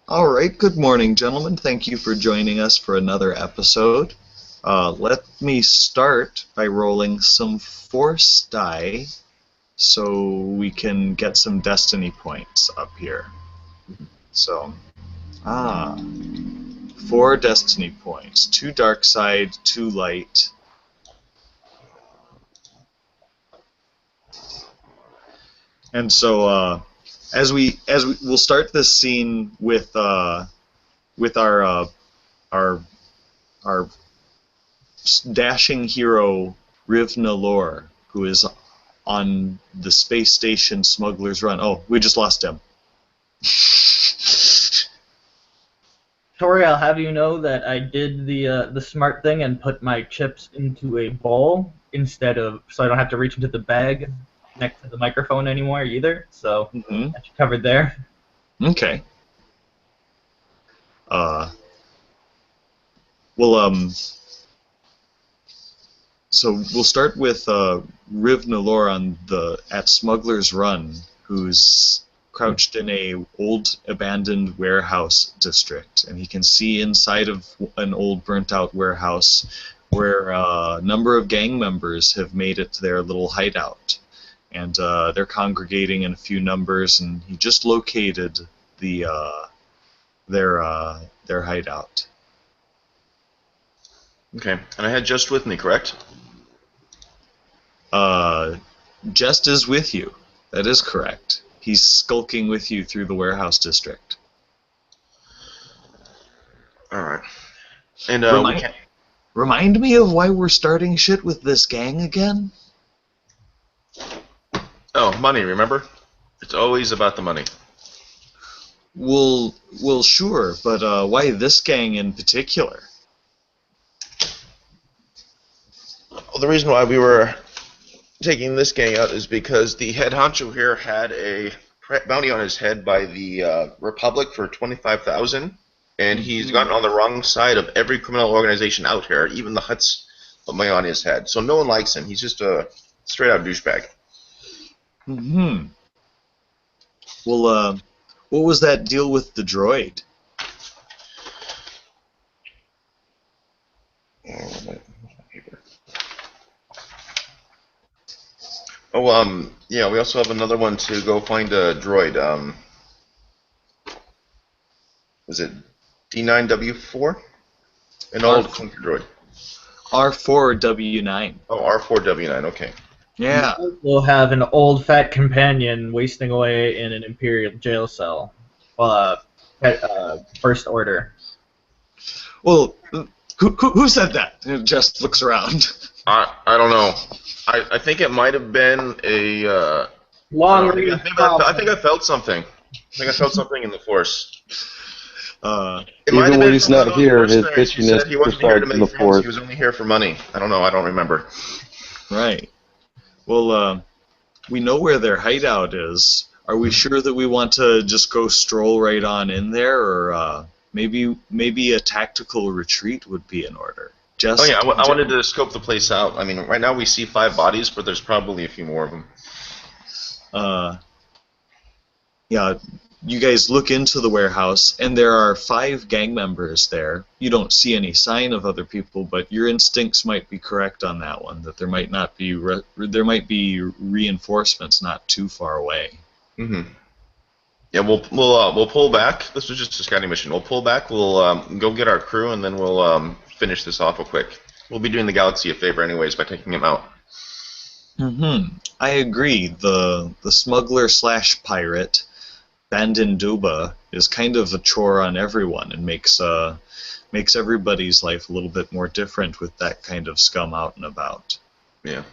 All right, good morning, gentlemen. Thank you for joining us for another episode. Let me start by rolling some force die so we can get some destiny points up here. So, ah, 4 destiny points. 2 dark side, 2 light. And so, we'll start this scene with our our dashing hero Rivna Lore, who is on the space station Smuggler's Run. Oh, we just lost him. Tori, I'll have you know that I did the smart thing and put my chips into a bowl instead of, so I don't have to reach into the bag next to the microphone anymore either. So Hmm. that's covered there. Okay. Uh, well, so we'll start with Riv Nalor at Smuggler's Run, who's crouched in a old abandoned warehouse district, and he can see inside of an old burnt-out warehouse where a number of gang members have made it to their little hideout, and they're congregating in a few numbers, and he just located their hideout. Okay, and I had just with me, correct? Just is with you. That is correct. He's skulking with you through the warehouse district. All right. And Remind me of why we're starting shit with this gang again? Oh, money, remember? It's always about the money. Well, sure, but why this gang in particular? Well, the reason why we were taking this gang out is because the head honcho here had a bounty on his head by the Republic for 25,000, and he's gotten on the wrong side of every criminal organization out here, even the Huts put money on his head. So no one likes him. He's just a straight-out douchebag. Hmm. Well, what was that deal with the droid? Oh, yeah, we also have another one to go find a droid. Was it D9W4? An old clunker droid. R4W9. Oh, R4W9, okay. Yeah. We'll have an old fat companion wasting away in an Imperial jail cell. First Order. Well, who said that? It just looks around. I don't know. I think it might have been a Long I range. I think I felt something. I think I felt something in the Force. It might Even have when been he's from one not of those here, his mercenaries who bitchiness said he wasn't here to resides in make the friends. Force. He was only here for money. I don't know. I don't remember. Right. Well, we know where their hideout is. Are we sure that we want to just go stroll right on in there, or maybe a tactical retreat would be in order? Oh yeah, I wanted to scope the place out. I mean, right now we see 5 bodies, but there's probably a few more of them. Yeah, you guys look into the warehouse, and there are 5 gang members there. You don't see any sign of other people, but your instincts might be correct on that one. That there might not be there might be reinforcements not too far away. Mm-hmm. Yeah, we'll pull back. This was just a scouting mission. We'll pull back. We'll go get our crew, and then we'll finish this off real quick. We'll be doing the galaxy a favor anyways by taking him out. I agree. The smuggler slash pirate, Bandin Duba, is kind of a chore on everyone and makes everybody's life a little bit more different with that kind of scum out and about. Yeah.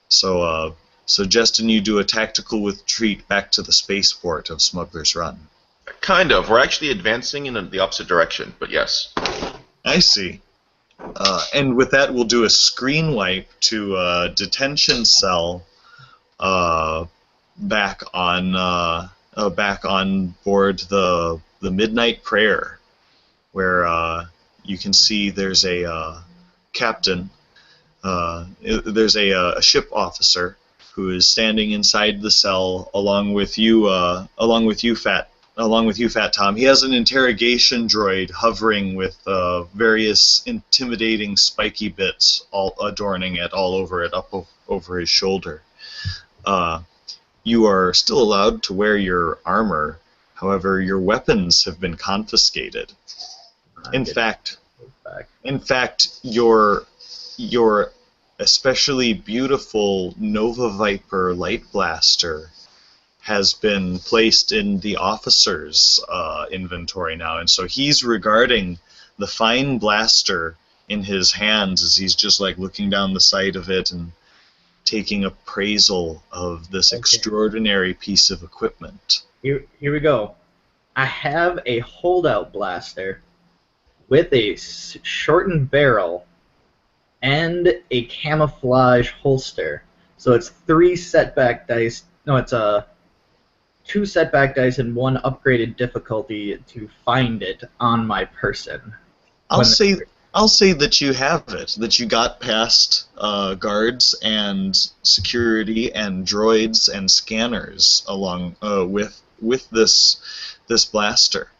So Justin, you do a tactical retreat back to the spaceport of Smuggler's Run. Kind of. We're actually advancing in the opposite direction, but yes. I see. And with that, we'll do a screen wipe to a detention cell back on board the Midnight Prayer, where you can see there's a captain. There's a ship officer who is standing inside the cell along with you, Fat along with you, Fat Tom, he has an interrogation droid hovering with various intimidating spiky bits all adorning it, all over it, over his shoulder. You are still allowed to wear your armor, however, your weapons have been confiscated. In fact, your especially beautiful Nova Viper light blaster has been placed in the officer's inventory now, and so he's regarding the fine blaster in his hands as he's just like looking down the sight of it and taking appraisal of this extraordinary piece of equipment. Here we go. I have a holdout blaster with a shortened barrel and a camouflage holster. So it's 3 setback dice. No, it's 2 setback dice and 1 upgraded difficulty to find it on my person. I'll say that you have it, that you got past guards and security and droids and scanners along with this blaster.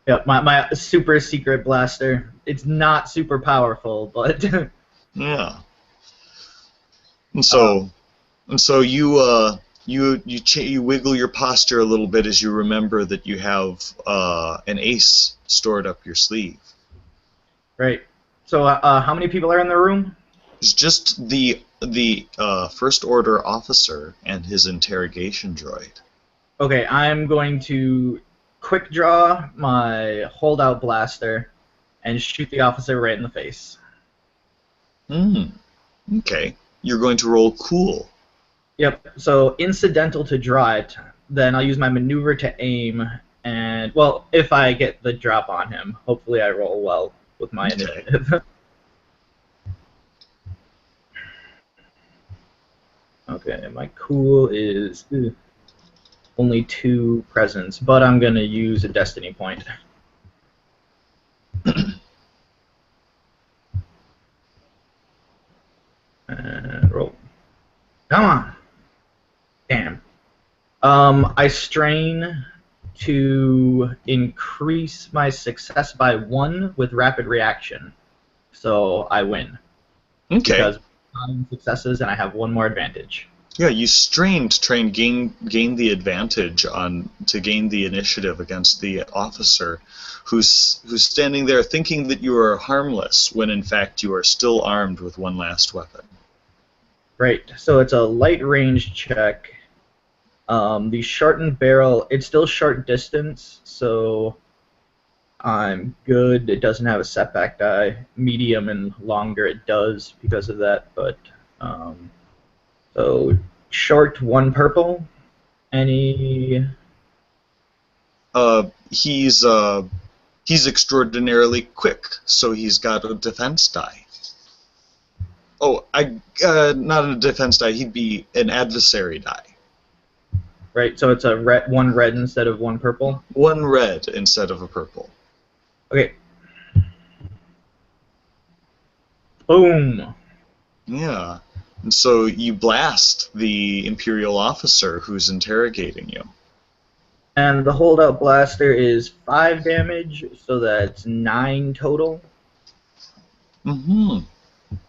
Yeah, my super secret blaster. It's not super powerful, but yeah. And so you wiggle your posture a little bit as you remember that you have an ace stored up your sleeve. Right. So how many people are in the room? It's just the First Order officer and his interrogation droid. Okay, I'm going to quick draw my holdout blaster and shoot the officer right in the face. Okay. You're going to roll cool. Yep. So incidental to draw it, then I'll use my maneuver to aim, and well, if I get the drop on him, hopefully I roll well with my initiative. Okay, my cool is only 2 presents, but I'm going to use a destiny point. Roll. Come on. Damn. I strain to increase my success by 1 with rapid reaction, so I win. Okay. Because I'm successes and I have 1 more advantage. Yeah, you strain to try and gain the advantage to gain the initiative against the officer, who's standing there thinking that you are harmless when in fact you are still armed with 1 last weapon. Right. So it's a light range check. The shortened barrel, it's still short distance, so I'm good. It doesn't have a setback die. Medium and longer it does because of that, but so short 1 purple. Any? He's extraordinarily quick, so he's got a defense die. Oh, not a defense die. He'd be an adversary die. Right. So it's a 1 red instead of 1 purple. 1 red instead of a purple. Okay. Boom. Yeah. And so you blast the Imperial officer who's interrogating you. And the holdout blaster is 5 damage, so that's 9 total. Mm-hmm.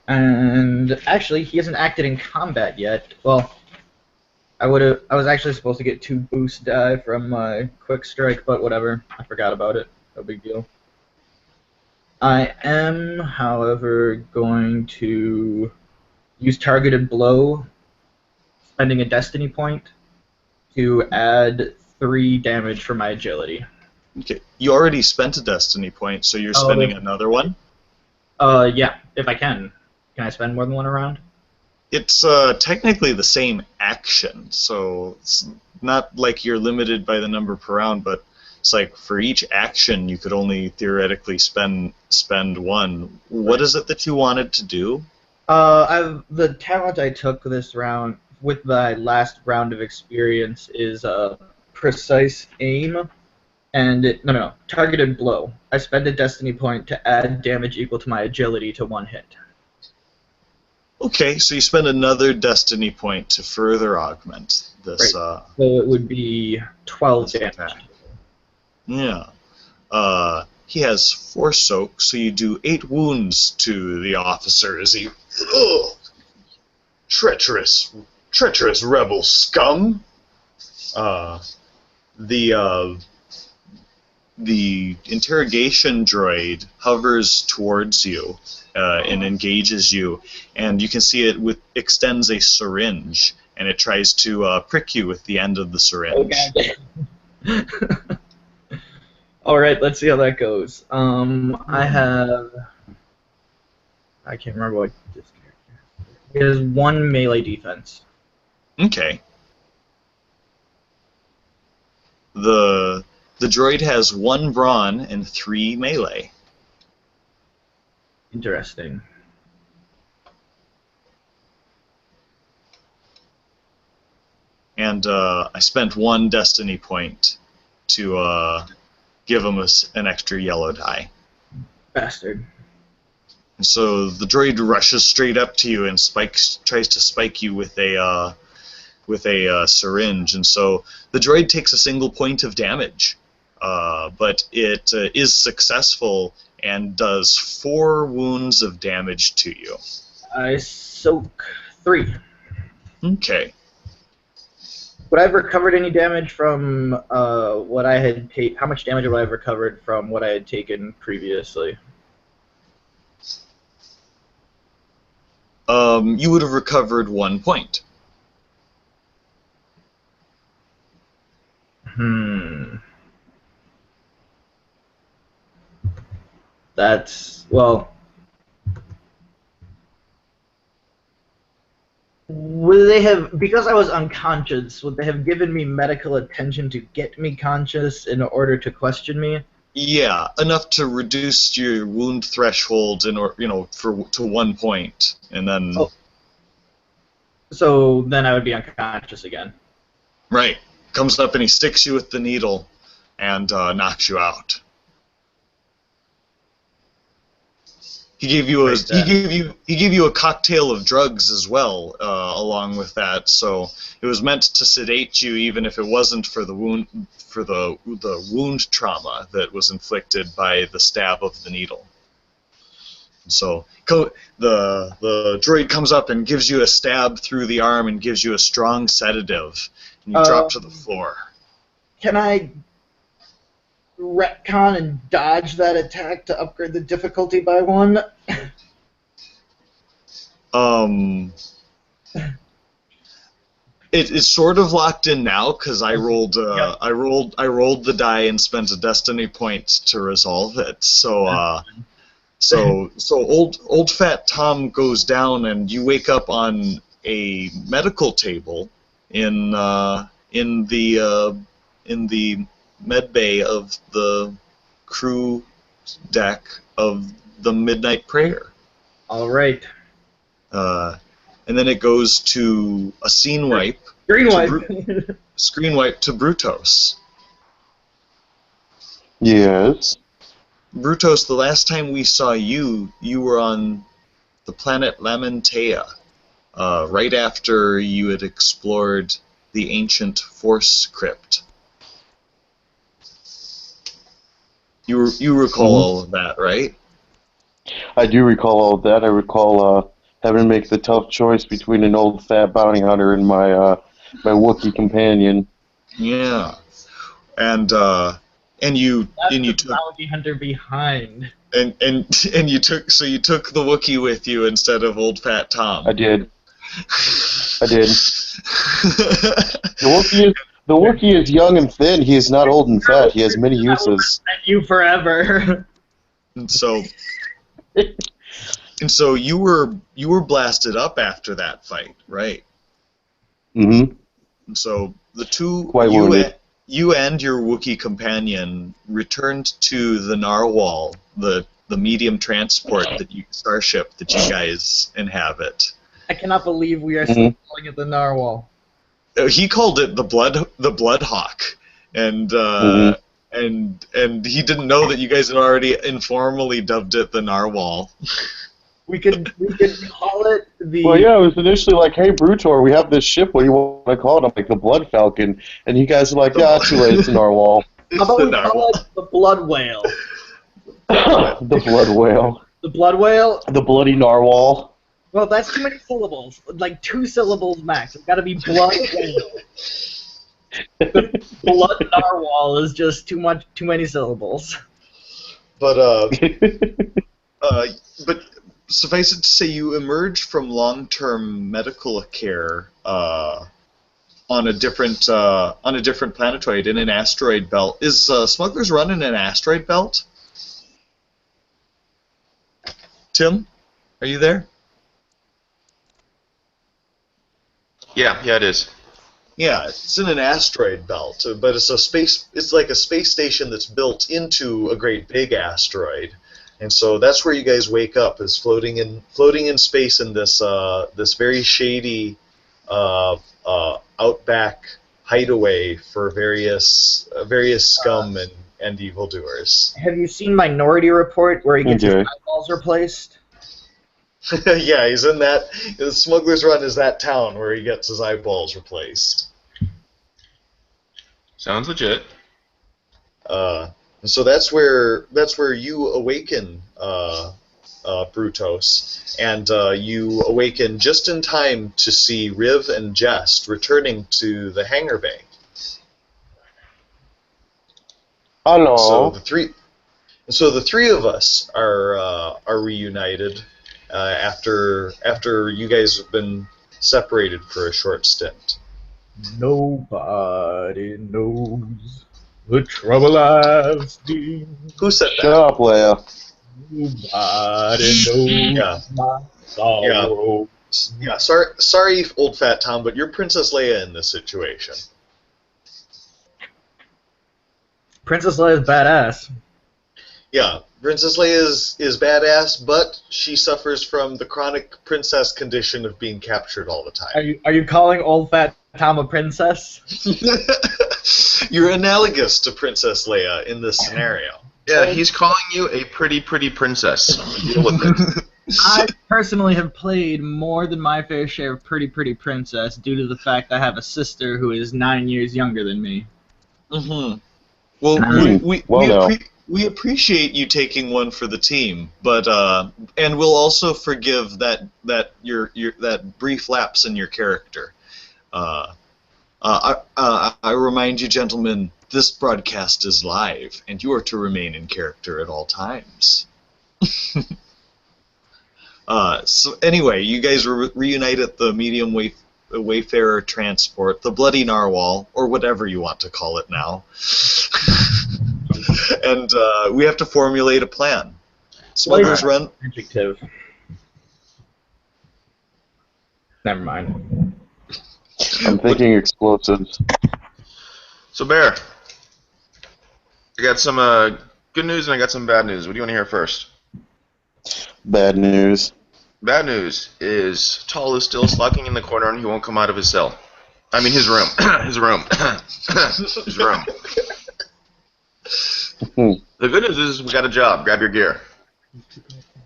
And actually, he hasn't acted in combat yet. Well, I was actually supposed to get 2 boost die from my quick strike, but whatever. I forgot about it. No big deal. I am, however, going to use targeted blow, spending a destiny point to add 3 damage for my agility. Okay. You already spent a destiny point, so you're spending another one? Yeah, if I can. Can I spend more than 1 around? It's technically the same action, so it's not like you're limited by the number per round, but it's like for each action you could only theoretically spend 1. What is it that you wanted to do? The talent I took this round with my last round of experience is precise aim, and targeted blow. I spend a destiny point to add damage equal to my agility to 1 hit. Okay, so you spend another destiny point to further augment this. Right. So it would be 12 damage. attack. Yeah. He has 4 soak, so you do 8 wounds to the officer as he... Ugh, treacherous rebel scum! Uh, the, uh, the interrogation droid hovers towards you and engages you, and you can see it extends a syringe, and it tries to prick you with the end of the syringe. Okay. All right, let's see how that goes. I can't remember what this character. He has 1 melee defense. Okay. The droid has 1 brawn and 3 melee. Interesting. And I spent 1 destiny point to give him an extra yellow die. Bastard. And so the droid rushes straight up to you and tries to spike you with a syringe. And so the droid takes a single point of damage, but it is successful and does 4 wounds of damage to you. I soak 3. Okay. Would I have recovered any damage from what I had taken? How much damage would I have recovered from what I had taken previously? You would have recovered 1 point. That's, well... Would they have, because I was unconscious, would they have given me medical attention to get me conscious in order to question me? Yeah, enough to reduce your wound threshold to 1 point, and then... Oh. So then I would be unconscious again. Right. Comes up and he sticks you with the needle and knocks you out. He gave you a cocktail of drugs as well along with that, so it was meant to sedate you even if it wasn't for the wound trauma that was inflicted by the stab of the needle. So the droid comes up and gives you a stab through the arm and gives you a strong sedative, and you drop to the floor. Can I retcon and dodge that attack to upgrade the difficulty by 1? It's sort of locked in now because I rolled I rolled the die and spent a destiny point to resolve it. So so old fat Tom goes down and you wake up on a medical table in the med bay of the crew deck of the Midnight Prayer. All right. And then it goes to a scene wipe. Screen wipe to Brutos. Yes. Brutos, the last time we saw you, you were on the planet Lamentea, right after you had explored the ancient Force Crypt. You recall all of that, right? I do recall all of that. I recall having to make the tough choice between an old fat bounty hunter and my my Wookiee companion. Yeah, and you took bounty hunter behind. and you took the Wookiee with you instead of old fat Tom. I did. The Wookiee is young and thin. He is not old and fat. He has many uses. You forever. And so you were blasted up after that fight, right? Mm-hmm. And so the two you and your Wookiee companion returned to the Narwhal, the medium transport starship that you guys inhabit. I cannot believe we are still calling it the Narwhal. He called it the Bloodhawk, and and he didn't know that you guys had already informally dubbed it the Narwhal. We could call it the... Well, yeah, it was initially like, hey, Brutor, we have this ship, what do you want to call it? I'm like, the Blood Falcon. And you guys are like, yeah, too late, it's a Narwhal. How about The we narwhal. call it the blood whale? The blood whale. The blood whale? The bloody narwhal. Well, that's too many syllables. Like 2 syllables max. It's got to be blood whale. Blood narwhal is just too many syllables. But but suffice it to say, you emerge from long-term medical care on a different planetoid in an asteroid belt. Is Smuggler's Run in an asteroid belt? Tim, are you there? Yeah, it is. Yeah, it's in an asteroid belt, but it's a space. It's like a space station that's built into a great big asteroid, and so that's where you guys wake up, is floating in space in this this very shady outback hideaway for various scum and evildoers. Have you seen Minority Report where he gets his Okay. eyeballs replaced? Yeah, he's in that. The Smuggler's Run is that town where he gets his eyeballs replaced. Sounds legit. And so that's where you awaken, Brutos, and you awaken just in time to see Riv and Jest returning to the hangar bay. Hello. So the three of us are reunited after you guys have been separated for a short stint. Nobody knows the trouble I've seen. Who said Shut that? up, Leia. Nobody knows Yeah. my sorrow. Yeah, sorry, old fat Tom, but you're Princess Leia in this situation. Princess Leia's badass. Yeah, Princess Leia is badass, but she suffers from the chronic princess condition of being captured all the time. Are you calling old fat Tom a princess? You're analogous to Princess Leia in this scenario. Yeah, he's calling you a pretty princess. Deal with it. I personally have played more than my fair share of Pretty Princess due to the fact I have a sister who is 9 years younger than me. Mm-hmm. Well, we appreciate you taking one for the team, but and we'll also forgive that brief lapse in your character. I remind you, gentlemen, this broadcast is live, and you are to remain in character at all times. So anyway, you guys reunite at the medium Wayfarer transport, the Bloody Narwhal, or whatever you want to call it now. And we have to formulate a plan. Smuggler's Run. Adjective. Never mind. I'm thinking explosives. So, Bear, I got some good news and I got some bad news. What do you want to hear first? Bad news. Bad news is Tall is still slacking in the corner and he won't come out of his cell. I mean his room. His room. His room. The good news is we got a job. Grab your gear.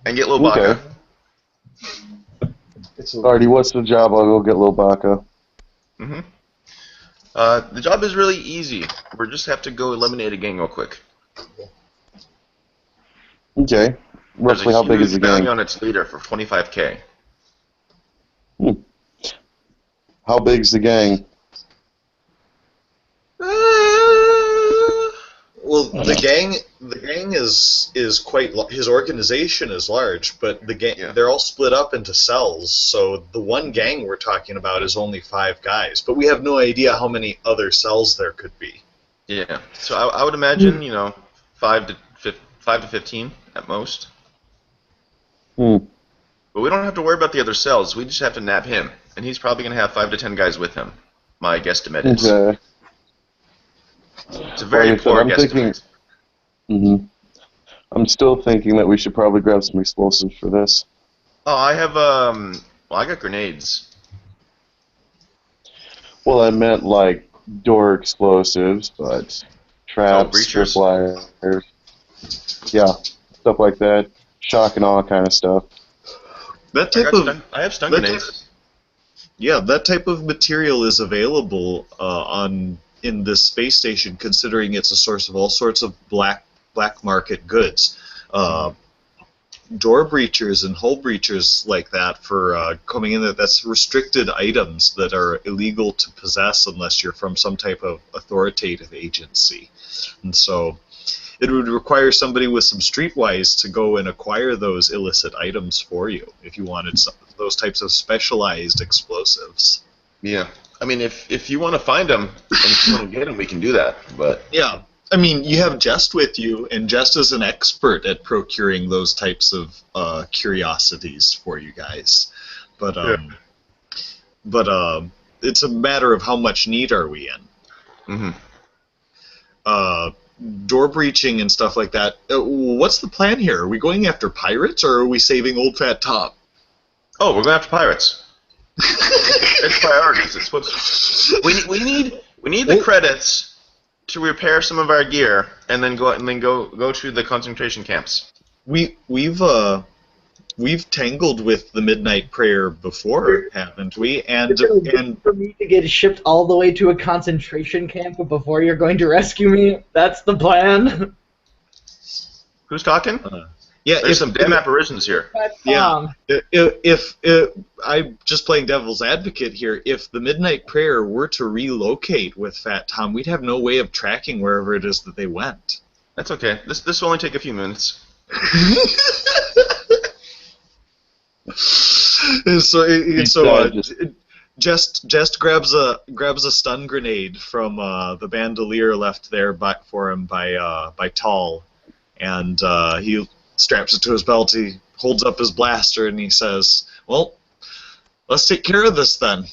And get Lil Baka. Okay. Artie, what's the job? I'll go get Lil Baka. Mm-hmm. The job is really easy. We just have to go eliminate a gang real quick. Okay. Roughly how big is the bounty gang? on its leader for 25K. How big's the gang? Well, the gang is quite. His organization is large, but the gang they're all split up into cells. So the one gang we're talking about is only 5 guys, but we have no idea how many other cells there could be. Yeah. So I would imagine 5 to 15 at most. But we don't have to worry about the other cells. We just have to nab him, and he's probably going to have 5 to 10 guys with him. My guesstimate is. Okay. It's a very poor guesstimate. I'm still thinking that we should probably grab some explosives for this. Oh, I have I got grenades. Well, I meant like door explosives, but traps, breachers. tripwires, yeah, stuff like that. Shock and awe kind of stuff. That type of I have stun grenades. Yeah, that type of material is available on in this space station, considering it's a source of all sorts of black market goods. Door breachers and hull breachers like that for coming in. That's restricted items that are illegal to possess unless you're from some type of authoritative agency. And so it would require somebody with some streetwise to go and acquire those illicit items for you if you wanted those types of specialized explosives. Yeah. I mean, if you want to find them and if you want to get them, we can do that. But yeah, I mean, you have Jest with you, and Jest is an expert at procuring those types of curiosities for you guys. But it's a matter of how much need are we in. Door breaching and stuff like that. What's the plan here? Are we going after pirates, or are we saving Old Fat Tom? Oh, we're going after pirates. It's priorities. It's what we need the credits to repair some of our gear, and then go to the concentration camps. We've tangled with the Midnight Prayer before, haven't we? And for me to get shipped all the way to a concentration camp before you're going to rescue me. That's the plan. Who's talking? Yeah, there's some damn apparitions here. Yeah, if I'm just playing devil's advocate here, if the Midnight Prayer were to relocate with Fat Tom, we'd have no way of tracking wherever it is that they went. That's okay. This will only take a few minutes. Just grabs a stun grenade from the bandolier left there for him by Tall, and he straps it to his belt. He holds up his blaster and he says, "Well, let's take care of this then."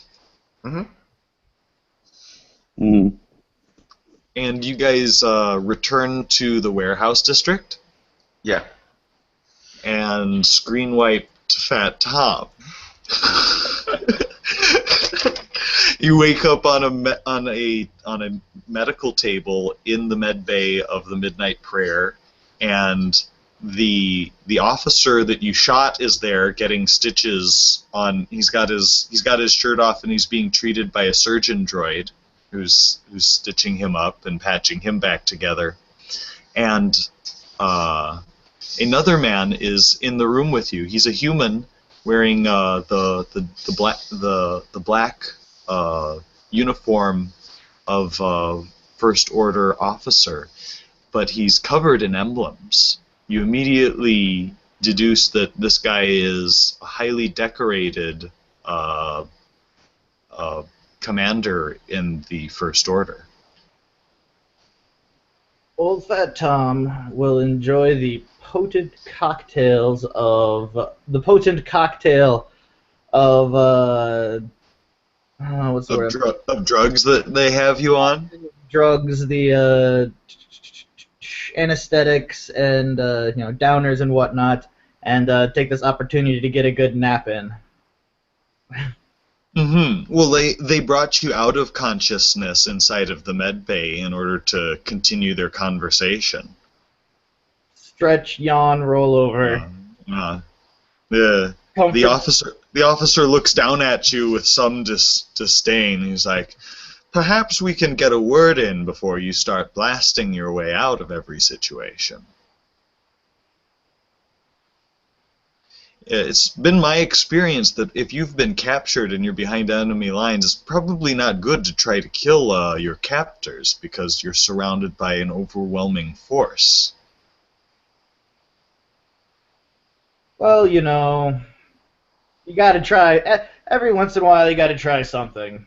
And you guys return to the warehouse district. Yeah. And screen wipe to Fat Tom. You wake up on a medical table in the med bay of the Midnight Prayer, and the officer that you shot is there getting stitches on. He's got his shirt off, and he's being treated by a surgeon droid who's stitching him up and patching him back together. And another man is in the room with you. He's a human wearing the black uniform of First Order officer, but he's covered in emblems. You immediately deduce that this guy is a highly decorated commander in the First Order. Old Fat Tom will enjoy the potent cocktail of what's the word? Of drugs that they have you on? Drugs, the anesthetics, and downers and whatnot, and take this opportunity to get a good nap in. Well, they brought you out of consciousness inside of the med bay in order to continue their conversation. Stretch, yawn, roll over. The officer looks down at you with some disdain. He's like, "Perhaps we can get a word in before you start blasting your way out of every situation." It's been my experience that if you've been captured and you're behind enemy lines, it's probably not good to try to kill your captors because you're surrounded by an overwhelming force. Well, you gotta try. Every once in a while, you gotta try something.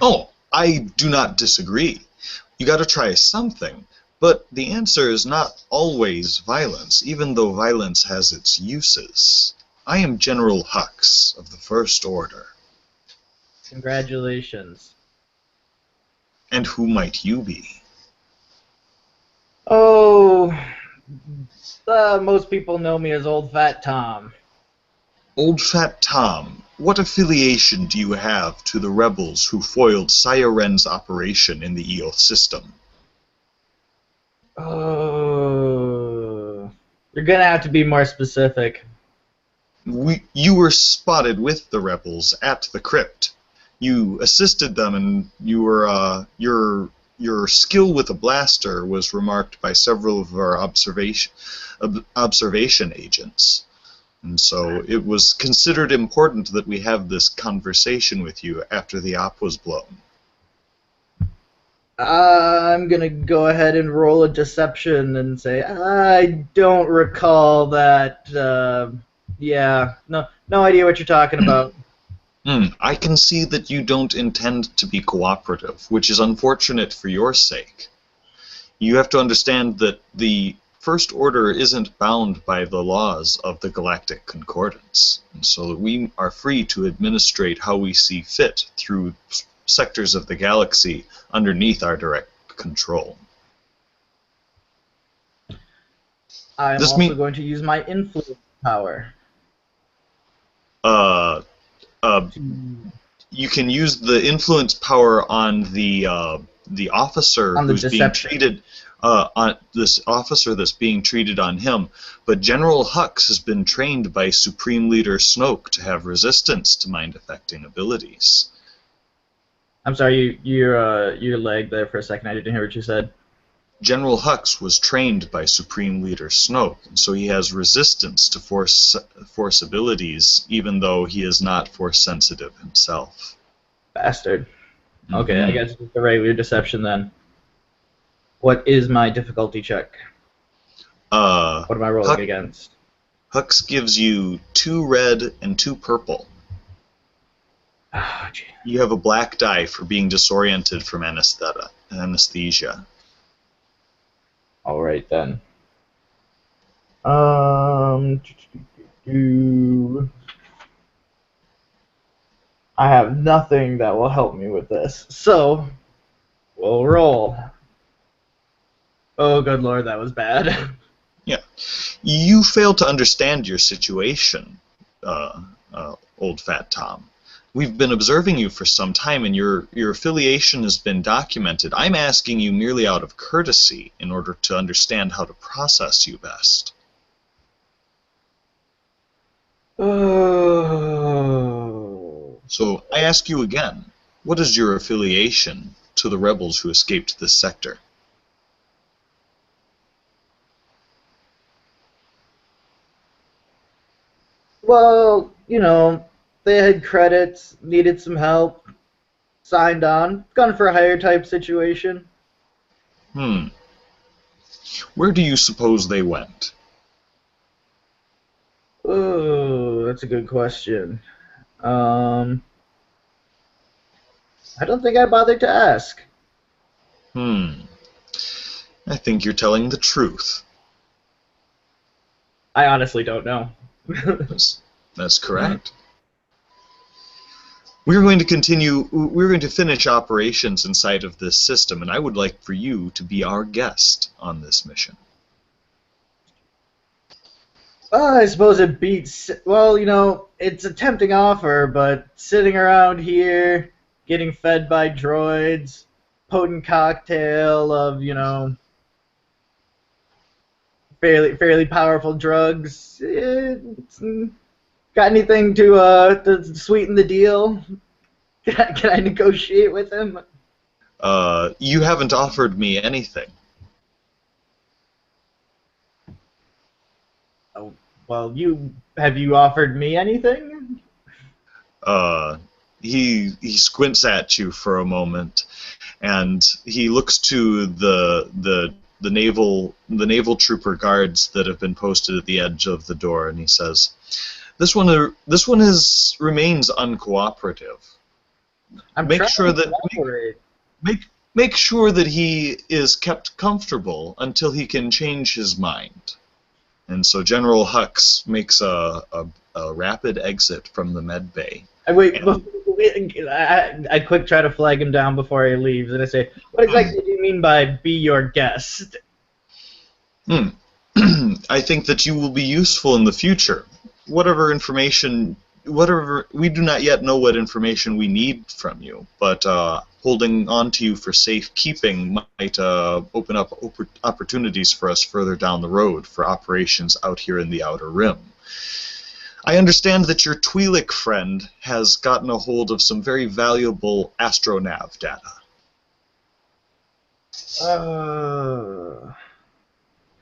Oh, I do not disagree. You gotta try something. But the answer is not always violence, even though violence has its uses. I am General Hux of the First Order. Congratulations. And who might you be? Oh, most people know me as Old Fat Tom. Old Fat Tom, what affiliation do you have to the rebels who foiled Syaren's operation in the Eoth system? Oh, you're gonna have to be more specific. You were spotted with the rebels at the crypt. you assisted them, and you were your skill with a blaster was remarked by several of our observation agents. And so it was considered important that we have this conversation with you after the op was blown. I'm gonna go ahead and roll a deception and say I don't recall that. Yeah, no idea what you're talking about. I can see that you don't intend to be cooperative, which is unfortunate for your sake. You have to understand that the First Order isn't bound by the laws of the Galactic Concordance, and so we are free to administrate how we see fit through sectors of the galaxy underneath our direct control. I am also going to use my influence power. You can use the influence power on the officer who's being treated. On this officer that's being treated on him, but General Hux has been trained by Supreme Leader Snoke to have resistance to mind-affecting abilities. I'm sorry, your leg there for a second. I didn't hear what you said. General Hux was trained by Supreme Leader Snoke, and so he has resistance to force abilities, even though he is not force-sensitive himself. Bastard. Okay, I guess it's the regular deception then. What is my difficulty check? What am I rolling against? Hux gives you 2 red and 2 purple. Oh, gee. You have a black die for being disoriented from anesthesia. All right then. I have nothing that will help me with this, so we'll roll. Oh, good lord, that was bad. Yeah. You fail to understand your situation, old fat Tom. We've been observing you for some time, and your affiliation has been documented. I'm asking you merely out of courtesy in order to understand how to process you best. Oh. So I ask you again, what is your affiliation to the rebels who escaped this sector? Well, you know, they had credits, needed some help, signed on, gone for a higher type situation. Where do you suppose they went? Oh, that's a good question. I don't think I bothered to ask. I think you're telling the truth. I honestly don't know. That's correct. We're going to finish operations inside of this system, and I would like for you to be our guest on this mission. Well, I suppose it beats, well, you know, it's a tempting offer, but sitting around here, getting fed by droids, potent cocktail of, you know, fairly powerful drugs. Got anything to sweeten the deal? Can I negotiate with him? You haven't offered me anything. Oh, well, have you offered me anything? He squints at you for a moment, and he looks to the naval trooper guards that have been posted at the edge of the door, and he says, "This one remains uncooperative. Make sure that he is kept comfortable until he can change his mind." And so General Hux makes a rapid exit from the med bay. I quick try to flag him down before he leaves, and I say, "What exactly do you mean by be your guest?" I think that you will be useful in the future. Whatever we do not yet know what information we need from you, but holding on to you for safekeeping might open up opportunities for us further down the road for operations out here in the Outer Rim. I understand that your Twi'lek friend has gotten a hold of some very valuable astronav data.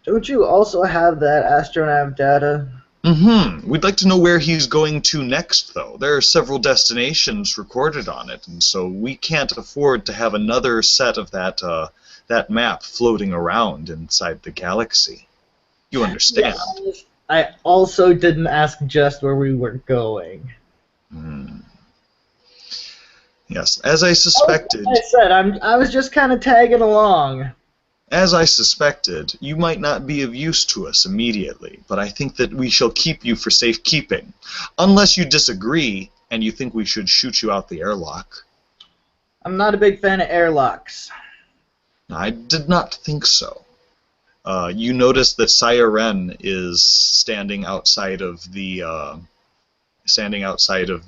Don't you also have that astronav data? We'd like to know where he's going to next, though. There are several destinations recorded on it, and so we can't afford to have another set of that map floating around inside the galaxy. You understand? Yes, I also didn't ask just where we were going. Yes, as I suspected. Like I said, I was just kind of tagging along. As I suspected, you might not be of use to us immediately, but I think that we shall keep you for safekeeping. Unless you disagree, and you think we should shoot you out the airlock. I'm not a big fan of airlocks. I did not think so. You notice that Siren is standing outside of the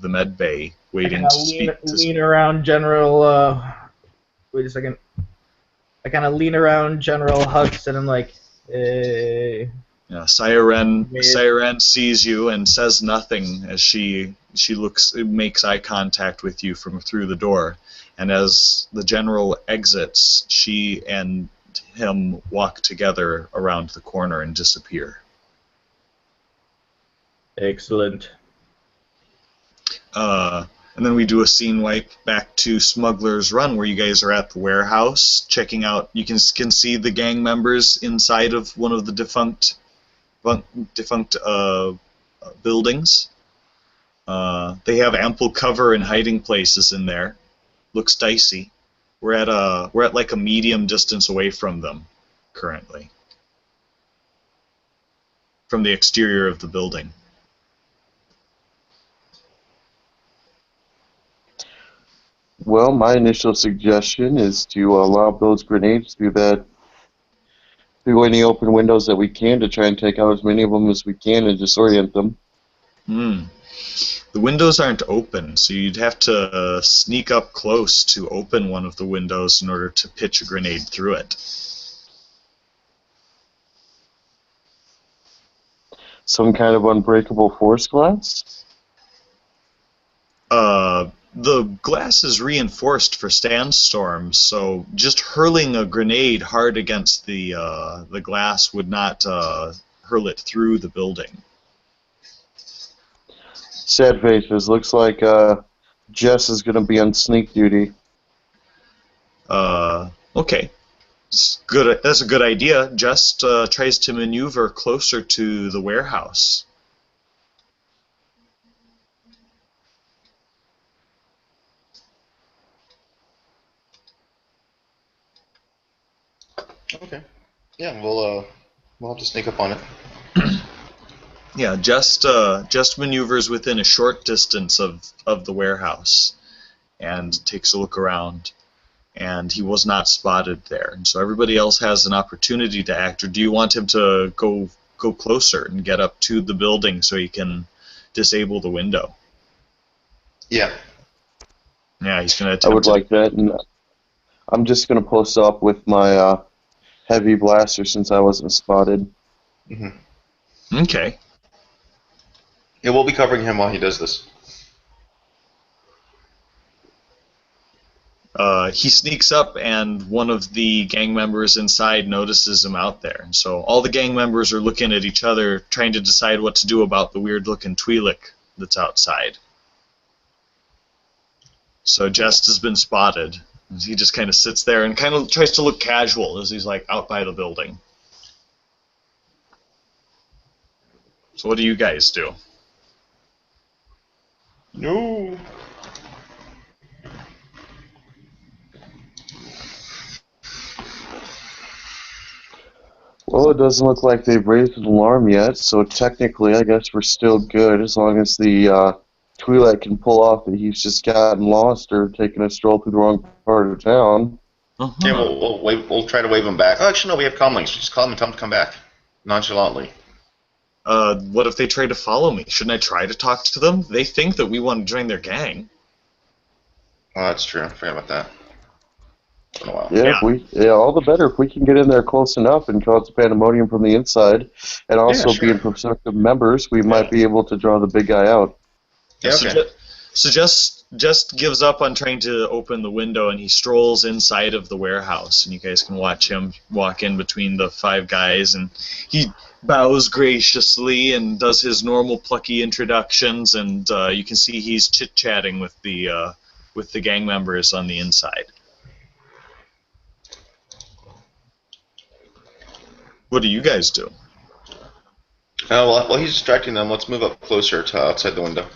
med bay, waiting to speak. Lean around General. Wait a second. I kind of lean around General Hux, and I'm like, hey. Yeah, Siren sees you and says nothing as she makes eye contact with you from through the door. And as the general exits, she and him walk together around the corner and disappear. Excellent. And then we do a scene wipe back to Smuggler's Run, where you guys are at the warehouse checking out. You can see the gang members inside of one of the defunct buildings. They have ample cover and hiding places in there. Looks dicey. We're at like a medium distance away from them currently, from the exterior of the building. Well, my initial suggestion is to lob those grenades through any open windows that we can to try and take out as many of them as we can and disorient them. The windows aren't open, so you'd have to sneak up close to open one of the windows in order to pitch a grenade through it. Some kind of unbreakable force glass? The glass is reinforced for sandstorms, so just hurling a grenade hard against the glass would not hurl it through the building. Sad faces. Looks like Jess is going to be on sneak duty. Okay. Good. That's a good idea. Jess tries to maneuver closer to the warehouse. Okay. Yeah, we'll have to sneak up on it. Yeah, just maneuvers within a short distance of the warehouse and takes a look around, and he was not spotted there. And so everybody else has an opportunity to act, or do you want him to go closer and get up to the building so he can disable the window? Yeah. Yeah, he's going to attempt I would like that, and I'm just going to post up with my heavy blaster since I wasn't spotted. Mm-hmm. Okay. Yeah, we'll be covering him while he does this. He sneaks up, and one of the gang members inside notices him out there. And so all the gang members are looking at each other, trying to decide what to do about the weird-looking Twi'lek that's outside. So Jest has been spotted. He just kind of sits there and kind of tries to look casual as he's like out by the building. So what do you guys do? No. Well, it doesn't look like they've raised an alarm yet, so technically I guess we're still good as long as the Twi'lek can pull off that he's just gotten lost or taken a stroll through the wrong part of town. Uh-huh. Yeah, we'll try to wave him back. Oh, actually, no, we have comlinks. Just call him and tell him to come back. Nonchalantly. What if they try to follow me? Shouldn't I try to talk to them? They think that we want to join their gang. Oh, that's true. I forgot about that. in a while. Yeah, all the better if we can get in there close enough and cause pandemonium from the inside, and also sure. being prospective members, we might be able to draw the big guy out. Yeah, okay. So just gives up on trying to open the window, and he strolls inside of the warehouse, and you guys can watch him walk in between the five guys, and he bows graciously and does his normal plucky introductions, and you can see he's chit-chatting with the gang members on the inside. What do you guys do? Well, while he's distracting them, let's move up closer to outside the window.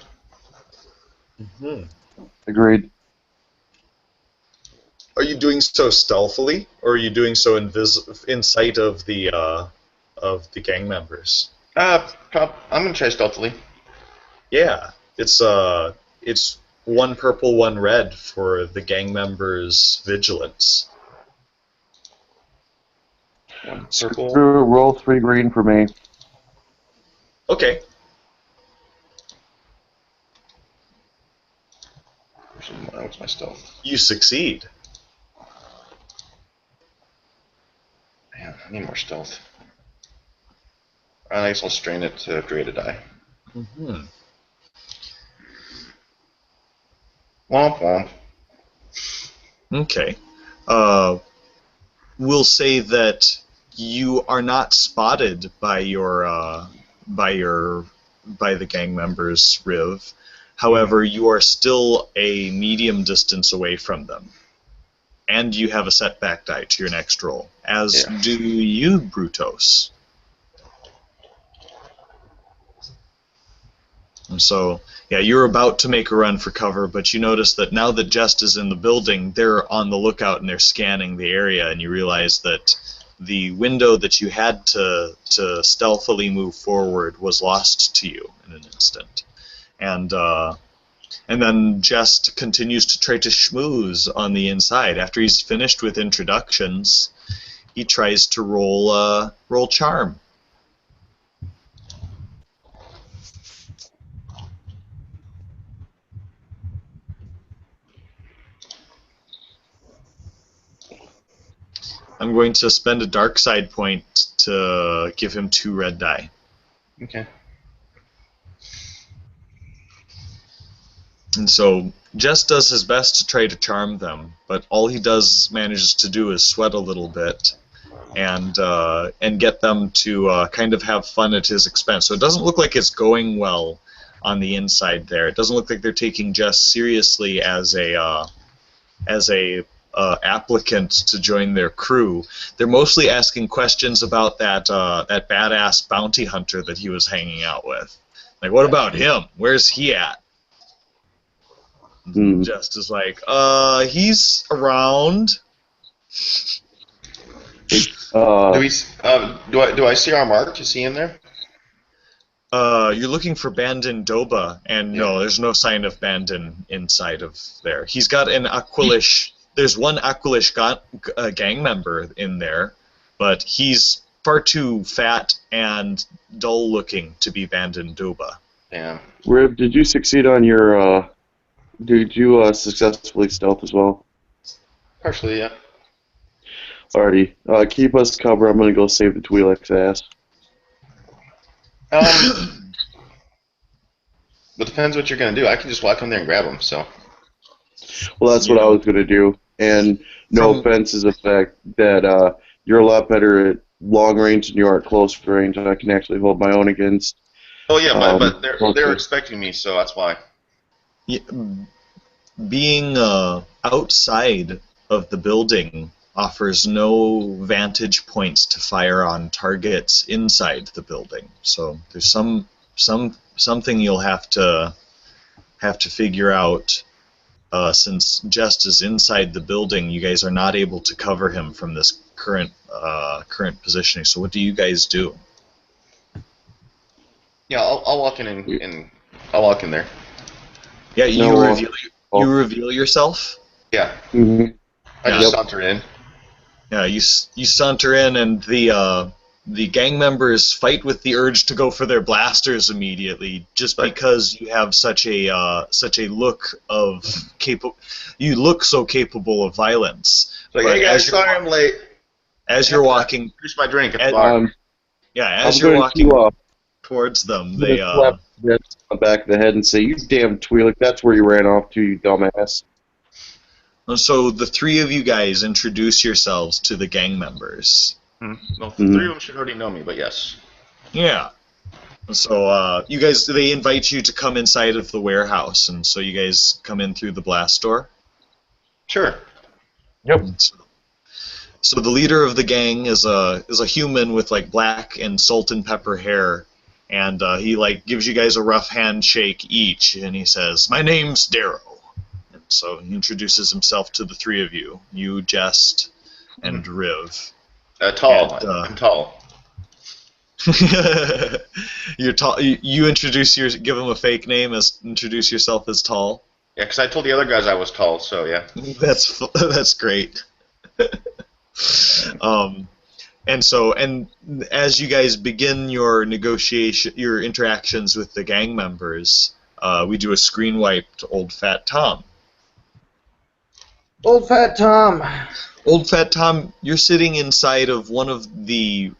Agreed. Are you doing so stealthily, or are you doing so in sight of the gang members? I'm gonna try stealthily. Yeah, it's one purple, one red for the gang members' vigilance. One purple. Roll 3 green for me. Okay. What's my stealth? You succeed. Man, I need more stealth. I guess I'll strain it to create a die. Mm-hmm. Womp womp. Okay. We'll say that you are not spotted by the gang members, Riv. However, you are still a medium distance away from them. And you have a setback die to your next roll, as do you, Brutos. And so, yeah, you're about to make a run for cover, but you notice that now that Jest is in the building, they're on the lookout and they're scanning the area, and you realize that the window that you had to stealthily move forward was lost to you in an instant. And then Jest continues to try to schmooze on the inside. After he's finished with introductions, he tries to roll charm. I'm going to spend a dark side point to give him 2 red die. Okay. And so Jess does his best to try to charm them, but all he manages to do is sweat a little bit and get them to kind of have fun at his expense. So it doesn't look like it's going well on the inside there. It doesn't look like they're taking Jess seriously as a applicant to join their crew. They're mostly asking questions about that badass bounty hunter that he was hanging out with. Like, what about him? Where's he at? Just is like, he's around. Do I see our mark? Is he in there? You're looking for Bandon Doba, and no, there's no sign of Bandon inside of there. He's got an Aquilish. There's one Aquilish gang member in there, but he's far too fat and dull-looking to be Bandon Doba. Yeah. Riv, did you succeed on your? Did you successfully stealth as well? Partially, yeah. Alrighty. Keep us cover. I'm gonna go save the Twi'lek's ass. But depends what you're gonna do. I can just walk in there and grab him. So. Well, that's what I was gonna do. And no offense is the fact that you're a lot better at long range than you are at close range, and I can actually hold my own against. Oh yeah, but they're expecting me, so that's why. Yeah, being outside of the building offers no vantage points to fire on targets inside the building. So there's something you'll have to figure out. Since Jest is inside the building, you guys are not able to cover him from this current positioning. So what do you guys do? Yeah, I'll walk in and I'll walk in there. Yeah, you reveal yourself. Yeah. Mm-hmm. I just saunter in. Yeah, you saunter in, and the gang members fight with the urge to go for their blasters immediately, just because you have such a look of you look so capable of violence. It's like, But hey guys, sorry I'm late. as I you're have to walking, finish my drink at the as, bar. as I'm you're going walking to towards them, I'm gonna they slap Jess on the back of the head and say, "You damn Twi'lek, that's where you ran off to, you dumbass." so the three of you guys introduce yourselves to the gang members. Well, Mhm. 3 of them should already know me, but yes. Yeah. So you guys, they invite you to come inside of the warehouse, and so you guys come in through the blast door. Sure. And so the leader of the gang is a human with like black and salt and pepper hair, and he like gives you guys a rough handshake each, and he says, "My name's Darrow." And so he introduces himself to the three of you, Jest, and Riv. Tall. And, I'm tall. you're tall. You give him a fake name introduce yourself as tall. Yeah, because I told the other guys I was tall, so yeah. That's great. And as you guys begin your interactions with the gang members, we do a screen wipe to Old Fat Tom. Old Fat Tom. Old Fat Tom, you're sitting inside of one of the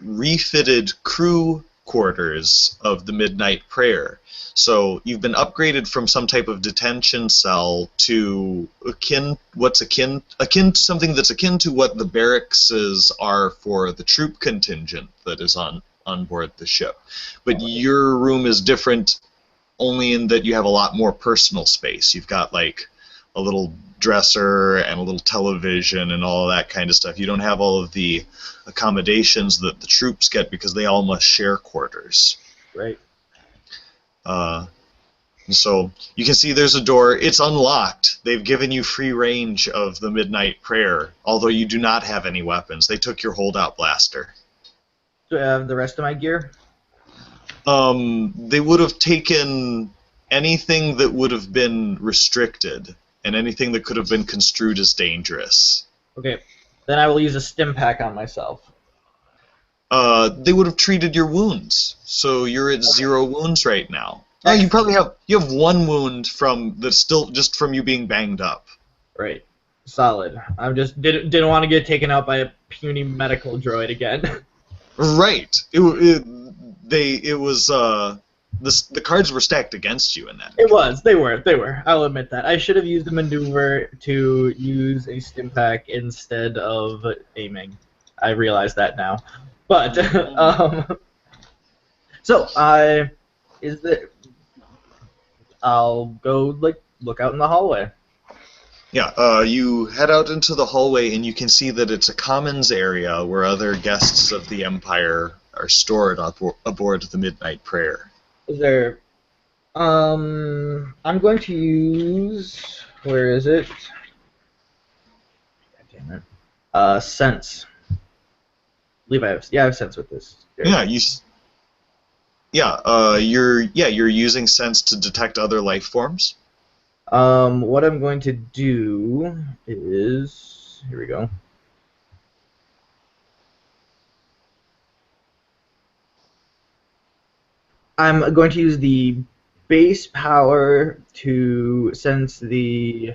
refitted crew quarters of the Midnight Prayer. So you've been upgraded from some type of detention cell to something that's akin to what the barracks are for the troop contingent that is on board the ship. But your room is different only in that you have a lot more personal space. You've got like a little dresser and a little television and all of that kind of stuff. You don't have all of the accommodations that the troops get because they all must share quarters. Right. So you can see there's a door. It's unlocked. They've given you free range of the Midnight Prayer, although you do not have any weapons. They took your holdout blaster. Do I have the rest of my gear? They would have taken anything that would have been restricted and anything that could have been construed as dangerous. Okay. Then I will use a stim pack on myself. They would have treated your wounds, so you're at 0 wounds right now. Oh, you probably have 1 wound from just from you being banged up. Right. Solid. I just didn't want to get taken out by a puny medical droid again. Right. The cards were stacked against you in that. It was. They were. I'll admit that. I should have used the maneuver to use a stim pack instead of aiming. I realize that now. But I'll go look out in the hallway. Yeah, you head out into the hallway and you can see that it's a commons area where other guests of the Empire are stored aboard the Midnight Prayer. Is there? I'm going to use. Where is it? God damn it. Sense. I believe I have sense with this. Yeah, you're using sense to detect other life forms. What I'm going to do is here we go. I'm going to use the base power to sense the.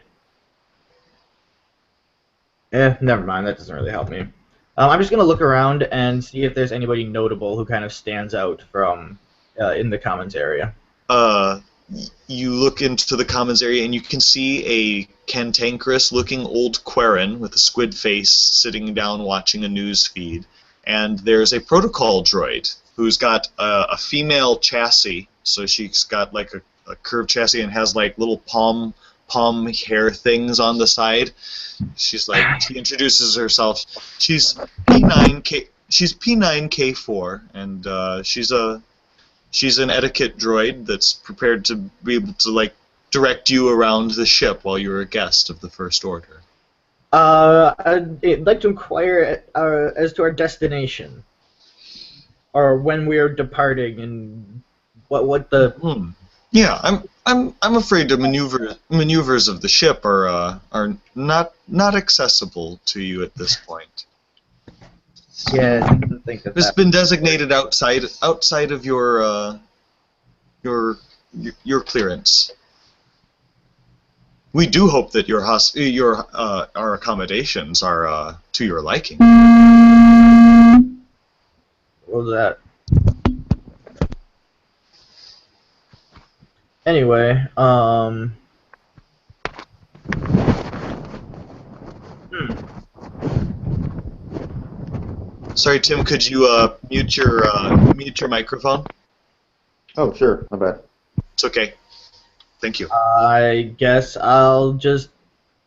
Never mind. That doesn't really help me. I'm just gonna look around and see if there's anybody notable who kind of stands out from in the commons area. You look into the commons area and you can see a cantankerous-looking old Quarren with a squid face sitting down watching a news feed, and there's a protocol droid who's got a female chassis, so she's got like a curved chassis and has like little palm hair things on the side. She introduces herself. She's P9K4, and she's an etiquette droid that's prepared to be able to like direct you around the ship while you're a guest of the First Order. I'd like to inquire as to our destination, or when we are departing, and what the. Yeah, I'm afraid the maneuvers of the ship are not accessible to you at this point. Yeah, I didn't think that. It's been designated outside of your clearance. We do hope that our accommodations are to your liking. What was that? Anyway, Sorry, Tim. Could you mute your microphone? Oh, sure. My bad. It's okay. Thank you. I guess I'll just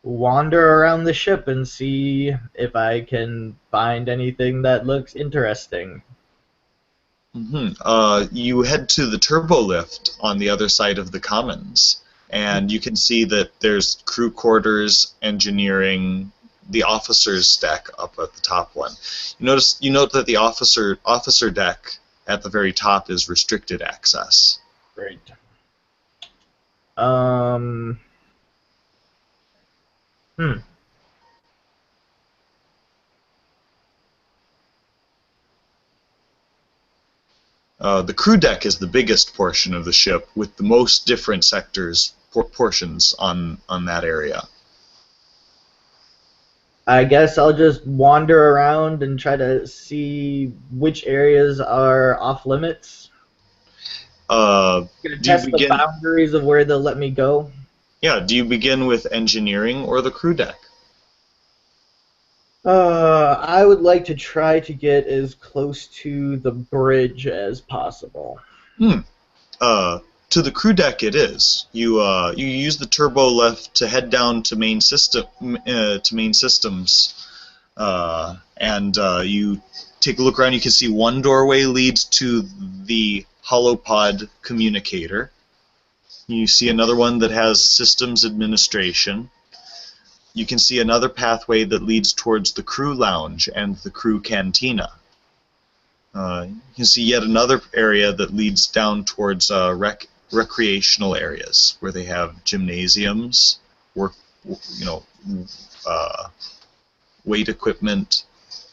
wander around the ship and see if I can find anything that looks interesting. You head to the turbo lift on the other side of the commons, and you can see that there's crew quarters, engineering, the officers' deck up at the top one. You note that the officer deck at the very top is restricted access. Great. The crew deck is the biggest portion of the ship, with the most different sectors portions on that area. I guess I'll just wander around and try to see which areas are off limits. Do you Test the begin? boundaries of where they'll let me go. Yeah. Do you begin with engineering or the crew deck? I would like to try to get as close to the bridge as possible. To the crew deck, it is. You use the turbo lift to head down to main systems, and you take a look around. You can see one doorway leads to the holopod communicator. You see another one that has systems administration. You can see another pathway that leads towards the crew lounge and the crew cantina. You can see yet another area that leads down towards recreational areas where they have gymnasiums, weight equipment,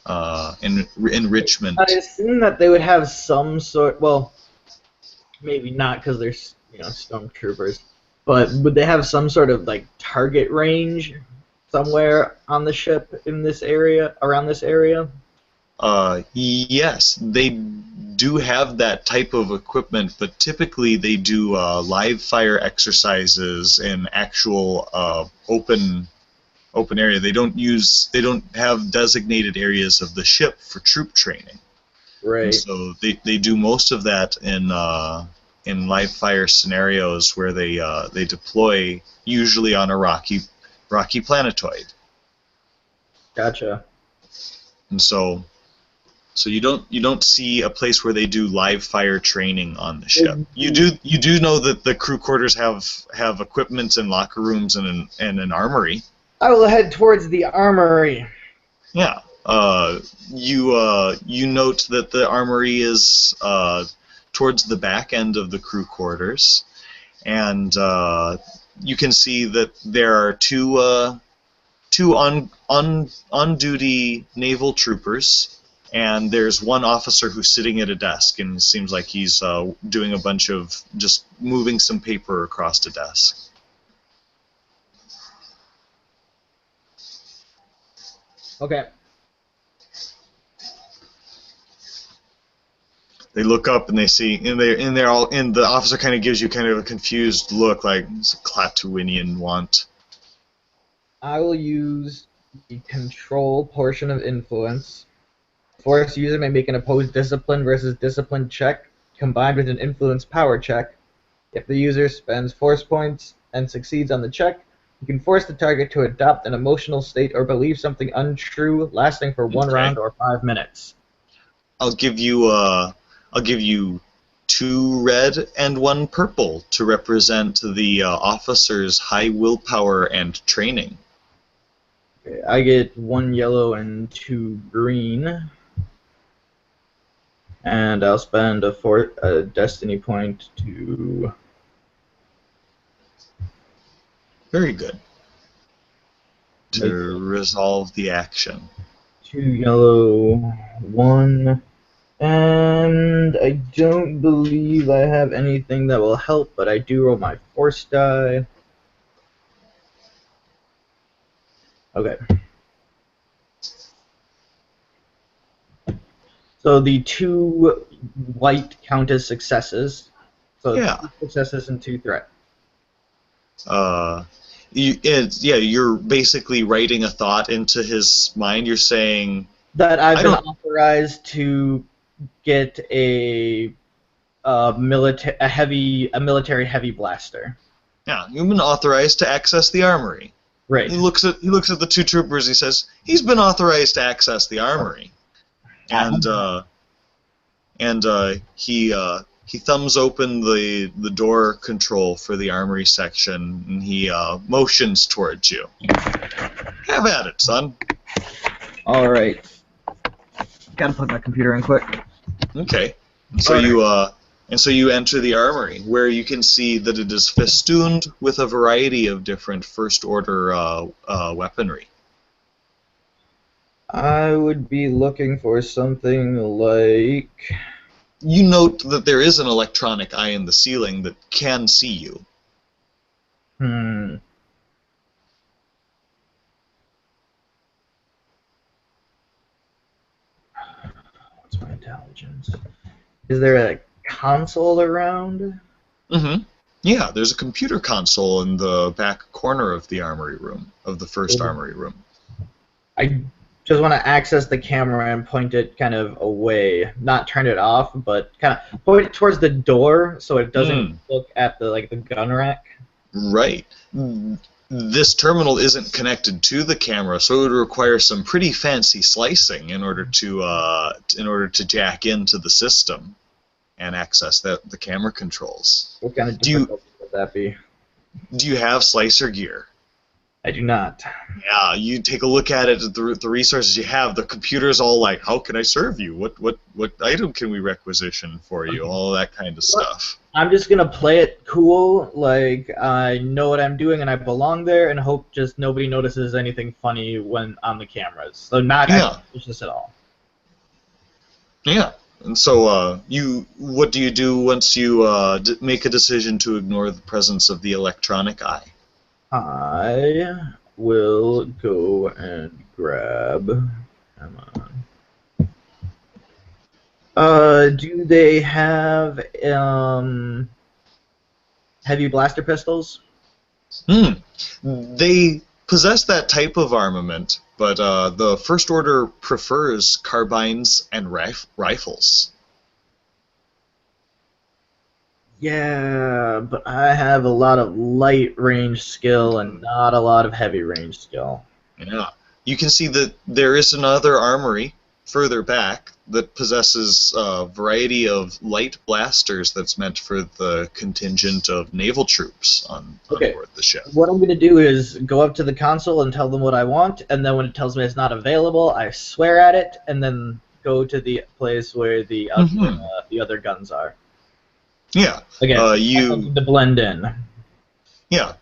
and enrichment. I assume that they would have some sort. Well, maybe not because they're stormtroopers. But would they have some sort of like target range somewhere on the ship in this area, around this area? Yes, they do have that type of equipment, but typically they do live fire exercises in actual open area. They don't have designated areas of the ship for troop training. Right. And so they do most of that in live fire scenarios where they deploy usually on a rocky planetoid. Gotcha. And so you don't see a place where they do live fire training on the ship. You do know that the crew quarters have equipment and locker rooms and an armory. I will head towards the armory. Yeah. You note that the armory is towards the back end of the crew quarters, and you can see that there are two on duty naval troopers, and there's one officer who's sitting at a desk, and it seems like he's doing a bunch of just moving some paper across a desk. Okay. They look up and they see, and the officer kind of gives you kind of a confused look, like it's a Klatooinian want. I will use the control portion of influence. Force user may make an opposed discipline versus discipline check combined with an influence power check. If the user spends force points and succeeds on the check, you can force the target to adopt an emotional state or believe something untrue, lasting for one round or 5 minutes. I'll give you 2 red and 1 purple to represent the officer's high willpower and training. Okay, I get 1 yellow and 2 green. And I'll spend a destiny point to... Very good. To resolve the action. 2 yellow, 1... And I don't believe I have anything that will help, but I do roll my force die. Okay. So the two white count as successes. So Yeah. 2 successes and 2 threat. You're basically writing a thought into his mind. You're saying, That I've I been don't. authorized to get a military heavy blaster. Yeah, you've been authorized to access the armory. Right. He looks at the two troopers. He says, he's been authorized to access the armory, and he thumbs open the door control for the armory section, and he motions towards you. Have at it, son. All right. Gotta plug my computer in quick. Okay. And so you enter the armory, where you can see that it is festooned with a variety of different first order weaponry. I would be looking for something like. You note that there is an electronic eye in the ceiling that can see you. What's my intelligence? Is there a console around? Mm-hmm. Yeah, there's a computer console in the back corner of the armory room, of the first armory room. I just want to access the camera and point it kind of away, not turn it off, but kind of point it towards the door so it doesn't look at the gun rack. Right. This terminal isn't connected to the camera, so it would require some pretty fancy slicing in order to jack into the system and access the camera controls. What kind of difficulty would that be? Do you have slicer gear? I do not. Yeah, you take a look at it, the resources you have. The computer's all like, "How can I serve you? What item can we requisition for you?" All that kind of stuff. I'm just gonna play it cool, like I know what I'm doing and I belong there, and hope just nobody notices anything funny when on the cameras. So not suspicious at all. Yeah. And so, what do you do once you make a decision to ignore the presence of the electronic eye? I will go and grab. Come on. Do they have heavy blaster pistols? They possess that type of armament, but the First Order prefers carbines and rifles. Yeah, but I have a lot of light range skill and not a lot of heavy range skill. Yeah. You can see that there is another armory further back that possesses a variety of light blasters that's meant for the contingent of naval troops on board the ship. What I'm going to do is go up to the console and tell them what I want, and then when it tells me it's not available, I swear at it, and then go to the place where the other guns are. Yeah. Again, to blend in. Yeah.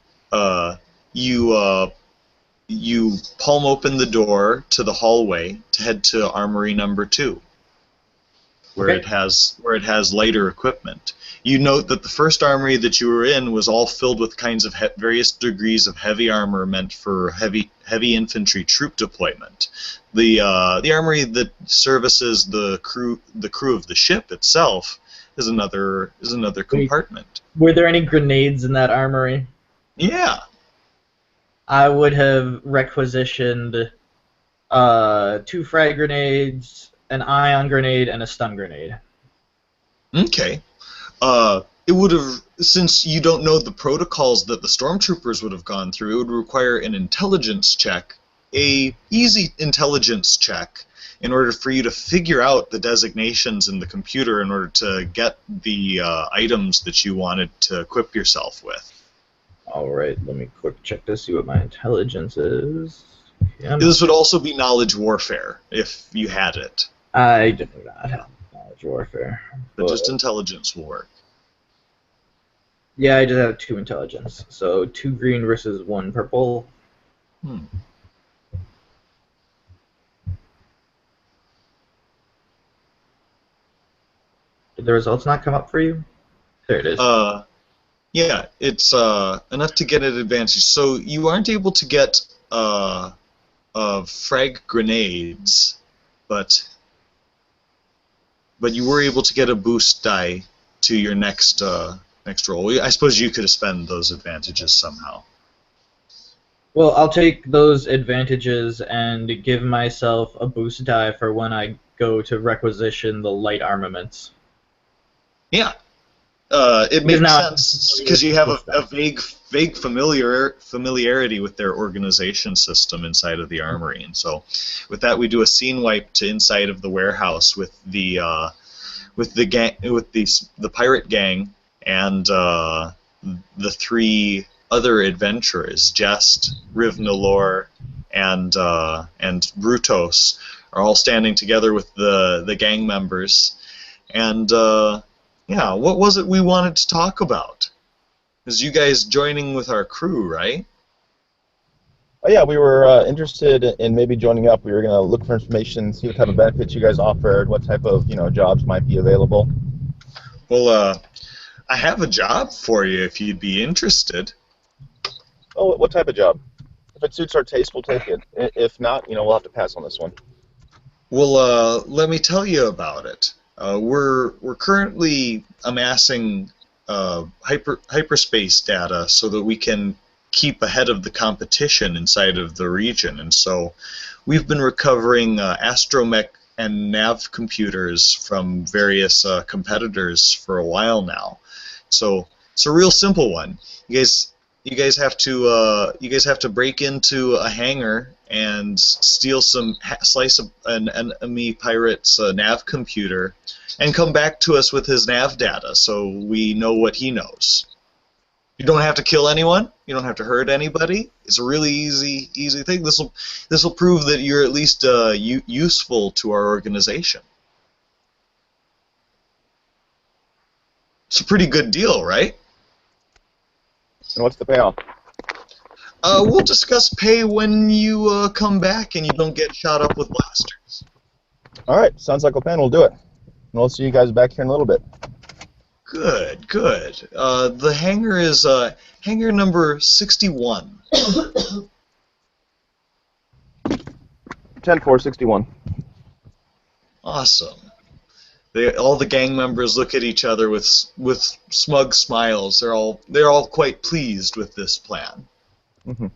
You palm open the door to the hallway to head to Armory Number 2, where it has lighter equipment. You note that the first armory that you were in was all filled with kinds of various degrees of heavy armor meant for heavy infantry troop deployment. The armory that services the crew of the ship itself is another compartment. Were there any grenades in that armory? Yeah. I would have requisitioned 2 frag grenades, an ion grenade, and a stun grenade. Okay. It would have, since you don't know the protocols that the stormtroopers would have gone through, it would require an intelligence check, a easy intelligence check, in order for you to figure out the designations in the computer in order to get the items that you wanted to equip yourself with. Alright, let me quick check to see what my intelligence is. This would also be knowledge warfare, if you had it. I do not have knowledge warfare. But just intelligence will work. Yeah, I just have 2 intelligence. So 2 green versus 1 purple. Did the results not come up for you? There it is. Yeah, it's enough to get an advantage. So you aren't able to get frag grenades, but you were able to get a boost die to your next roll. I suppose you could spend those advantages somehow. Well, I'll take those advantages and give myself a boost die for when I go to requisition the light armaments. Yeah, it Because makes now sense because you have boost a die. vague familiarity with their organization system inside of the armory, and so with that we do a scene wipe to inside of the warehouse with the gang, with the pirate gang, and the three other adventurers, Jest, Rivnalor, and Brutos, are all standing together with the gang members. And yeah, what was it we wanted to talk about? Is you guys joining with our crew, right? Oh, yeah, we were interested in maybe joining up. We were going to look for information, see what type of benefits you guys offered, what type of jobs might be available. Well, I have a job for you if you'd be interested. Oh, what type of job? If it suits our taste, we'll take it. If not, we'll have to pass on this one. Well, let me tell you about it. We're currently amassing hyperspace data so that we can keep ahead of the competition inside of the region, and so we've been recovering astromech and nav computers from various competitors for a while now. So it's a real simple one. You guys have to break into a hangar and steal slice an enemy pirate's nav computer, and come back to us with his nav data so we know what he knows. You don't have to kill anyone. You don't have to hurt anybody. It's a really easy thing. This will prove that you're at least useful to our organization. It's a pretty good deal, right? And what's the payoff? We'll discuss pay when you come back and you don't get shot up with blasters. All right, sounds like a plan. We'll do it. And we'll see you guys back here in a little bit. Good. The hangar is hangar number 61. 10-4-61. Awesome. All the gang members look at each other with smug smiles. They're all quite pleased with this plan. Mm-hmm.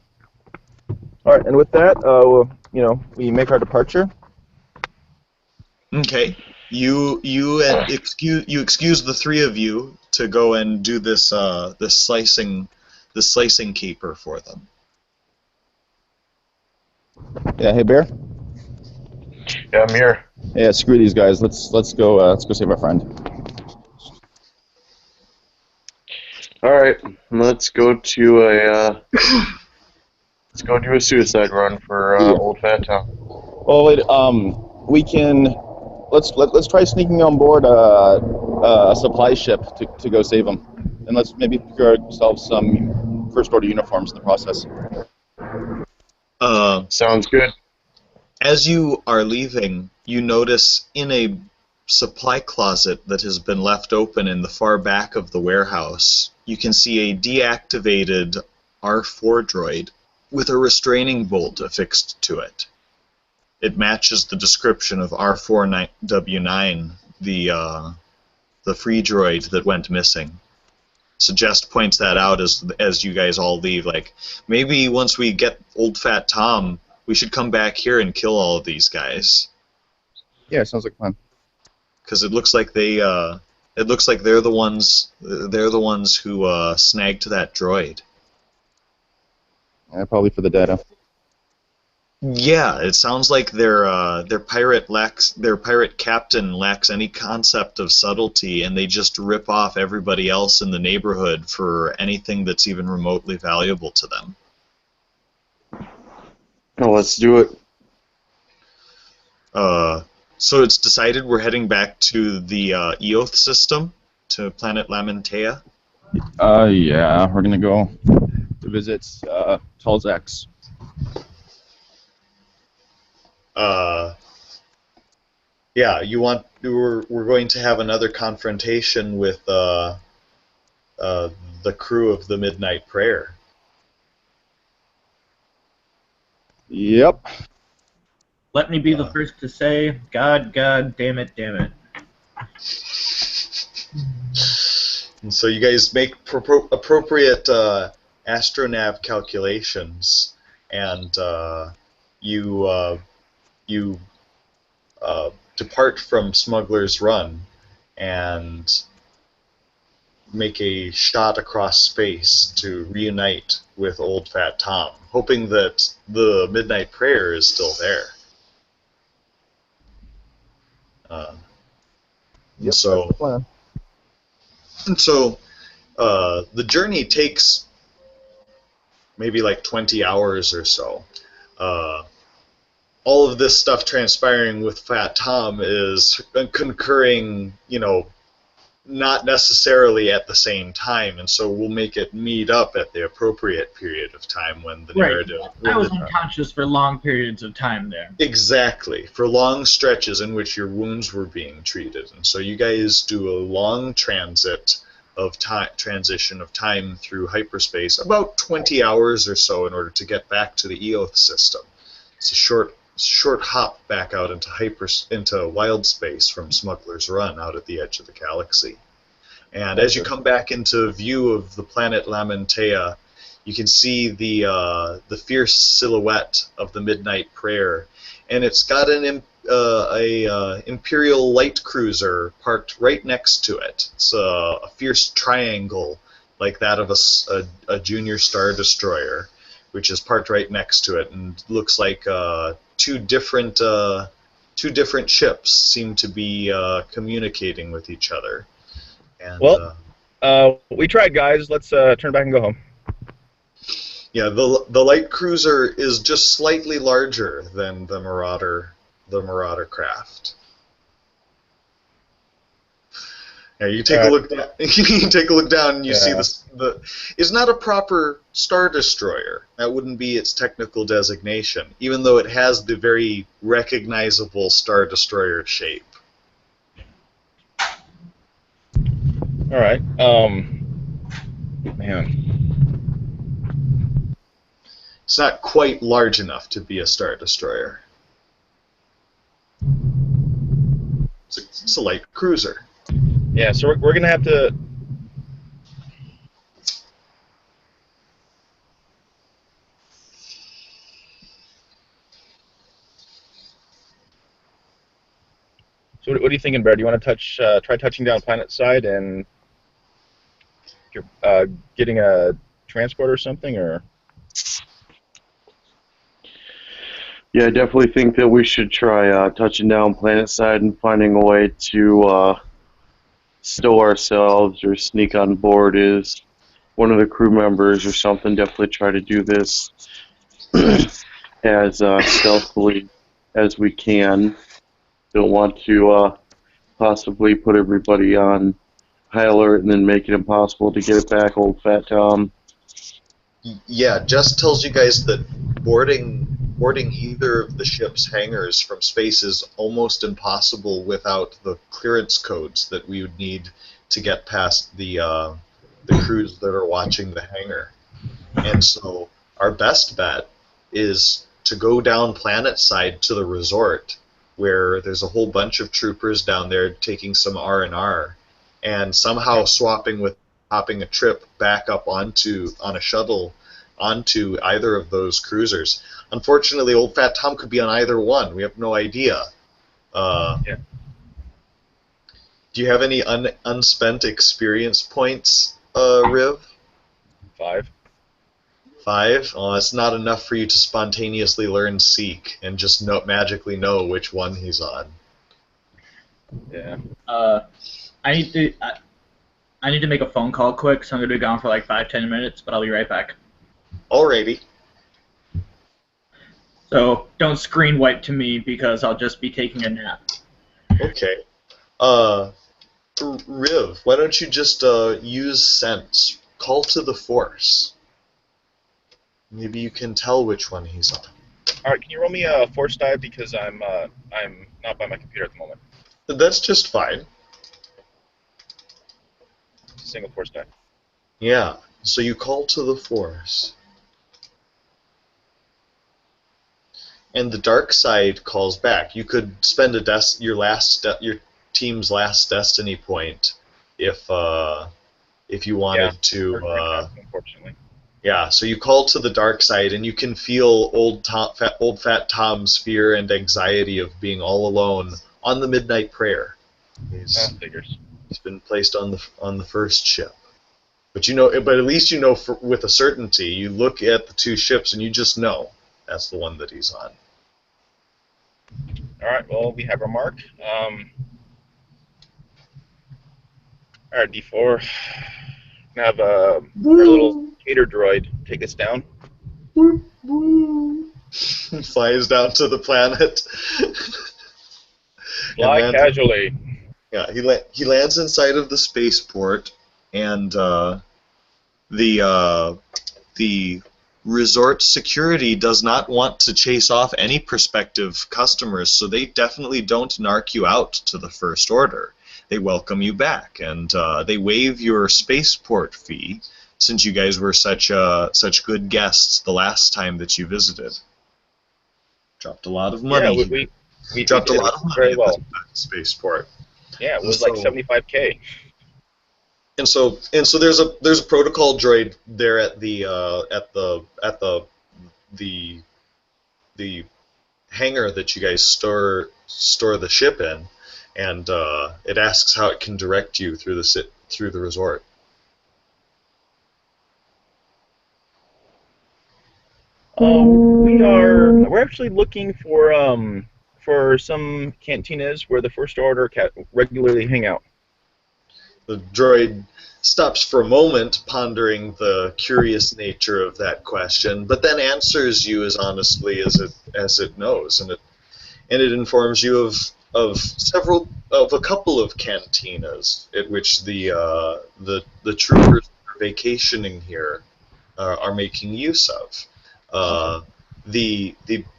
All right, and with that, we make our departure. Okay. You excuse the three of you to go and do this slicing caper for them. Yeah, hey Bear. Yeah, I'm here. Yeah, screw these guys. Let's go save our friend. All right, let's go to a let's go do a suicide run for Old Fat Tom. Well, wait. We can. Let's try sneaking on board a supply ship to go save them, and let's maybe procure ourselves some first order uniforms in the process. Sounds good. As you are leaving, you notice in a supply closet that has been left open in the far back of the warehouse, you can see a deactivated R4 droid with a restraining bolt affixed to it. It matches the description of R4W9, the free droid that went missing. So Jest points that out as you guys all leave. Like, maybe once we get Old Fat Tom, we should come back here and kill all of these guys. Yeah, sounds like fun. Because it looks like they're the ones who snagged that droid. Yeah, probably for the data. Yeah, it sounds like their pirate captain lacks any concept of subtlety, and they just rip off everybody else in the neighborhood for anything that's even remotely valuable to them. Well, let's do it. So it's decided we're heading back to the Eoth system, to planet Lamentea. Yeah, we're gonna go to visit Talzax. Yeah, we're going to have another confrontation with the crew of the Midnight Prayer. Yep. Let me be the first to say, God, damn it, damn it. And so you guys make appropriate astronav calculations, and you depart from Smuggler's Run and make a shot across space to reunite with Old Fat Tom, hoping that the Midnight Prayer is still there. Yep. So, That's the plan. and so the journey takes maybe like 20 hours or so. All of this stuff transpiring with Fat Tom is concurring, not necessarily at the same time, and so we'll make it meet up at the appropriate period of time when the narrative. I was unconscious for long periods of time there. Exactly, for long stretches in which your wounds were being treated, and so you guys do a long transition of time through hyperspace, about 20 hours or so, in order to get back to the Eoth system. It's a short hop back out into wild space from Smuggler's Run out at the edge of the galaxy. And as you come back into view of the planet Lamentea, you can see the fierce silhouette of the Midnight Prayer, and it's got an Imperial light cruiser parked right next to it. It's a fierce triangle like that of a junior Star Destroyer, which is parked right next to it, and looks like two different ships seem to be communicating with each other. And, well, we tried, guys. Let's turn back and go home. Yeah, the light cruiser is just slightly larger than the Marauder craft. Yeah, you take a look down. You take a look down, and you see this. It's not a proper Star Destroyer. That wouldn't be its technical designation, even though it has the very recognizable Star Destroyer shape. All right. Man. It's not quite large enough to be a Star Destroyer. It's a light cruiser. Yeah, so we're gonna have to. So what are you thinking, Bear? Do you want to try touching down planet side and getting a transport or something, or? Yeah, I definitely think that we should try touching down planet side and finding a way to stow ourselves or sneak on board as one of the crew members or something. Definitely try to do this as stealthily as we can. Don't want to possibly put everybody on high alert and then make it impossible to get it back, Old Fat Tom. Yeah, Jess tells you guys that boarding either of the ship's hangars from space is almost impossible without the clearance codes that we would need to get past the crews that are watching the hangar. And so our best bet is to go down planet side to the resort, where there's a whole bunch of troopers down there taking some R&R, and somehow hopping a trip back up on a shuttle onto either of those cruisers. Unfortunately, Old Fat Tom could be on either one. We have no idea. Yeah. Do you have any unspent experience points, Riv? 5. 5? Oh, that's not enough for you to spontaneously learn Seek and just magically know which one he's on. Yeah. I need to make a phone call quick, so I'm gonna be gone for like 5-10 minutes, but I'll be right back. Alrighty. So don't screen wipe to me because I'll just be taking a nap. Okay. Riv, why don't you just use sense? Call to the Force. Maybe you can tell which one he's on. All right. Can you roll me a force dive because I'm not by my computer at the moment. That's just fine. It's a single force dive. Yeah. So you call to the Force. and the dark side calls back. You could spend your team's last destiny point if you wanted to. Unfortunately. Yeah, so you call to the dark side, and you can feel old Fat Tom's fear and anxiety of being all alone on the midnight prayer. Figures. He's been placed on the first ship, but at least with a certainty. You look at the two ships, and you just know that's the one that he's on. All right. Well, we have our mark. All right, D4. Have our little cater droid take us down. He flies down to the planet. Fly casually. Yeah, he lands inside of the spaceport, and the resort security does not want to chase off any prospective customers, so they definitely don't narc you out to the First Order. They welcome you back, and they waive your spaceport fee, since you guys were such good guests the last time that you visited. Dropped a lot of money. Yeah, we dropped did a lot of money very at well. the spaceport. Yeah, it was like $75K. And so there's a protocol droid there at the hangar that you guys store the ship in, and it asks how it can direct you through the resort. We're actually looking for some cantinas where the First Order regularly hang out. The droid stops for a moment, pondering the curious nature of that question, but then answers you as honestly as it knows, and it informs you of a couple of cantinas at which the troopers who are vacationing here are making use of. The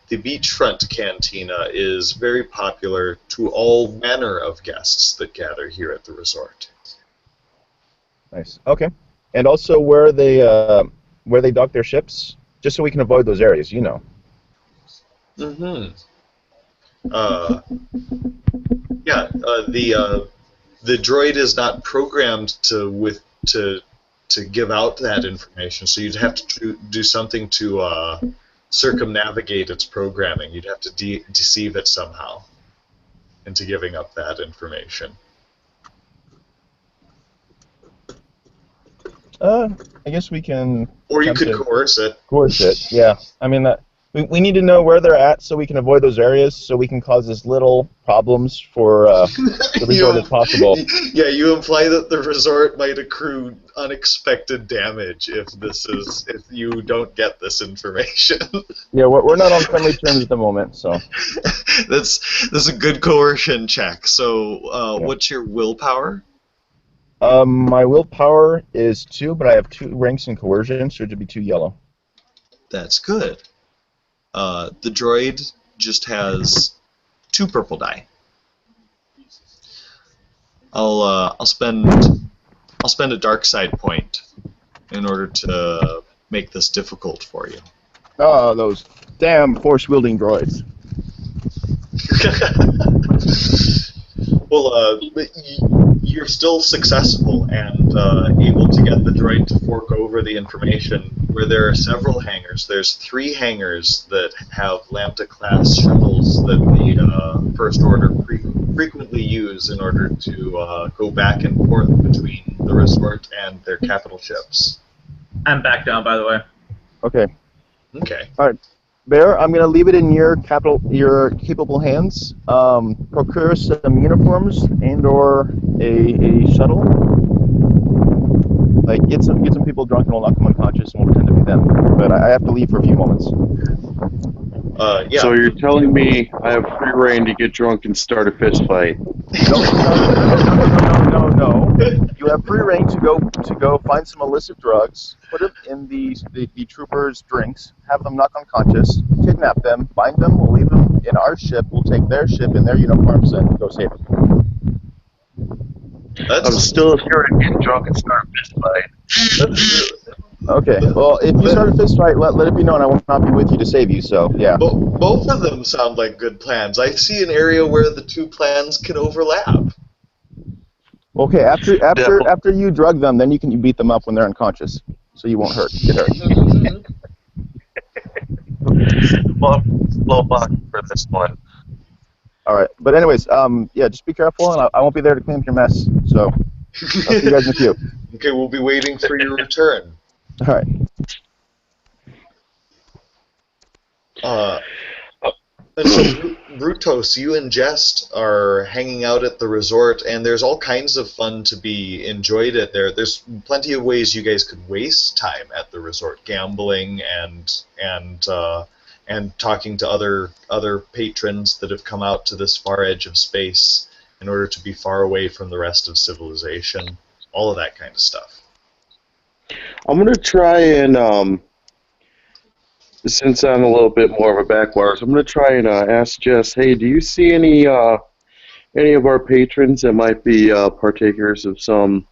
beachfront cantina is very popular to all manner of guests that gather here at the resort. Nice. Okay. And also where they dock their ships, just so we can avoid those areas, you know. Mm-hmm. The droid is not programmed to give out that information, so you'd have to do something to circumnavigate its programming. You'd have to deceive it somehow into giving up that information. I guess we can. Or you could coerce it. Coerce it, yeah. I mean, we need to know where they're at so we can avoid those areas, so we can cause as little problems for the resort as possible. Yeah, you imply that the resort might accrue unexpected damage if you don't get this information. Yeah, we're not on friendly terms at the moment, so. That's a good coercion check. So, Yeah. What's your willpower? My willpower is 2, but I have 2 ranks in coercion, so it should be 2 yellow. That's good. The droid just has 2 purple die. I'll spend a dark side point in order to make this difficult for you. Oh, those damn force-wielding droids. Well, you're still successful and able to get the droid to fork over the information where there are several hangars. There's 3 hangars that have Lambda-class shuttles that the First Order frequently use in order to go back and forth between the resort and their capital ships. I'm back down, by the way. Okay. Okay. All right. Bear, I'm going to leave it in your capable hands. Procure some uniforms and/or a shuttle. Like get some people drunk and we'll knock them unconscious and we'll pretend to be them. But I have to leave for a few moments. Yeah. So you're telling me I have free reign to get drunk and start a fist fight? No. You have free reign to go find some illicit drugs, put them in the troopers' drinks, have them knock unconscious, kidnap them, bind them, we'll leave them in our ship, we'll take their ship in their uniforms and go save them. I'm still here to get drunk and start a fist fight. Okay. Well, if you start a fist fight, let it be known I will not be with you to save you. So yeah. Both of them sound like good plans. I see an area where the two plans can overlap. Okay. After after Definitely. after you drug them, then you can beat them up when they're unconscious, so you won't get hurt. Well, slow box for this one. All right. But anyways, yeah, just be careful, and I won't be there to clean up your mess. So I'll see you guys in a few. Okay, we'll be waiting for your return. All right. And so, Brutos, you and Jest are hanging out at the resort, and there's all kinds of fun to be enjoyed at there. There's plenty of ways you guys could waste time at the resort, gambling and talking to other patrons that have come out to this far edge of space in order to be far away from the rest of civilization. All of that kind of stuff. I'm gonna try and since I'm a little bit more of a backwires, I'm gonna try and ask Jess. Hey, do you see any of our patrons that might be partakers of some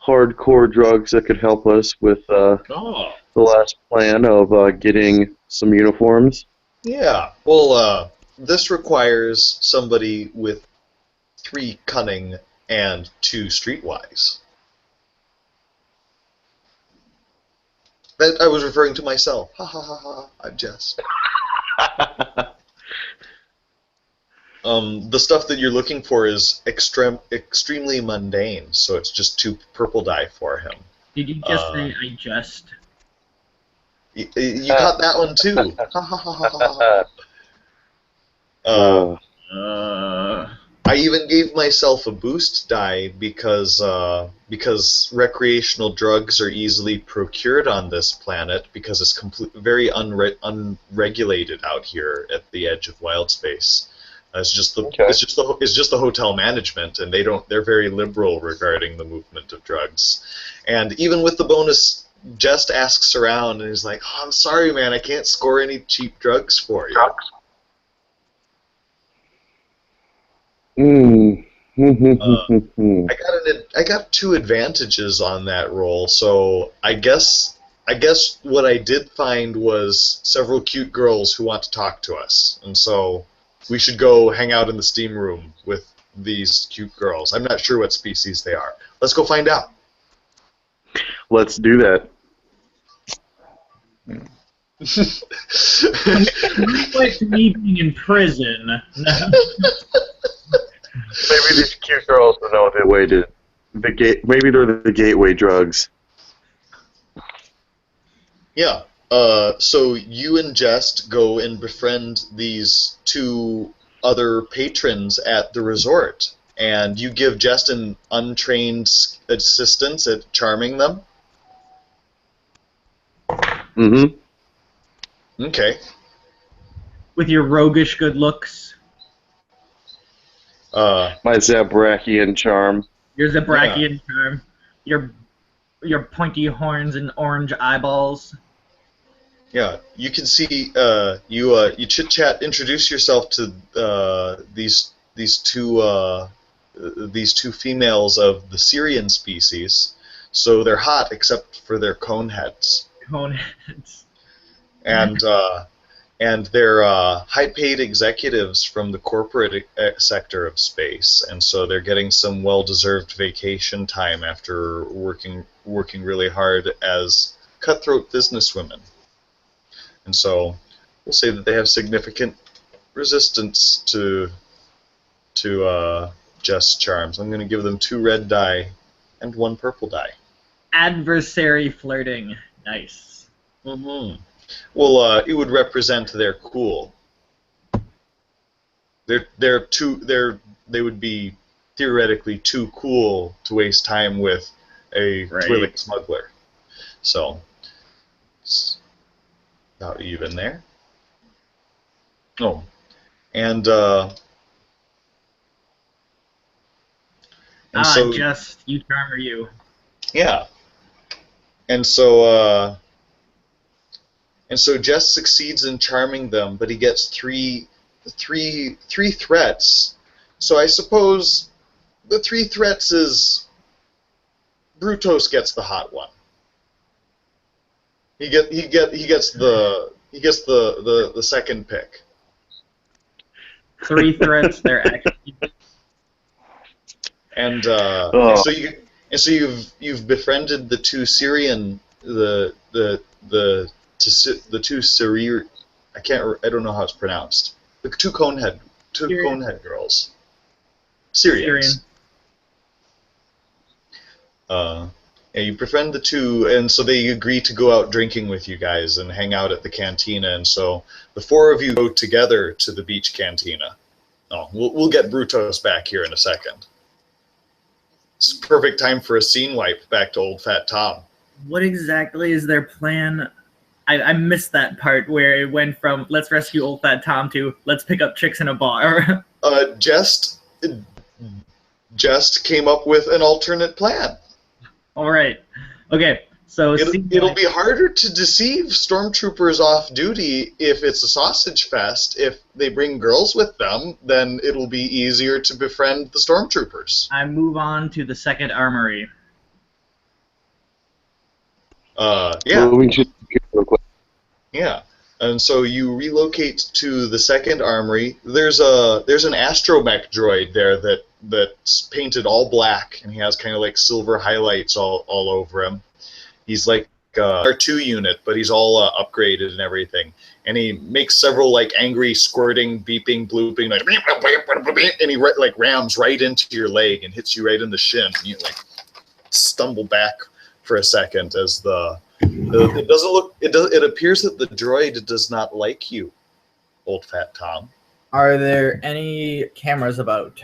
hardcore drugs that could help us with Oh, the last plan of getting some uniforms? yeah. Well, this requires somebody with 3 cunning and 2 streetwise. That I was referring to myself. Ha ha ha ha. I'm Jess. The stuff that you're looking for is extremely mundane, so it's just 2 purple die for him. Did you just say I just? You caught that one too. Ha ha ha ha ha. I even gave myself a boost die because recreational drugs are easily procured on this planet because it's very unregulated out here at the edge of wild space. It's just the hotel management, and they're very liberal regarding the movement of drugs. And even with the bonus, Just asks around and he's like, "Oh, I'm sorry, man, I can't score any cheap drugs for you." I got 2 advantages on that roll, so I guess what I did find was several cute girls who want to talk to us, and so we should go hang out in the steam room with these cute girls. I'm not sure what species they are. Let's go find out. Let's do that. Like me being in prison. Maybe these cute girls will know their way to the gate. Maybe they're the gateway drugs. Yeah. So you and Jest go and befriend these 2 other patrons at the resort, and you give Jest an untrained assistance at charming them. Mm-hmm. Okay. With your roguish good looks. My Zabrachian charm. Your Zabrachian charm. Your pointy horns and orange eyeballs. Yeah, you can see you chit chat. Introduce yourself to these 2 females of the Syrian species. So they're hot except for their cone heads. Cone heads. And they're high-paid executives from the corporate sector of space, and so they're getting some well-deserved vacation time after working really hard as cutthroat businesswomen. And so we'll say that they have significant resistance to Jess charms. I'm going to give them 2 red die and 1 purple die. Adversary flirting. Nice. Mm-hmm. Well, it would represent their cool. They would be theoretically too cool to waste time with a twilling smuggler. So it's about even there. Oh, and so Just you charm or you. yeah, and so Jess succeeds in charming them, but he gets three threats. So I suppose the 3 threats is Brutos gets the hot one. he gets the second pick. 3 threats. They're actually And Oh. so you've befriended the two Syrian the two Syrian, I don't know how it's pronounced, the two Syrian. Conehead girls, Syrian. Syrians. And you befriend the two, and so they agree to go out drinking with you guys and hang out at the cantina. And so the four of you go together to the beach cantina. Oh, we'll get Brutos back here in a second. It's perfect time for a scene wipe back to old fat Tom. What exactly is their plan? I missed that part where it went from let's rescue old fat Tom to let's pick up chicks in a bar. Just came up with an alternate plan. All right. Okay. So It'll be harder to deceive stormtroopers off duty if it's a sausage fest. If they bring girls with them, then it'll be easier to befriend the stormtroopers. I move on to the second armory. Yeah. Moving to the computer real quick. Yeah. And so you relocate to the second armory. There's an astromech droid there that's painted all black, and he has kind of like silver highlights all over him. He's like a R2 unit, but he's all upgraded and everything. And he makes several like angry squirting, beeping, blooping, like, and he like rams right into your leg and hits you right in the shin. And you like stumble back for a second as it appears that the droid does not like you, old fat Tom. Are there any cameras about?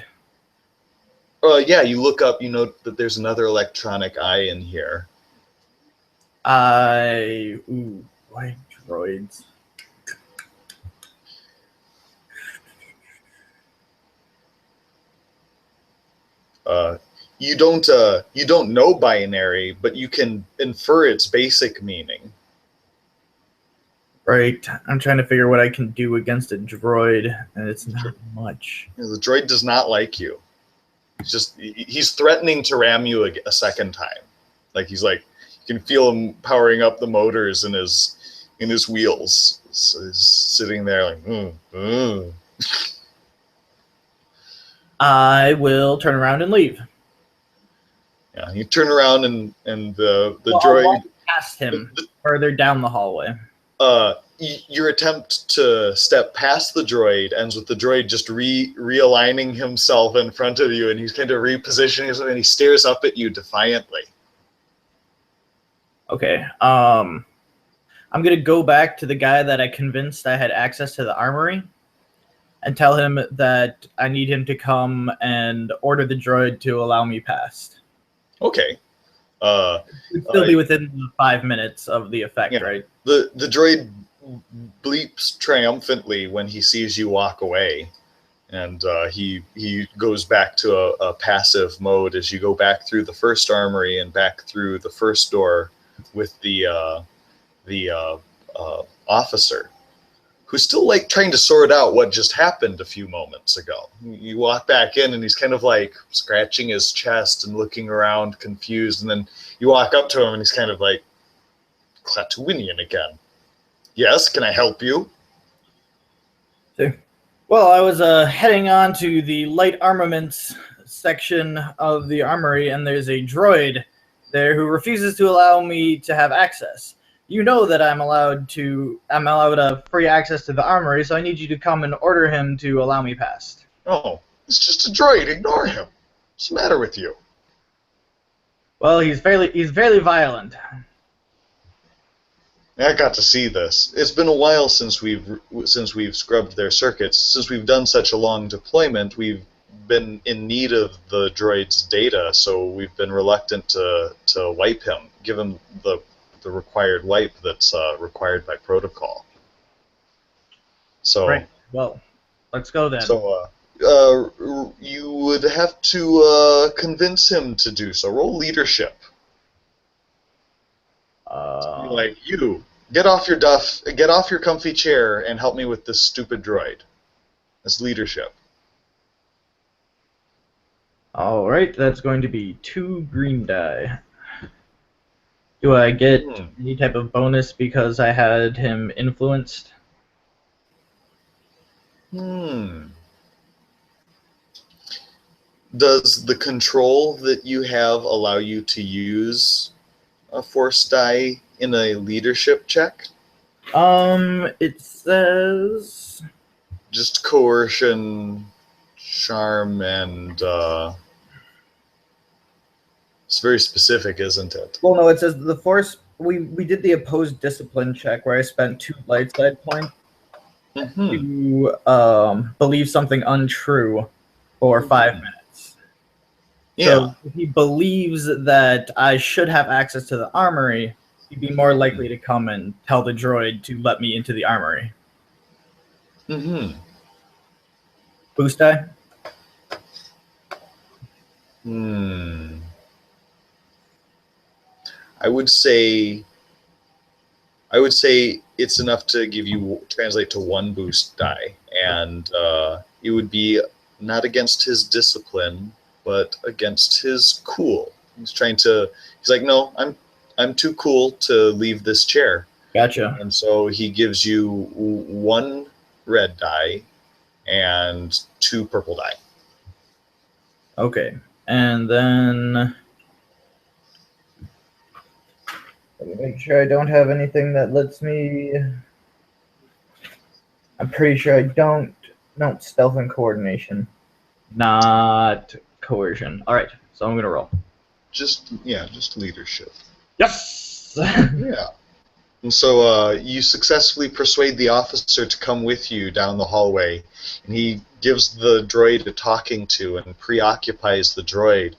Yeah, you look up, you note that there's another electronic eye in here. White droids. You don't know binary, but you can infer its basic meaning. Right. I'm trying to figure what I can do against a droid, and it's not much. The droid does not like you. He's threatening to ram you a second time. Like you can feel him powering up the motors in his wheels. So he's sitting there like, I will turn around and leave. Yeah, you turn around and the I'll droid walk past him further down the hallway. Your attempt to step past the droid ends with the droid just realigning himself in front of you, and he's kind of repositioning himself, and he stares up at you defiantly. Okay. I'm gonna go back to the guy that I convinced I had access to the armory, and tell him that I need him to come and order the droid to allow me past. Okay. It'd still be within the 5 minutes of the effect, yeah. right? The droid bleeps triumphantly when he sees you walk away, and he goes back to a passive mode as you go back through the first armory and back through the first door with the officer, who's still like trying to sort out what just happened a few moments ago. You walk back in and he's kind of like scratching his chest and looking around confused, and then you walk up to him and he's kind of like Klatooinian again. Yes, can I help you? Well, I was heading on to the light armaments section of the armory, and there's a droid there who refuses to allow me to have access. You know that I'm allowed free access to the armory, so I need you to come and order him to allow me past. Oh, it's just a droid. Ignore him. What's the matter with you? Well, he's fairly violent. I got to see this. It's been a while since we've scrubbed their circuits. Since we've done such a long deployment, we've been in need of the droid's data, so we've been reluctant to wipe him, give him the required wipe that's required by protocol. So, right. Well, let's go then. So, you would have to convince him to do so. Roll leadership. Like, you get off your duff, get off your comfy chair, and help me with this stupid droid. That's leadership. All right, that's going to be 2 green die. Do I get Hmm. any type of bonus because I had him influenced? Hmm. Does the control that you have allow you to use a force die in a leadership check? It says. Just coercion, charm, and it's very specific, isn't it? Well, no, it says the force. We did the opposed discipline check where I spent 2 light side points Hmm. to believe something untrue for 5 minutes. Yeah. So if he believes that I should have access to the armory, he'd be more likely to come and tell the droid to let me into the armory. Hmm. Boost die? Hmm. I would say it's enough to give you translate to 1 boost die, and it would be not against his discipline, but against his cool. He's like, no, I'm too cool to leave this chair, Gotcha. and so he gives you 1 red die and 2 purple die. Okay. And then let me make sure I don't have anything that lets me. I'm pretty sure I don't. No, stealth and coordination. Not coercion. Alright, so I'm gonna roll. Just leadership. Yes! Yeah. And so you successfully persuade the officer to come with you down the hallway, and he gives the droid a talking to and preoccupies the droid,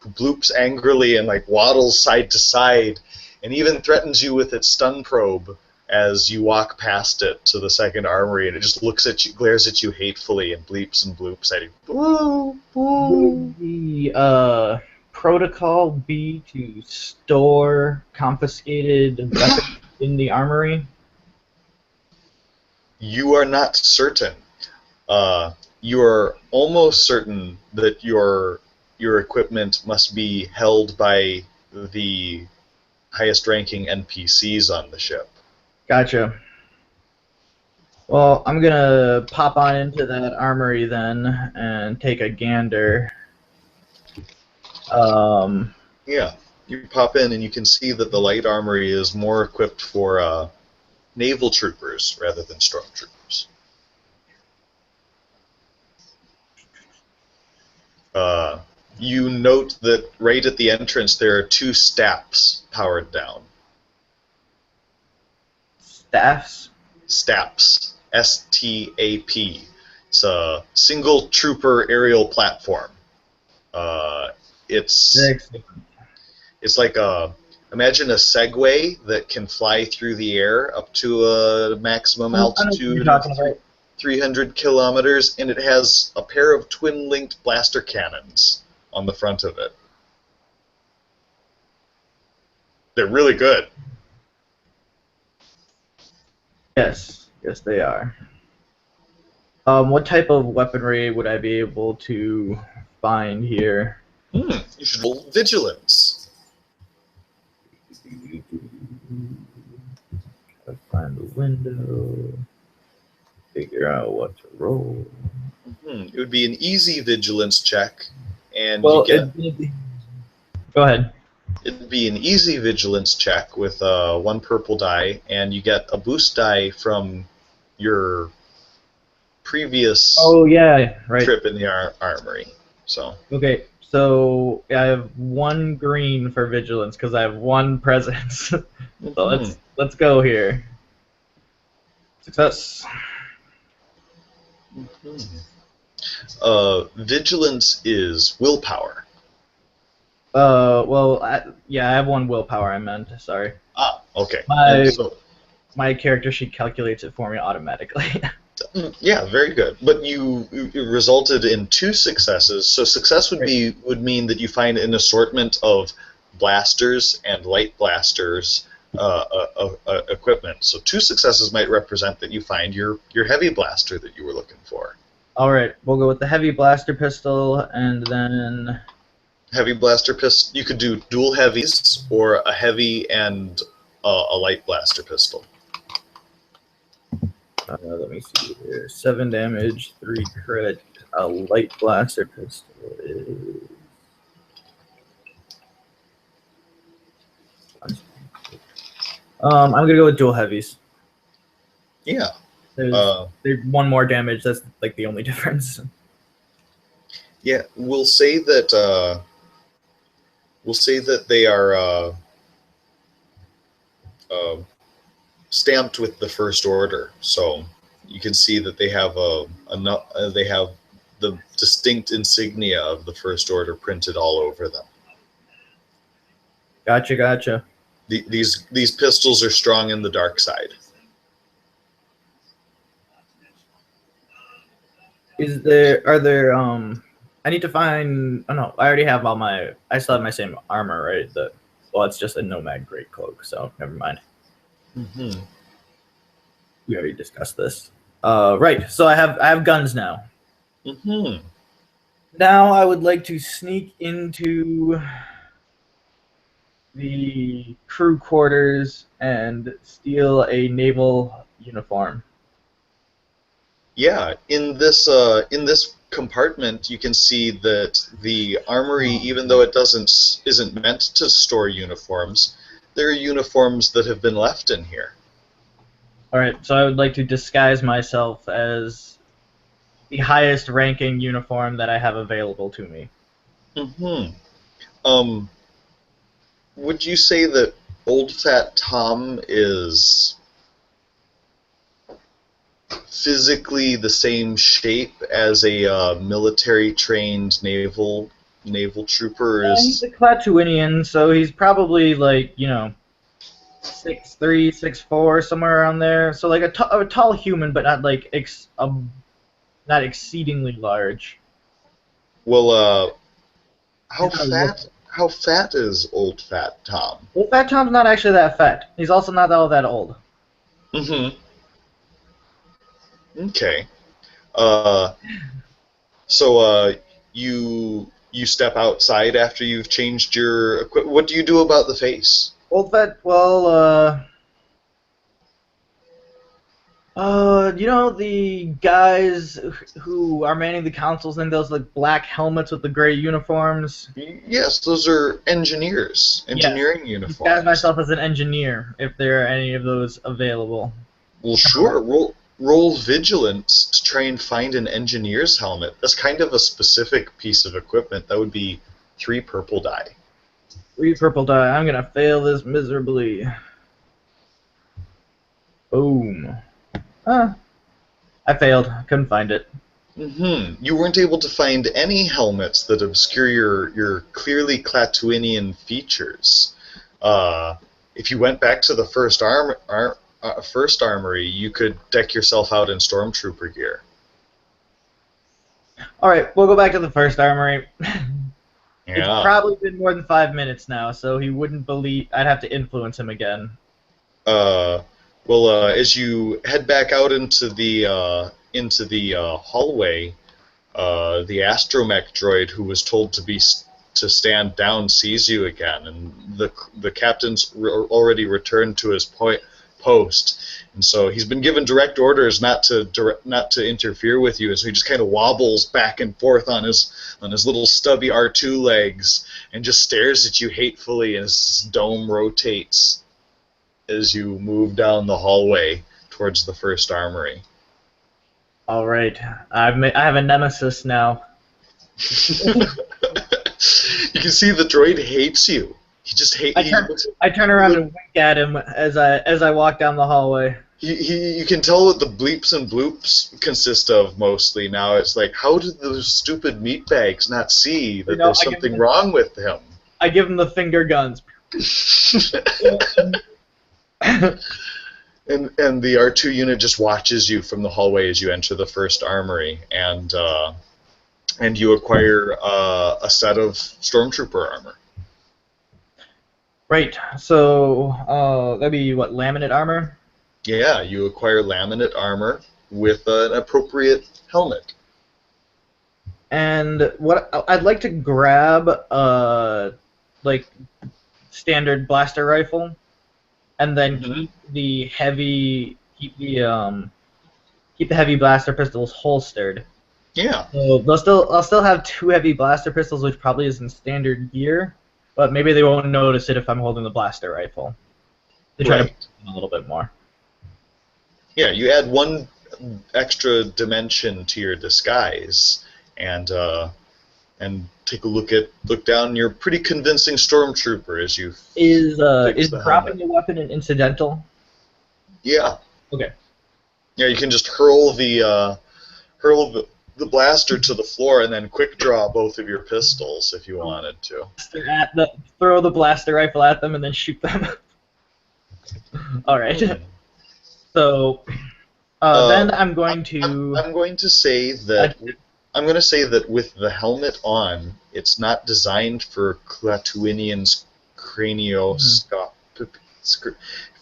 who bloops angrily and like waddles side to side, and even threatens you with its stun probe as you walk past it to the second armory, and it just looks at you, glares at you hatefully, and bleeps and bloops at you. Boo, boo. Would the protocol be to store confiscated weapons in the armory? You are not certain. You are almost certain that your equipment must be held by the highest ranking NPCs on the ship. Gotcha. Well, I'm gonna pop on into that armory then and take a gander. Yeah, you pop in and you can see that the light armory is more equipped for naval troopers rather than stormtroopers. You note that right at the entrance there are 2 staps powered down. Staffs? STAPs. STAP. It's a single trooper aerial platform. It's Excellent. it's like imagine a Segway that can fly through the air up to a maximum I know what you're altitude talking of about. 300 kilometers, and it has a pair of twin-linked blaster cannons on the front of it. They're really good. Yes, they are. What type of weaponry would I be able to find here? You should roll vigilance. Find the window. Figure out what to roll. It would be an easy vigilance check, and Well, you get. Go ahead. It'd be an easy vigilance check with 1 purple die, and you get a boost die from your previous Oh yeah, right. trip in the armory. So Okay, so I have 1 green for vigilance because I have 1 presence. So let's go here. Success. Vigilance is willpower. Well, I have 1 willpower. I meant. Sorry. Ah, okay. My character sheet calculates it for me automatically. Yeah, very good. But you resulted in 2 successes. So success would mean that you find an assortment of blasters and light blasters equipment. So 2 successes might represent that you find your heavy blaster that you were looking for. All right, we'll go with the heavy blaster pistol, and then Heavy blaster pistol. You could do dual heavies or a heavy and a light blaster pistol. Let me see here. 7 damage, 3 crit. A light blaster pistol is. I'm gonna go with dual heavies. Yeah. There's 1 more damage. That's like the only difference. Yeah. We'll say that they are stamped with the First Order, so you can see that they have they have the distinct insignia of the First Order printed all over them. Gotcha. These pistols are strong in the dark side. Are there I need to find. Oh no, I already have all my. I still have my same armor, right? Well, it's just a nomad great cloak, so never mind. Mm-hmm. We already discussed this. Right. So I have guns now. Mm-hmm. Now I would like to sneak into the crew quarters and steal a naval uniform. Yeah, in this compartment, you can see that the armory, even though it isn't meant to store uniforms, there are uniforms that have been left in here. All right. So I would like to disguise myself as the highest ranking uniform that I have available to me. Mm-hmm. Would you say that Old Fat Tom is physically the same shape as a military-trained naval trooper? He's a Klatooinian, so he's probably like 6'3", 6'4", somewhere around there. So like a tall human, but not like not exceedingly large. Well, how fat is Old Fat Tom? Well, Fat Tom's not actually that fat. He's also not all that old. Mm-hmm. Okay. So you step outside after you've changed your equipment. What do you do about the face? Old Fat, well, the guys who are manning the consoles in those like black helmets with the gray uniforms? Yes, those are engineering uniforms. Disguise myself as an engineer if there are any of those available. Well, sure. Roll vigilance to try and find an engineer's helmet. That's kind of a specific piece of equipment. That would be 3 purple die. 3 purple die. I'm gonna fail this miserably. Boom. I failed. Couldn't find it. Mm-hmm. You weren't able to find any helmets that obscure your clearly Klatooinian features. If you went back to the first armory, you could deck yourself out in stormtrooper gear. All right, we'll go back to the first armory. Yeah. It's probably been more than 5 minutes now, so he wouldn't believe. I'd have to influence him again. Well, as you head back out into the hallway, the astromech droid who was told to stand down sees you again, and the captain's already returned to his post, and so he's been given direct orders not to interfere with you, and so he just kind of wobbles back and forth on his little stubby R2 legs and just stares at you hatefully, and his dome rotates as you move down the hallway towards the first armory. All right, I have a nemesis now. You can see the droid hates you. He just hates. I turn around and wink at him as I walk down the hallway. You can tell what the bleeps and bloops consist of mostly now. It's like, how did those stupid meatbags not see that there's something wrong with him? I give him the finger guns. And the R2 unit just watches you from the hallway as you enter the first armory, and you acquire a set of stormtrooper armor. Right. So that'd be what, laminate armor? Yeah, you acquire laminate armor with an appropriate helmet. And what I'd like to grab like standard blaster rifle, and then Mhm. keep the heavy blaster pistols holstered. Yeah. So I'll still have 2 heavy blaster pistols, which probably isn't standard gear, but maybe they won't notice it if I'm holding the blaster rifle. They try to Right. a little bit more. Yeah, you add one extra dimension to your disguise, and take a look down. You're a pretty convincing stormtrooper as you fix Is the dropping helmet. the weapon an incidental? Yeah, Okay. yeah. You can just hurl the blaster to the floor and then quick draw both of your pistols if you wanted to. Throw the blaster rifle at them and then shoot them. All right. So then I'm going to. I'm going to say that I'm going to say that with the helmet on, it's not designed for Clatuinian's cranioscope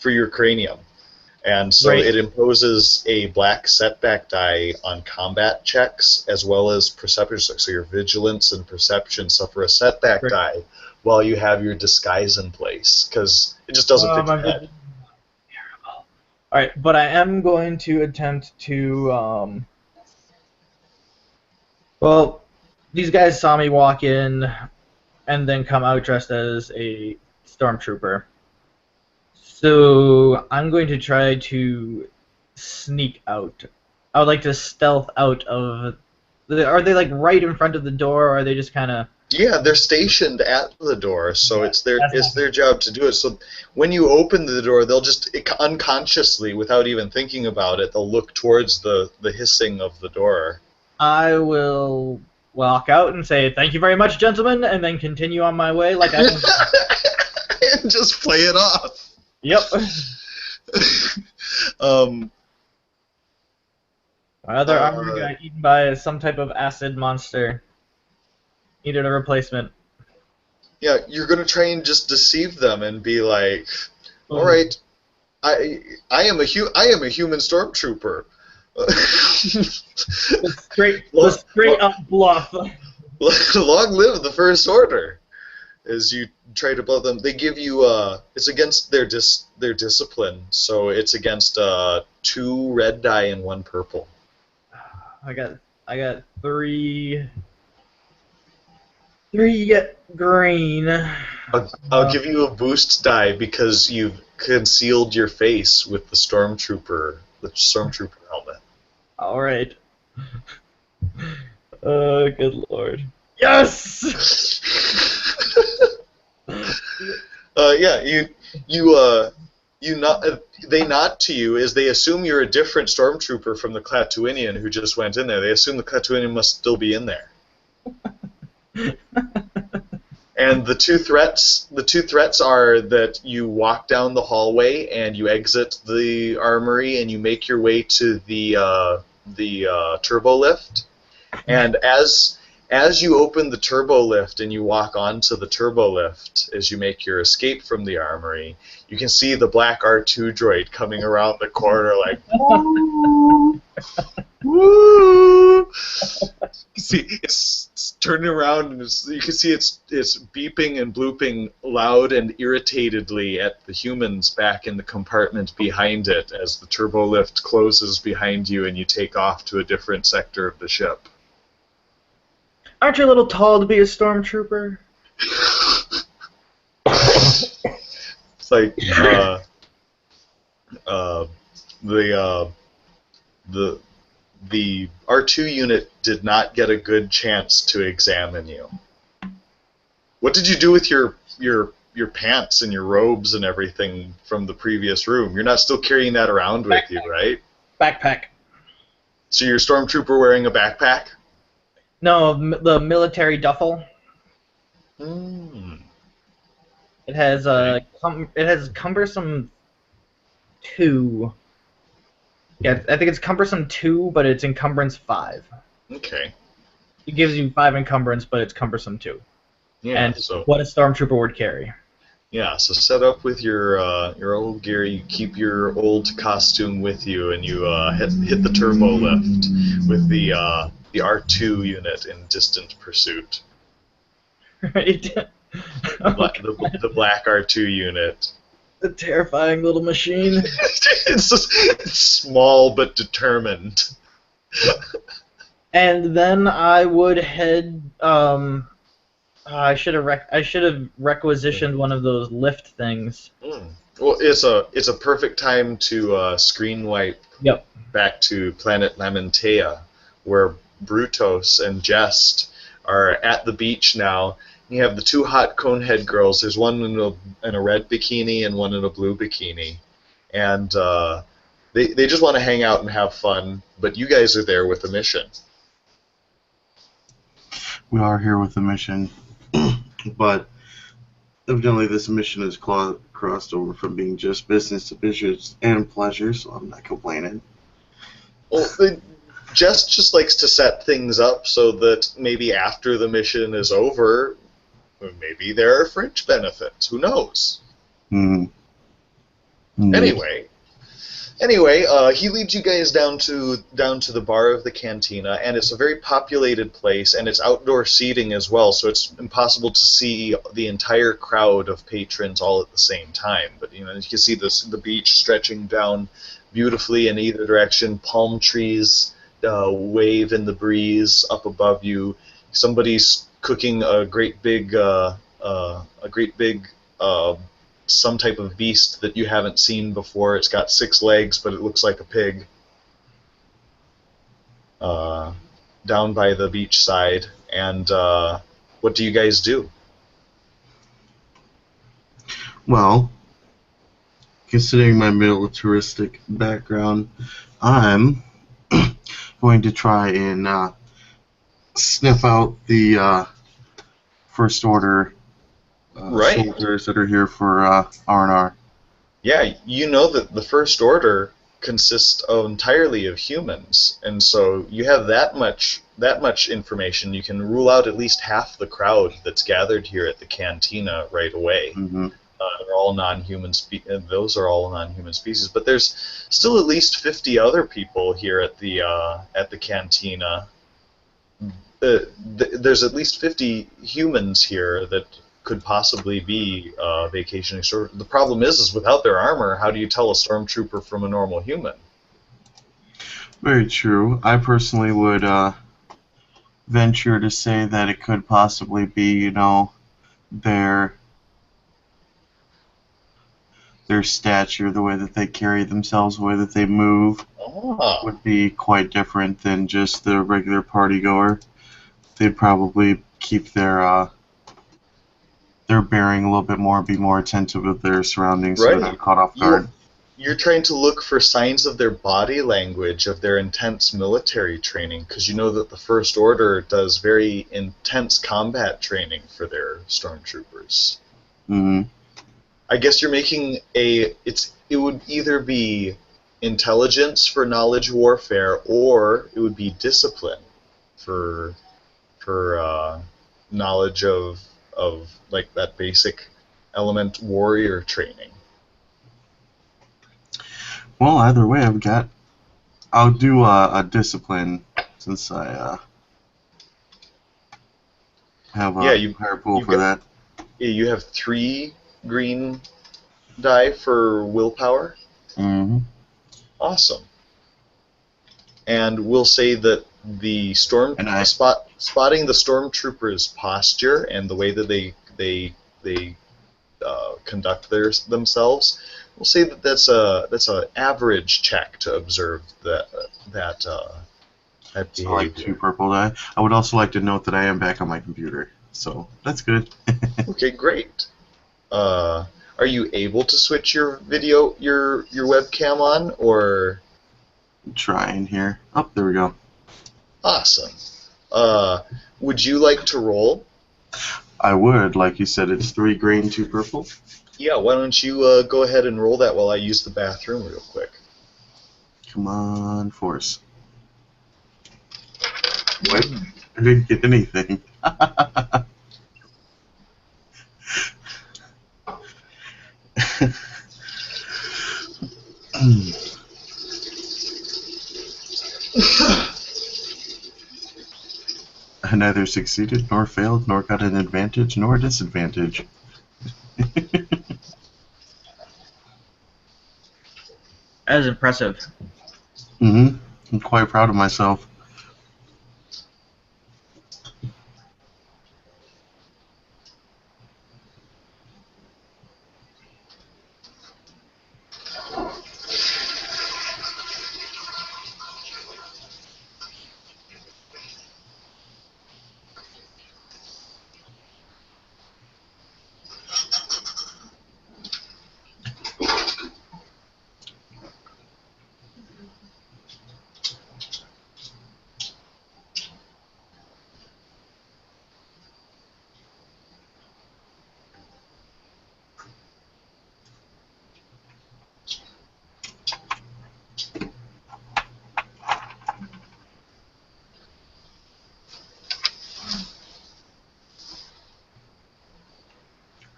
for your cranium, and so Right. it imposes a black setback die on combat checks as well as perception checks. So your vigilance and perception suffer a setback Right. die while you have your disguise in place because it just doesn't fit your head. All right, but I am going to attempt to. Well, these guys saw me walk in, and then come out dressed as a stormtrooper. So I'm going to try to sneak out. I would like to stealth out of. Are they like right in front of the door, or are they just kind of? Yeah, they're stationed at the door, so Yeah, it's their that's it's not their job to do it. So when you open the door, they'll just unconsciously, without even thinking about it, they'll look towards the hissing of the door. I will walk out and say thank you very much, gentlemen, and then continue on my way like I. And just play it off. Yep. um, My other armor got eaten by some type of acid monster. Needed a replacement. yeah, you're gonna try and just deceive them and be like, "All right, I am a human stormtrooper." The straight up bluff. Long live the First Order! As you try to blow them, they give you it's against their discipline, so it's against 2 red die and 1 purple. I got 3 green. I'll give you a boost die because you've concealed your face with the stormtrooper helmet. All right. Good lord. Yes. Yeah, they nod to you as they assume you're a different stormtrooper from the Clatuinian who just went in there. They assume the Clatuinian must still be in there. And the two threats are that you walk down the hallway and you exit the armory and you make your way to the turbo lift. And as you open the turbo lift and you walk onto the turbo lift, as you make your escape from the armory, you can see the black R2 droid coming around the corner like, woo, woo. You see, it's turning around and you can see it's beeping and blooping loud and irritatedly at the humans back in the compartment behind it as the turbo lift closes behind you and you take off to a different sector of the ship. Aren't you a little tall to be a stormtrooper? It's like the R2 unit did not get a good chance to examine you. What did you do with your pants and your robes and everything from the previous room? You're not still carrying that around with you, right? Backpack. So you're a stormtrooper wearing a backpack? No, the military duffel. Hmm. It has cumbersome 2. Yeah, I think it's cumbersome 2, but it's encumbrance 5. Okay. It gives you 5 encumbrance, but it's cumbersome 2. Yeah. And So what a stormtrooper would carry. yeah. So set up with your old gear. You keep your old costume with you, and you hit the turbo lift with the the R2 unit in Distant Pursuit. Right? The black R2 unit. The terrifying little machine. It's small but determined. And then I would head. I should have requisitioned one of those lift things. Well, it's a perfect time to screen wipe Yep. back to Planet Lamentea, where Brutos and Jest are at the beach now. You have the two hot conehead girls. There's one in a red bikini and one in a blue bikini, and they just want to hang out and have fun. But you guys are there with a mission. We are here with a mission, but evidently this mission has crossed over from being just business to business and pleasure, so I'm not complaining. Well, Jess just likes to set things up so that maybe after the mission is over, maybe there are fringe benefits. Who knows? Anyway, he leads you guys down to the bar of the cantina, and it's a very populated place, and it's outdoor seating as well, so it's impossible to see the entire crowd of patrons all at the same time. But you can see the beach stretching down beautifully in either direction. Palm trees wave in the breeze up above you. Somebody's cooking a great big some type of beast that you haven't seen before. It's got 6 legs, but it looks like a pig. Down by the beach side. And what do you guys do? Well, considering my militaristic background, I'm going to try and sniff out the First Order soldiers that are here for R&R. Yeah, you know that the First Order consists entirely of humans, and so you have that much information. You can rule out at least half the crowd that's gathered here at the cantina right away. They're all non-human. Those are all non-human species, but there's still at least 50 other people here at the cantina. There's at least 50 humans here that could possibly be vacationing. So the problem is without their armor, how do you tell a stormtrooper from a normal human? Very true. I personally would venture to say that it could possibly be, their stature, the way that they carry themselves, the way that they move, would be quite different than just the regular party goer. They'd probably keep their bearing a little bit more, be more attentive of their surroundings, so they're not caught off guard. You're trying to look for signs of their body language, of their intense military training, because you know that the First Order does very intense combat training for their stormtroopers. I guess you're making it would either be intelligence for knowledge warfare, or it would be discipline for knowledge of like that basic element warrior training. Well, either way, I'll do a discipline, since I have a higher pool for that. Yeah, you have 3 green die for willpower. Awesome. And we'll say that the spotting the stormtroopers' posture and the way that they conduct themselves, we'll say that that's an average check to observe that behavior. Like 2 purple die. I would also like to note that I am back on my computer, so that's good. Okay, great. Are you able to switch your webcam on, or? Trying here. Oh, there we go. Awesome. Would you like to roll? I would. Like you said, it's 3 green, 2 purple. Yeah, why don't you go ahead and roll that while I use the bathroom real quick. Come on, Force. What? I didn't get anything. I neither succeeded nor failed nor got an advantage nor a disadvantage. That is impressive. I'm quite proud of myself.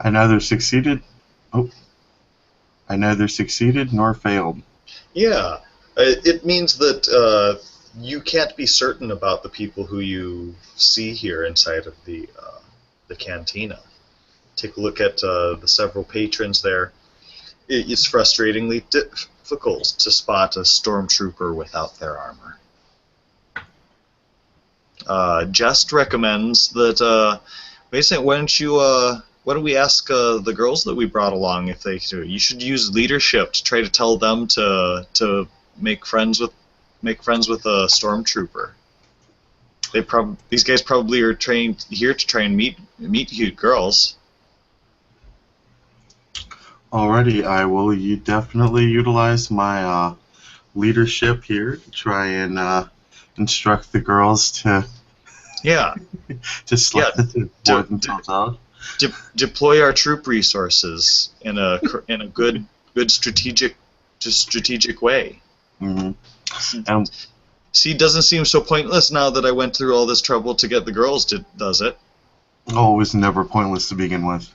I neither succeeded. Oh, I neither succeeded nor failed. Yeah, it means that you can't be certain about the people who you see here inside of the cantina. Take a look at the several patrons there. It's frustratingly difficult to spot a stormtrooper without their armor. Jest recommends that basically, why don't we ask the girls that we brought along if they do? You should use leadership to try to tell them to make friends with a stormtrooper. These guys probably are trained here to try and meet you girls. Alrighty, I will definitely utilize my leadership here to try and instruct the girls to Yeah, sort themselves out. Deploy our troop resources in a good strategic way. Mm-hmm. See, it doesn't seem so pointless now that I went through all this trouble to get the girls, does it? Oh, it was never pointless to begin with.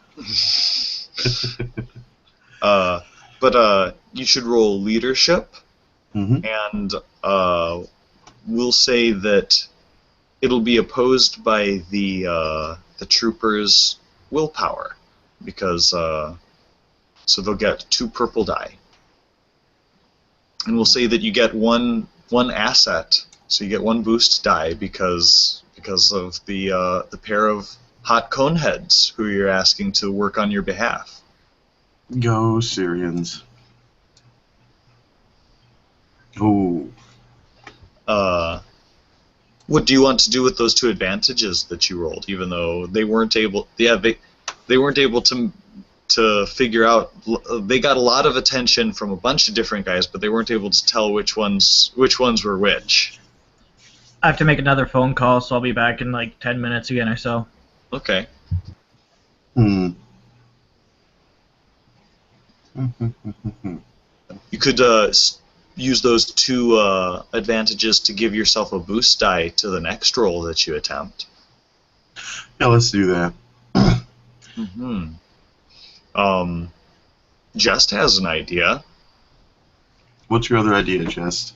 But you should roll leadership, Mm-hmm. and we'll say that it'll be opposed by the troopers' willpower, because so they'll get 2 purple die, and we'll say that you get one asset, so you get 1 boost die because of the pair of hot cone heads who you're asking to work on your behalf. Go Syrians. Ooh. What do you want to do with those 2 advantages that you rolled? Even though they weren't able, they weren't able to figure out. They got a lot of attention from a bunch of different guys, but they weren't able to tell which ones were which. I have to make another phone call, so I'll be back in like 10 minutes again or so. Okay. Hmm. You could use those 2 advantages to give yourself a boost die to the next roll that you attempt. Yeah, let's do that. Just has an idea. What's your other idea, Jest?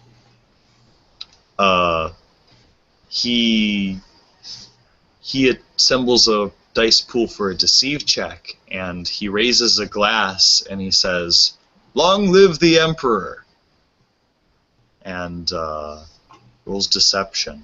He assembles a dice pool for a deceive check, and he raises a glass and he says, "Long live the Emperor!" and rolls deception.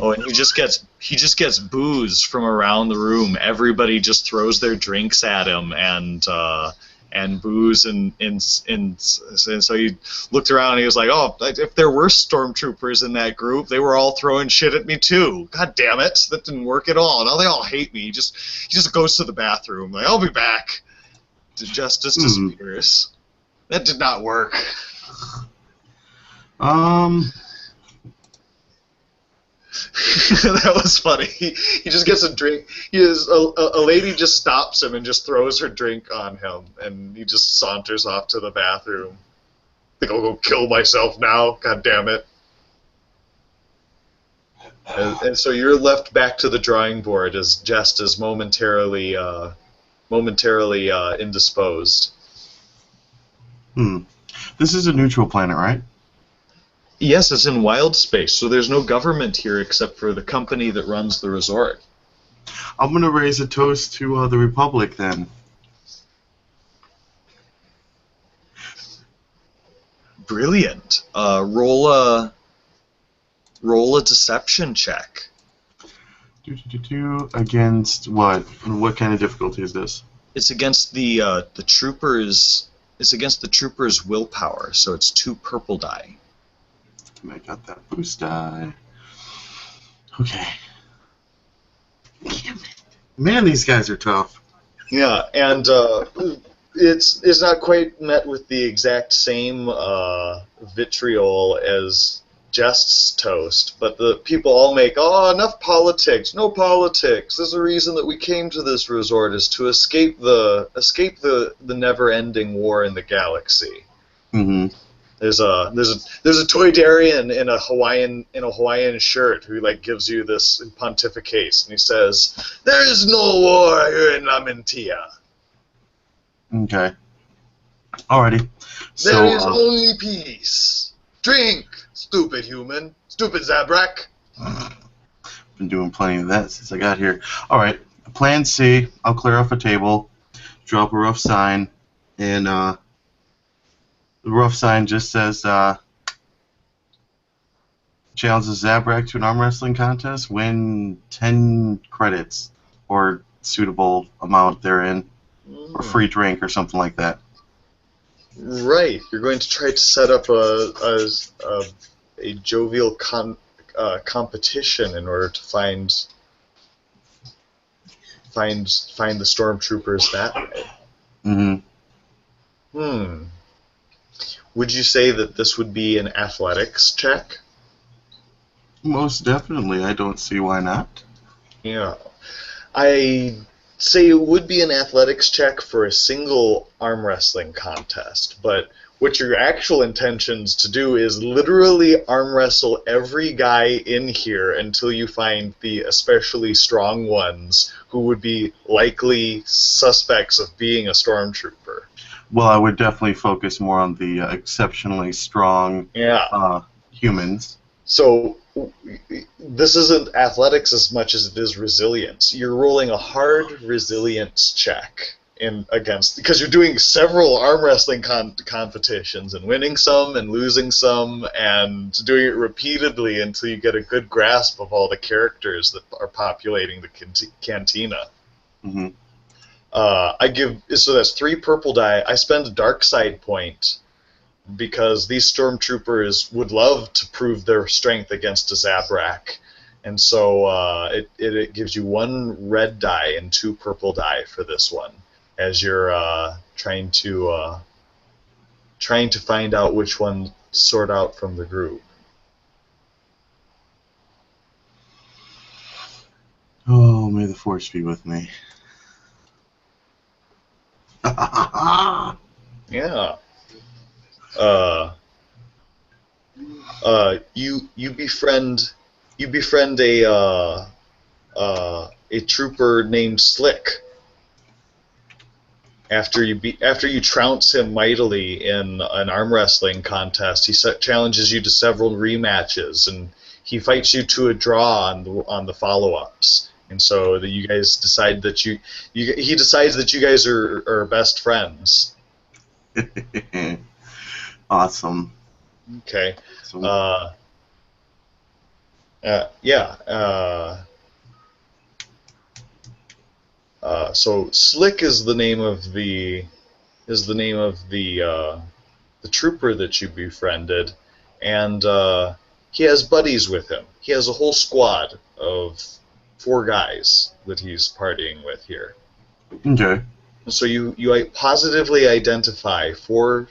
Oh, and he just gets boos from around the room. Everybody just throws their drinks at him and boos and so he looked around and he was like, "Oh, if there were stormtroopers in that group, they were all throwing shit at me too. God damn it, that didn't work at all. Now they all hate me." He just goes to the bathroom like, "I'll be back." Justice disappears. That did not work. That was funny. He just gets a drink. A lady just stops him and just throws her drink on him, and he just saunters off to the bathroom. I think I'll go kill myself now. God damn it. And so you're left back to the drawing board as Jest is momentarily momentarily indisposed. This is a neutral planet, right? Yes, it's in wild space, so there's no government here except for the company that runs the resort. I'm going to raise a toast to the Republic then. Brilliant. Roll a deception check. Against what? What kind of difficulty is this? It's against the troopers. It's against the troopers' willpower, so it's 2 purple die. I got that boost die. Okay. Damn it. Man, these guys are tough. Yeah, and it's not quite met with the exact same vitriol as Jest's toast, but the people all make, enough politics, no politics. There's a reason that we came to this resort is to escape the never-ending war in the galaxy. Mm-hmm. There's a Toydarian in a Hawaiian shirt who gives you this pontificates, and he says, "There is no war here in Lamentia. Okay. Alrighty. There is only peace. Drink, stupid human, stupid Zabrak." Been doing plenty of that since I got here. Alright. Plan C. I'll clear off a table, drop a rough sign, and the rough sign just says, challenges Zabrak to an arm wrestling contest, win 10 credits or suitable amount therein, or free drink or something like that. Right. You're going to try to set up a jovial competition in order to find the stormtroopers that way. Mm-hmm. Would you say that this would be an athletics check? Most definitely. I don't see why not. Yeah. I say it would be an athletics check for a single arm wrestling contest, but what your actual intentions to do is literally arm wrestle every guy in here until you find the especially strong ones who would be likely suspects of being a stormtrooper. Well, I would definitely focus more on the exceptionally strong humans. So this isn't athletics as much as it is resilience. You're rolling a hard resilience check because you're doing several arm wrestling competitions and winning some and losing some and doing it repeatedly until you get a good grasp of all the characters that are populating the cantina. Mm-hmm. So that's 3 purple die. I spend a dark side point because these stormtroopers would love to prove their strength against a Zabrak, and so it gives you 1 red die and 2 purple die for this one, as you're trying to find out which one to sort out from the group. Oh, may the force be with me. Yeah. You befriend a trooper named Slick. After you trounce him mightily in an arm wrestling contest, he challenges you to several rematches, and he fights you to a draw on the follow-ups. And so that you guys decide that he decides that you guys are best friends. Awesome. Okay. Awesome. So Slick is the name of the trooper that you befriended, and he has buddies with him. He has a whole squad of 4 guys that he's partying with here. Okay. So you positively identify four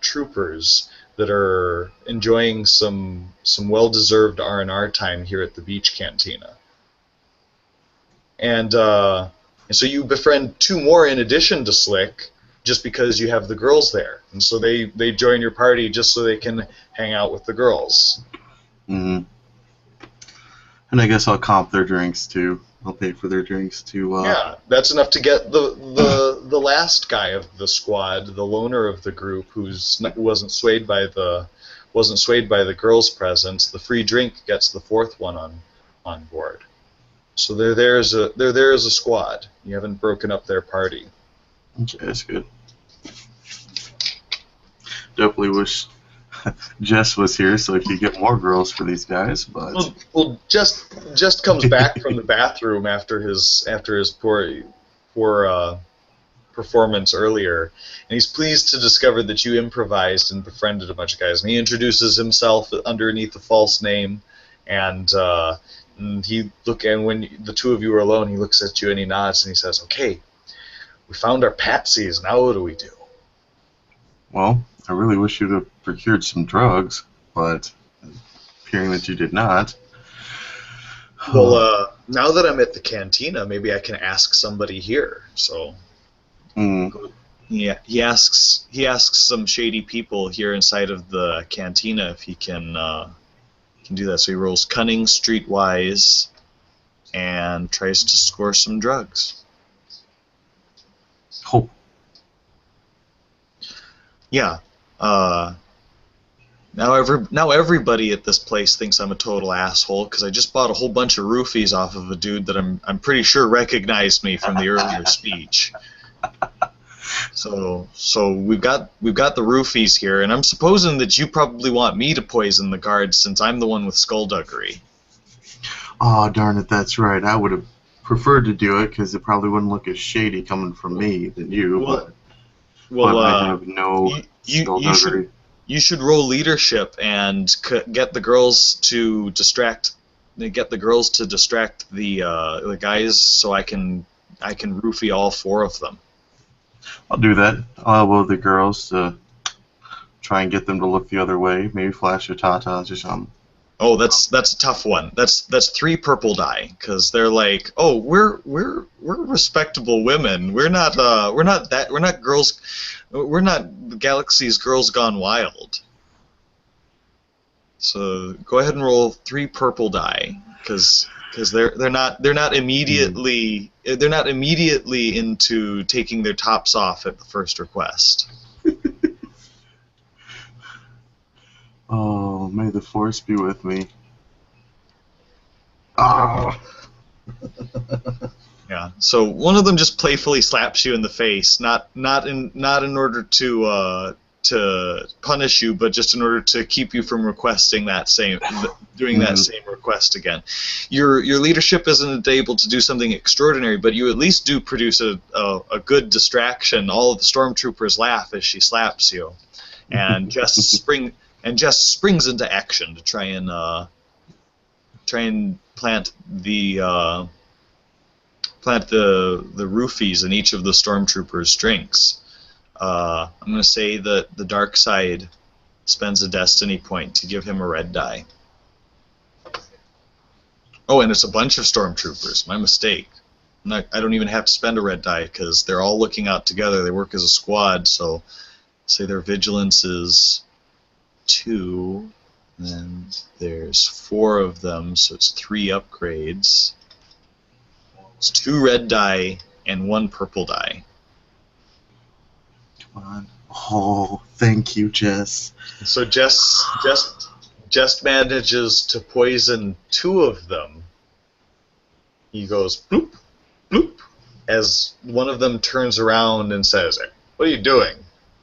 troopers that are enjoying some well-deserved R&R time here at the beach cantina. And so you befriend 2 more in addition to Slick, just because you have the girls there. And so they join your party just so they can hang out with the girls. Mm-hmm. And I guess I'll comp their drinks too. I'll pay for their drinks to. Yeah, that's enough to get the last guy of the squad, the loner of the group, wasn't swayed by the girl's presence. The free drink gets the fourth one on board. So they're there as a squad. You haven't broken up their party. Okay, that's good. Definitely wish Jess was here so he could get more girls for these guys, but Well, just comes back from the bathroom after his poor performance earlier, and he's pleased to discover that you improvised and befriended a bunch of guys. And he introduces himself underneath a false name, and when the two of you are alone, he looks at you and he nods and he says, "Okay, we found our patsies. Now what do we do?" well, I really wish you'd have procured some drugs, but appearing that you did not. Well, now that I'm at the cantina, maybe I can ask somebody here. So, yeah, he asks some shady people here inside of the cantina if he can do that. So he rolls cunning, streetwise, and tries to score some drugs. Oh, Yeah. Now everybody at this place thinks I'm a total asshole because I just bought a whole bunch of roofies off of a dude that I'm pretty sure recognized me from the earlier speech. So we've got the roofies here, and I'm supposing that you probably want me to poison the guards since I'm the one with skullduggery. oh, darn it, that's right. I would have preferred to do it because it probably wouldn't look as shady coming from me than you, but I have no skullduggery. You should roll leadership and get the girls to distract the guys so I can roofie all four of them. I'll do that. I'll elbow the girls to try and get them to look the other way. Maybe flash your tatas or something. Oh, that's a tough one. That's 3 purple die because they're like, oh, we're respectable women. We're not girls. We're not the Galaxy's Girls Gone Wild. So go ahead and roll 3 purple die because they're not immediately into taking their tops off at the first request. Oh, may the force be with me. Ah. Yeah. So one of them just playfully slaps you in the face, not in order to punish you, but just in order to keep you from requesting that same request again. Your leadership isn't able to do something extraordinary, but you at least do produce a good distraction. All of the stormtroopers laugh as she slaps you, and just springs into action to try and plant the roofies in each of the stormtroopers' drinks. I'm going to say that the dark side spends a destiny point to give him a red die. Oh, and it's a bunch of stormtroopers. My mistake. I don't even have to spend a red die because they're all looking out together. They work as a squad, so say their vigilance is 2. Then there's 4 of them, so it's 3 upgrades. It's 2 red die and 1 purple die. Come on. Oh, thank you, Jess. So Jess manages to poison 2 of them. He goes bloop, bloop, as one of them turns around and says, "What are you doing?"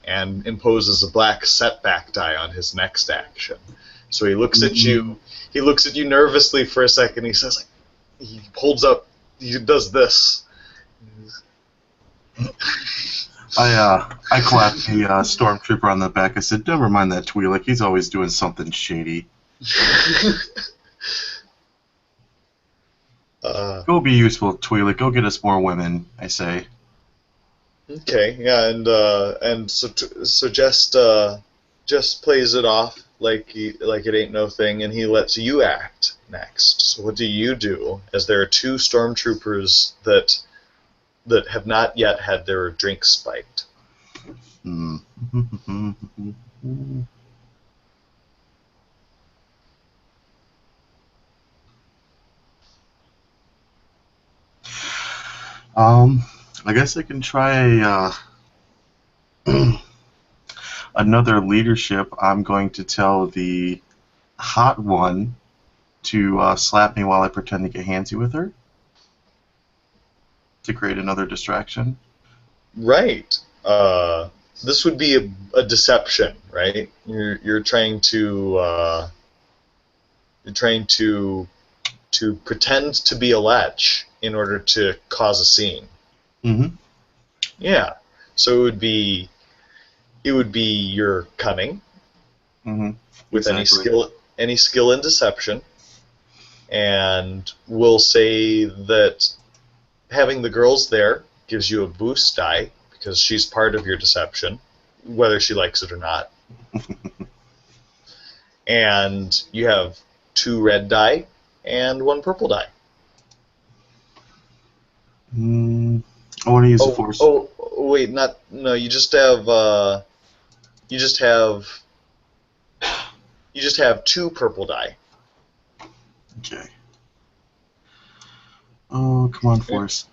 and imposes a black setback die on his next action. So he looks at you. He looks at you nervously for a second. He says, he holds up. He does this. I clapped the stormtrooper on the back. I said, "Never mind that Twi'lek. He's always doing something shady. Go be useful, Twi'lek. Go get us more women." I say. Okay, yeah, and so just plays it off like it ain't no thing, and he lets you act next. So what do you do? As there are 2 stormtroopers that have not yet had their drinks spiked. I guess I can try another leadership. I'm going to tell the hot one to slap me while I pretend to get handsy with her to create another distraction. Right. This would be a deception, right? You're trying to pretend to be a lech in order to cause a scene. Mm-hmm. Yeah. So it would be your cunning Mm-hmm. with Exactly. any skill in deception, and we'll say that having the girls there gives you a boost die because she's part of your deception, whether she likes it or not. And you have 2 red die and 1 purple die. I want to use the Oh, force. oh, wait, not no. You just have 2 purple die. Okay. Oh, come on, force.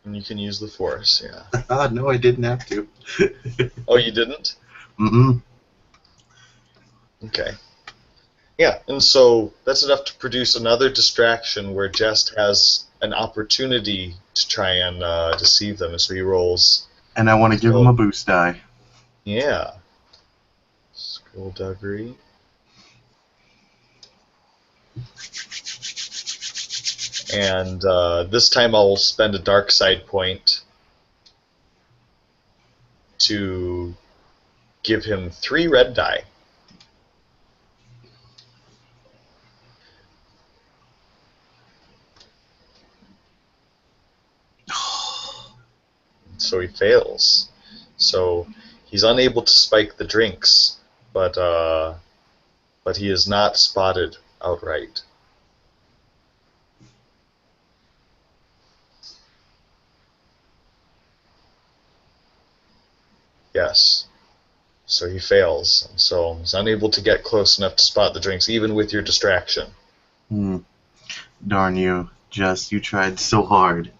And you can use the force, yeah. No, I didn't have to. Oh, you didn't? Mm-mm. Okay. Yeah, and so that's enough to produce another distraction where Jest has an opportunity to try and deceive them, and so he rolls. And I want to give him a boost die. Yeah. Skullduggery. And this time I'll spend a dark side point to give him 3 red die. So he fails. So he's unable to spike the drinks, but he is not spotted outright. Yes. So he fails. So he's unable to get close enough to spot the drinks, even with your distraction. Darn you, Jess, you tried so hard.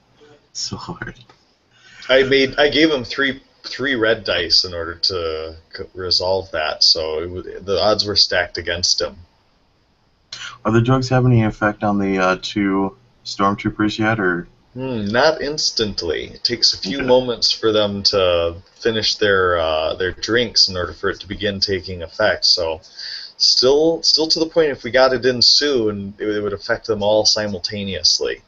So hard. I gave him three red dice in order to resolve that, so the odds were stacked against him. Are the drugs having any effect on the 2 stormtroopers yet, or? Not instantly. It takes a few Okay. moments for them to finish their drinks in order for it to begin taking effect. So, still to the point. If we got it in soon, it would affect them all simultaneously.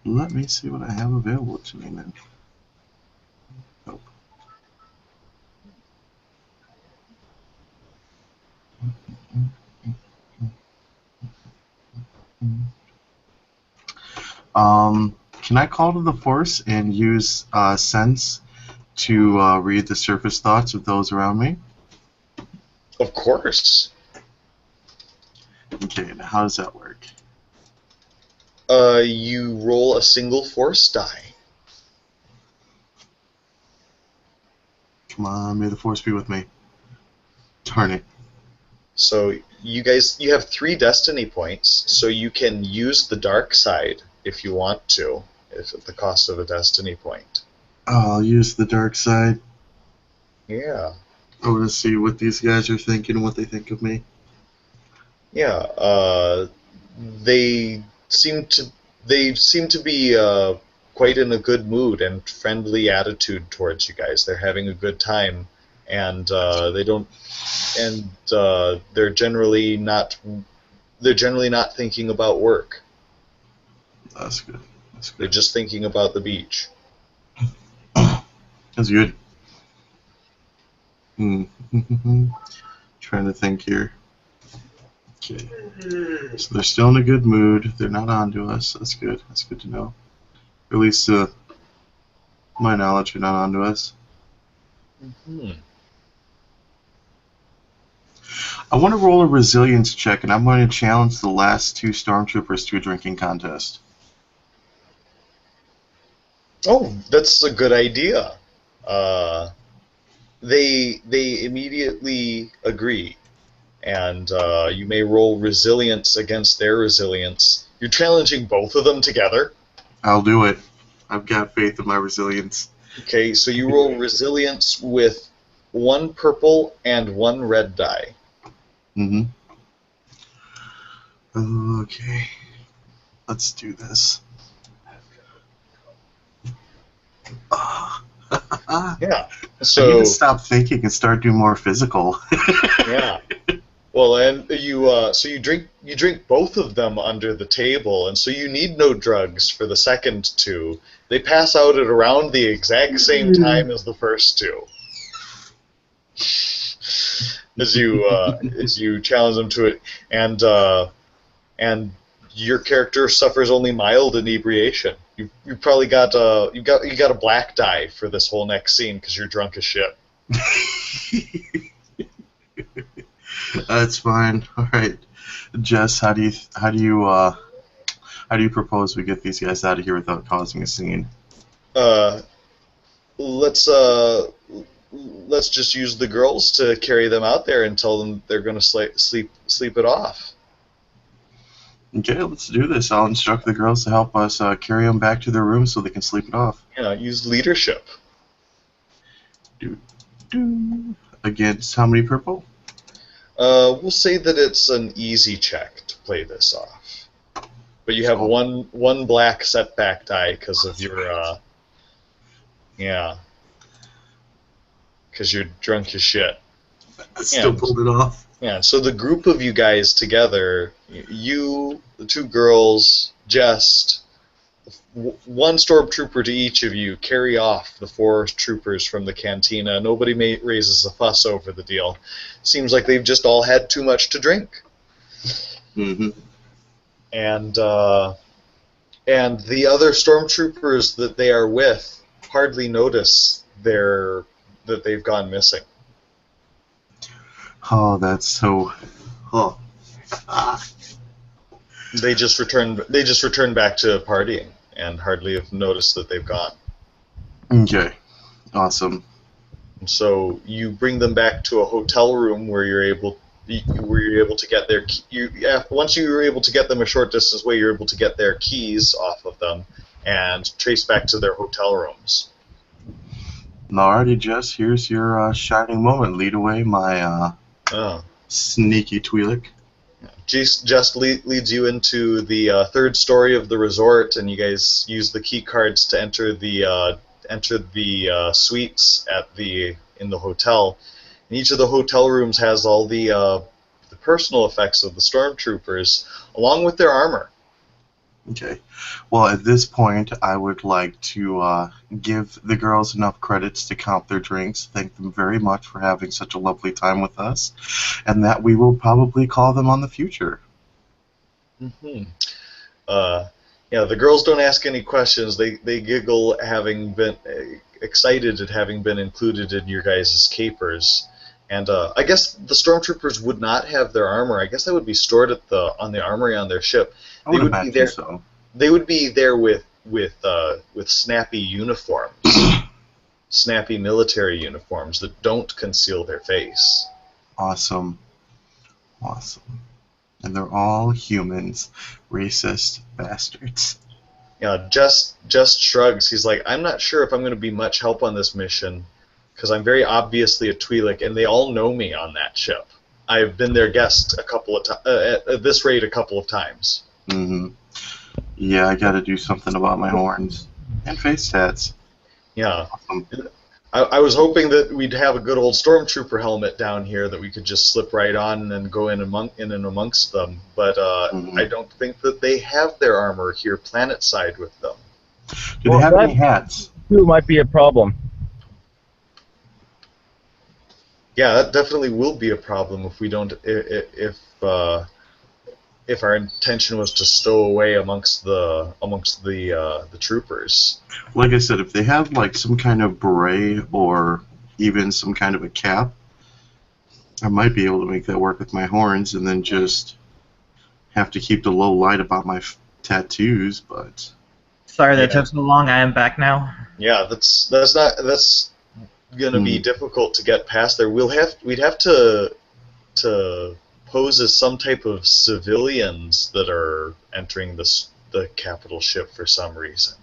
Let me see what I have available to me then. Nope. Can I call to the Force and use Sense to read the surface thoughts of those around me? Of course. Okay, now how does that work? You roll a single force die. Come on, may the Force be with me. Darn it. So you have 3 destiny points, so you can use the dark side if you want to, if at the cost of a destiny point. I'll use the dark side. Yeah. I want to see what these guys are thinking and what they think of me. Yeah. They seem to be quite in a good mood and friendly attitude towards you guys. They're having a good time, and they don't, and they're generally not thinking about work. That's good. That's They're good. just thinking about the beach. That's good. Trying to think here. Okay. So they're still in a good mood. They're not on to us. That's good. That's good to know. Or at least to my knowledge, they're not on to us. I want to roll a resilience check, and I'm going to challenge the last 2 stormtroopers to a drinking contest. Oh, that's a good idea. They immediately agree. and you may roll resilience against their resilience. You're challenging both of them together. I'll do it. I've got faith in my resilience. Okay, so you roll resilience with 1 purple and 1 red die. Mm-hmm. Okay. Let's do this. Yeah. I So need to stop thinking and start doing more physical. yeah. Well, and you drink both of them under the table, and so you need no drugs for the second two. They pass out at around the exact same time as the first two. As you challenge them to it, and your character suffers only mild inebriation. You probably got you got a black die for this whole next scene because you're drunk as shit. That's fine. All right, Jess, how do you propose we get these guys out of here without causing a scene? Let's just use the girls to carry them out there and tell them they're going to sleep it off. Okay, let's do this. I'll instruct the girls to help us carry them back to their rooms so they can sleep it off. Yeah, use leadership. Against how many purple? We'll say that it's an easy check to play this off, but you have one black setback die because of your because you're drunk as shit. I still pulled it off. Yeah, so the group of you guys together, you, the two girls, Jest, one stormtrooper to each of you, carry off the 4 troopers from the cantina. Nobody raises a fuss over the deal. Seems like they've just all had too much to drink. Mm-hmm. And the other stormtroopers that they are with hardly notice that they've gone missing. Oh, that's so. Oh. They just return back to partying and hardly have noticed that they've gone. Okay. Awesome. And so you bring them back to a hotel room where you're able to get their once you're able to get them a short distance away, you're able to get their keys off of them and trace back to their hotel rooms. Alrighty, Jess, here's your shining moment. Lead away, my sneaky Twi'lek. Just leads you into the 3rd story of the resort, and you guys use the key cards to enter the suites in the hotel. And each of the hotel rooms has all the personal effects of the stormtroopers, along with their armor. Okay. Well, at this point, I would like to give the girls enough credits to count their drinks, thank them very much for having such a lovely time with us, and that we will probably call them on the future. Mm-hmm. The girls don't ask any questions. They giggle, having been excited at having been included in your guys' capers. And I guess the stormtroopers would not have their armor. I guess that would be stored on the armory on their ship. I would imagine be there. So. They would be there with snappy uniforms, snappy military uniforms that don't conceal their face. Awesome. And they're all humans, racist bastards. Yeah, just shrugs. He's like, I'm not sure if I'm going to be much help on this mission, because I'm very obviously a Twi'lek, and they all know me on that ship. I've been their guest at this rate a couple of times. Mm-hmm. Yeah, I got to do something about my horns and face tats. Yeah. Awesome. I was hoping that we'd have a good old stormtrooper helmet down here that we could just slip right on and go in and amongst them, but I don't think that they have their armor here planet side with them. Do they have any hats? Too might be a problem. Yeah, that definitely will be a problem if we don't if our intention was to stow away amongst the troopers. Like I said, if they have like some kind of beret or even some kind of a cap, I might be able to make that work with my horns, and then just have to keep the low light about my tattoos. But sorry that took so long. I am back now. Yeah, that's gonna be difficult to get past there. We'd have to pose as some type of civilians that are entering the capital ship for some reason.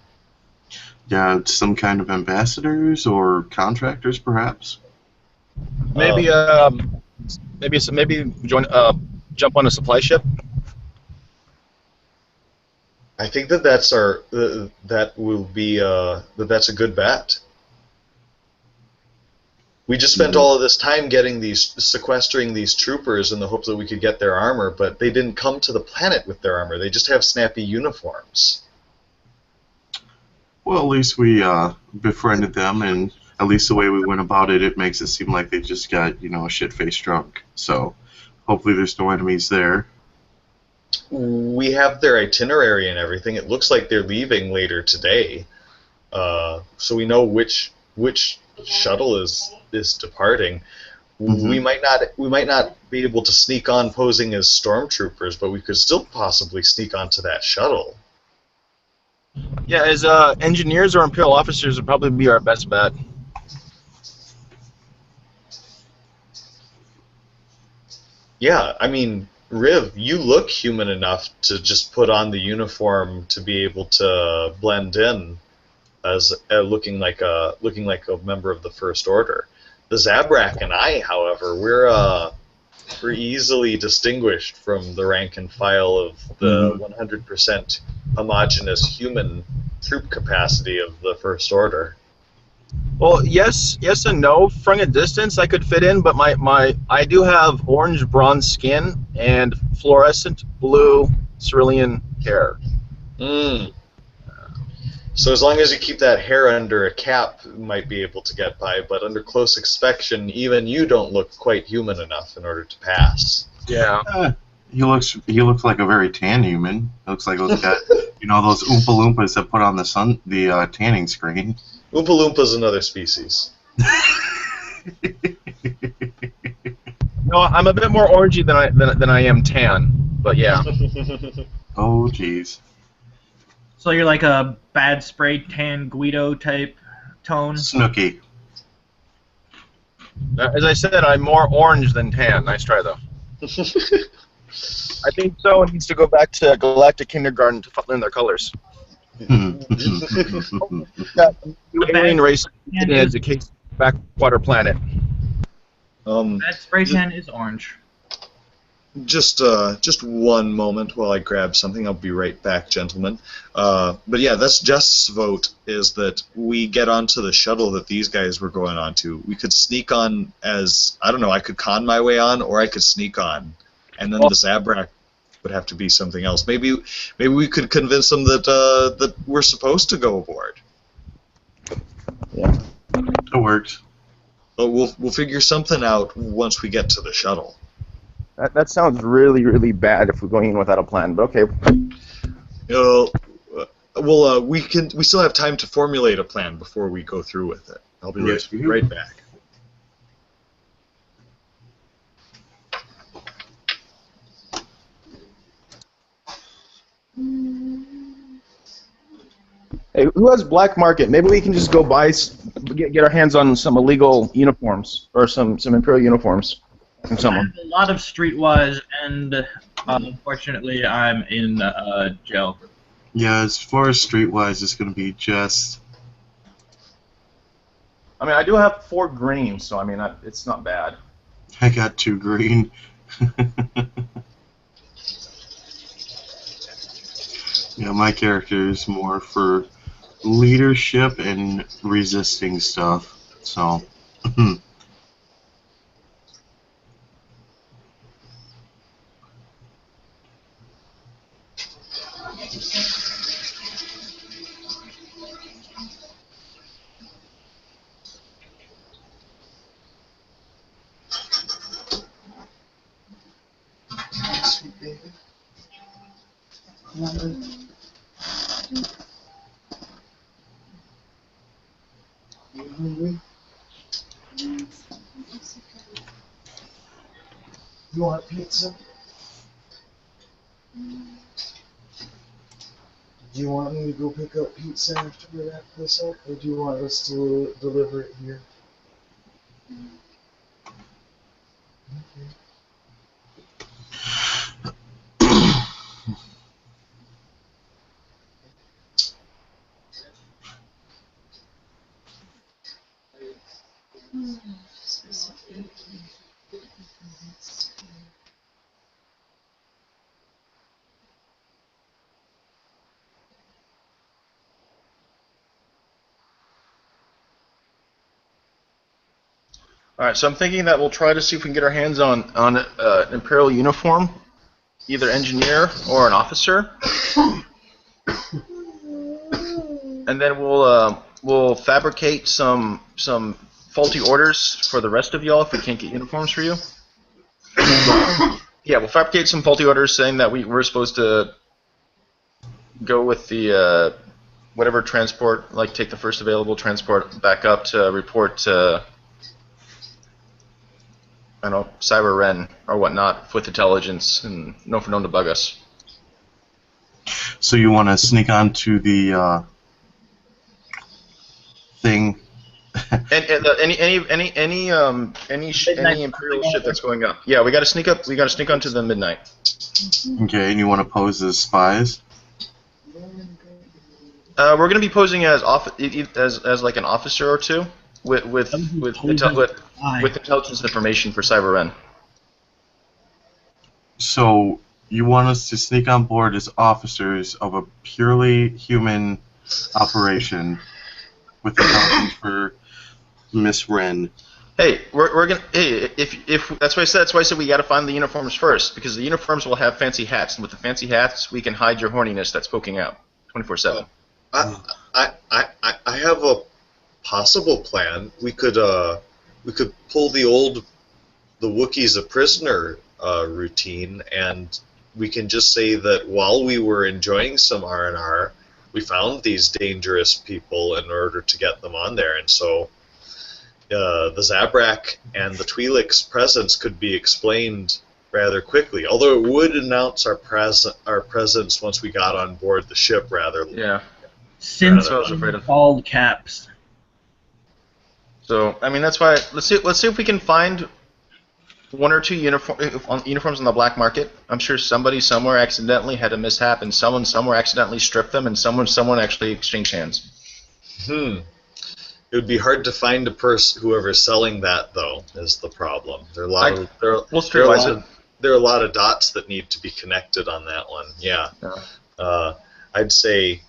Yeah, some kind of ambassadors or contractors, perhaps. Maybe maybe join jump on a supply ship. I think that that will be that's a good bet. We just spent all of this time sequestering these troopers in the hope that we could get their armor, but they didn't come to the planet with their armor. They just have snappy uniforms. Well, at least we befriended them, and at least the way we went about it, it makes it seem like they just got, shit-faced drunk. So hopefully there's no enemies there. We have their itinerary and everything. It looks like they're leaving later today, so we know which shuttle is departing. Mhm. We might not be able to sneak on posing as stormtroopers, but we could still possibly sneak onto that shuttle. Yeah, as engineers or Imperial officers would probably be our best bet. Yeah, I mean, Riv, you look human enough to just put on the uniform to be able to blend in as looking like a member of the First Order. The Zabrak and I, however, we're easily distinguished from the rank and file of the 100% homogeneous human troop capacity of the First Order. Well, yes and no. From a distance, I could fit in, but I do have orange bronze skin and fluorescent blue cerulean hair. Mm. So as long as you keep that hair under a cap, you might be able to get by, but under close inspection, even you don't look quite human enough in order to pass. Yeah. He looks like a very tan human. Looks like those guys, those Oompa Loompas that put on the tanning screen. Oompa Loompa's another species. No, I'm a bit more orangey than I am tan, but yeah. Oh, jeez. So you're like a bad spray tan Guido type tone? Snooky. As I said, I'm more orange than tan. Nice try, though. I think so. It needs to go back to Galactic Kindergarten to learn their colors. The alien race is a case backwater planet. That spray tan is orange. Just one moment while I grab something. I'll be right back, gentlemen. But yeah, that's Jess's vote, is that we get onto the shuttle that these guys were going on to. We could sneak on as, I don't know, I could con my way on, or I could sneak on. And then the Zabrak would have to be something else. Maybe we could convince them that we're supposed to go aboard. Yeah. It works. But we'll figure something out once we get to the shuttle. That sounds really, really bad if we're going in without a plan, but okay. We still have time to formulate a plan before we go through with it. I'll be Yes, we do. right back. Hey, who has black market? Maybe we can just go buy, get our hands on some illegal uniforms, or some Imperial uniforms from someone. I have a lot of streetwise, and unfortunately, I'm in jail. Yeah, as far as streetwise, it's going to be just... I mean, I do have 4 green, so I mean, it's not bad. I got 2 green. Yeah, my character is more for leadership and resisting stuff, so... Sweet baby. You hungry? You want pizza? Do you want me to go pick up pizza after we wrap this up, or do you want us to deliver it here? Okay. All right, so I'm thinking that we'll try to see if we can get our hands on an Imperial uniform, either engineer or an officer, and then we'll fabricate some faulty orders for the rest of y'all if we can't get uniforms for you. Yeah, we'll fabricate some faulty orders saying that we're supposed to go with the whatever transport, like take the first available transport back up to report. I don't know, Cyber Ren or whatnot with intelligence and no for known to bug us. So you want to sneak onto the thing? And any Imperial ship that's going up. Yeah, we got to sneak up. We got to sneak onto the midnight. Okay, and you want to pose as spies? We're going to be posing as like an officer or two with intelligence information for Cyber Ren. So you want us to sneak on board as officers of a purely human operation with intelligence for Miss Wren. Hey, we're gonna. Hey, if that's why I said. That's why I said we got to find the uniforms first, because the uniforms will have fancy hats, and with the fancy hats, we can hide your horniness that's poking out 24/7. I have a possible plan. We could pull the Wookiees a prisoner routine, and we can just say that while we were enjoying some R&R, we found these dangerous people in order to get them on there, and so the Zabrak and the Twi'lek's presence could be explained rather quickly. Although it would announce our presence once we got on board the ship rather. Yeah. Since I was afraid of. all caps. So I mean that's why let's see if we can find one or two uniforms on the black market. I'm sure somebody somewhere accidentally had a mishap, and someone somewhere accidentally stripped them, and someone actually exchanged hands. It would be hard to find a person, whoever's selling that, though, is the problem. There are a lot of dots that need to be connected on that one. Yeah. I'd say,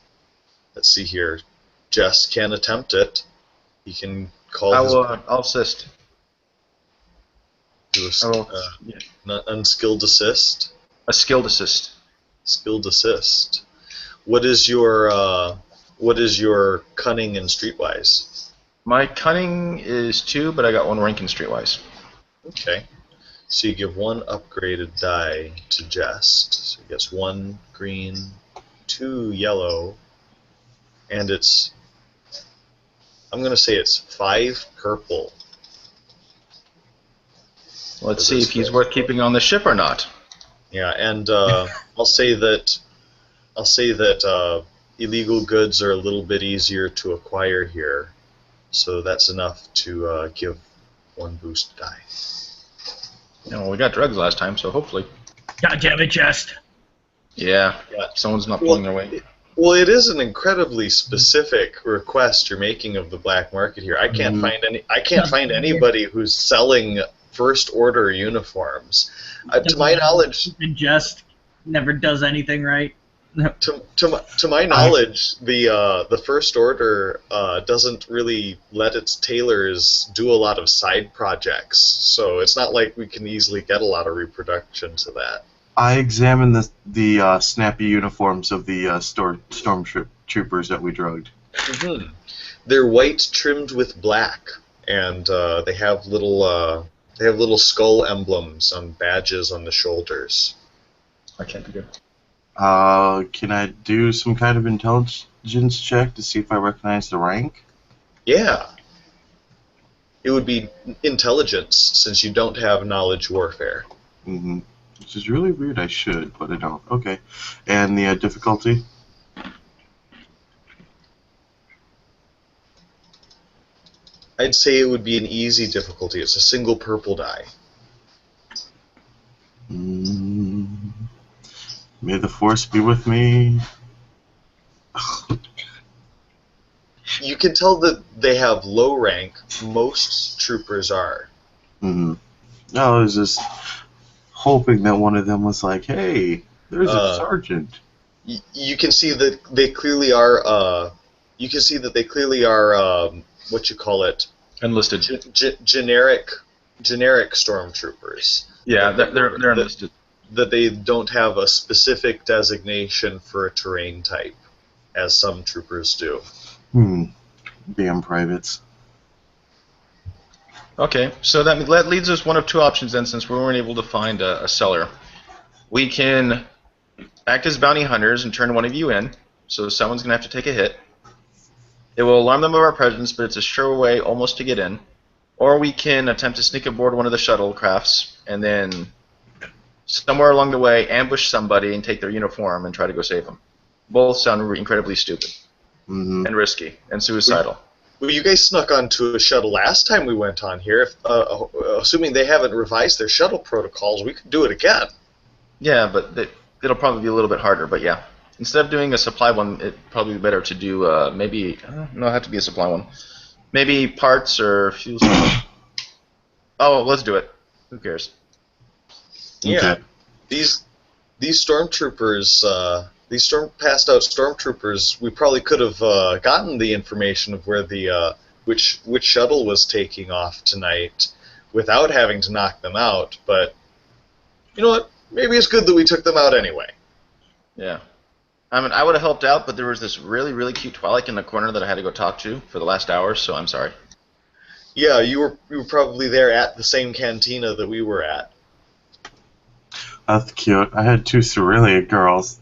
let's see here, Jess can attempt it. He can call I'll assist. Do unskilled assist. A skilled assist. Skilled assist. What is your cunning and streetwise? My cunning is 2, but I got 1 rank in streetwise. Okay. So you give 1 upgraded die to Jest. So he gets 1 green, 2 yellow, and it's, I'm going to say it's 5 purple. Let's see if he's worth keeping on the ship or not. Yeah, and I'll say that illegal goods are a little bit easier to acquire here, so that's enough to give 1 boost die. Yeah, well, we got drugs last time, so hopefully. God damn it, Jest. Yeah, someone's not pulling their weight. Well, it is an incredibly specific request you're making of the black market here. I can't find anybody who's selling first order uniforms. To my knowledge, Jest never does anything right. To my knowledge, the first order doesn't really let its tailors do a lot of side projects, so it's not like we can easily get a lot of reproduction to that. I examined the snappy uniforms of the stormtroopers that we drugged. Mm-hmm. They're white trimmed with black, and they have little skull emblems on badges on the shoulders. I can't do good. Can I do some kind of intelligence check to see if I recognize the rank? Yeah. It would be intelligence, since you don't have knowledge warfare. Mm-hmm. Which is really weird. I should, but I don't. Okay. And the difficulty? I'd say it would be an easy difficulty. It's a single purple die. May the force be with me. you can tell that they have low rank. Most troopers are. Mm-hmm. I was just hoping that one of them was like, "Hey, there's a Uh, sergeant." you can see that they clearly are. You can see that they clearly are. What you call it? Enlisted. Generic stormtroopers. Yeah, That they're enlisted. that they don't have a specific designation for a terrain type, as some troopers do. Damn privates. Okay, so that leads us one of two options then, since we weren't able to find a seller. We can act as bounty hunters and turn one of you in, so someone's going to have to take a hit. It will alarm them of our presence, but it's a sure way almost to get in. Or we can attempt to sneak aboard one of the shuttlecrafts and then somewhere along the way ambush somebody and take their uniform and try to go save them. Both sound incredibly stupid and risky and suicidal. Well, you guys snuck onto a shuttle last time we went on here. If, assuming they haven't revised their shuttle protocols, we could do it again. Yeah, but it'll probably be a little bit harder, but yeah. Instead of doing a supply one, it'd probably be better to do maybe... no, it'll have to be a supply one. Maybe parts or fuel cells. Oh, let's do it. Who cares? Yeah. Okay. These stormtroopers, passed out stormtroopers, we probably could have gotten the information of where the which shuttle was taking off tonight without having to knock them out. But you know what? Maybe it's good that we took them out anyway. Yeah. I mean, I would have helped out, but there was this really, really cute Twi'lek in the corner that I had to go talk to for the last hour, so I'm sorry. Yeah, you were probably there at the same cantina that we were at. That's cute. I had 2 Cerealia girls.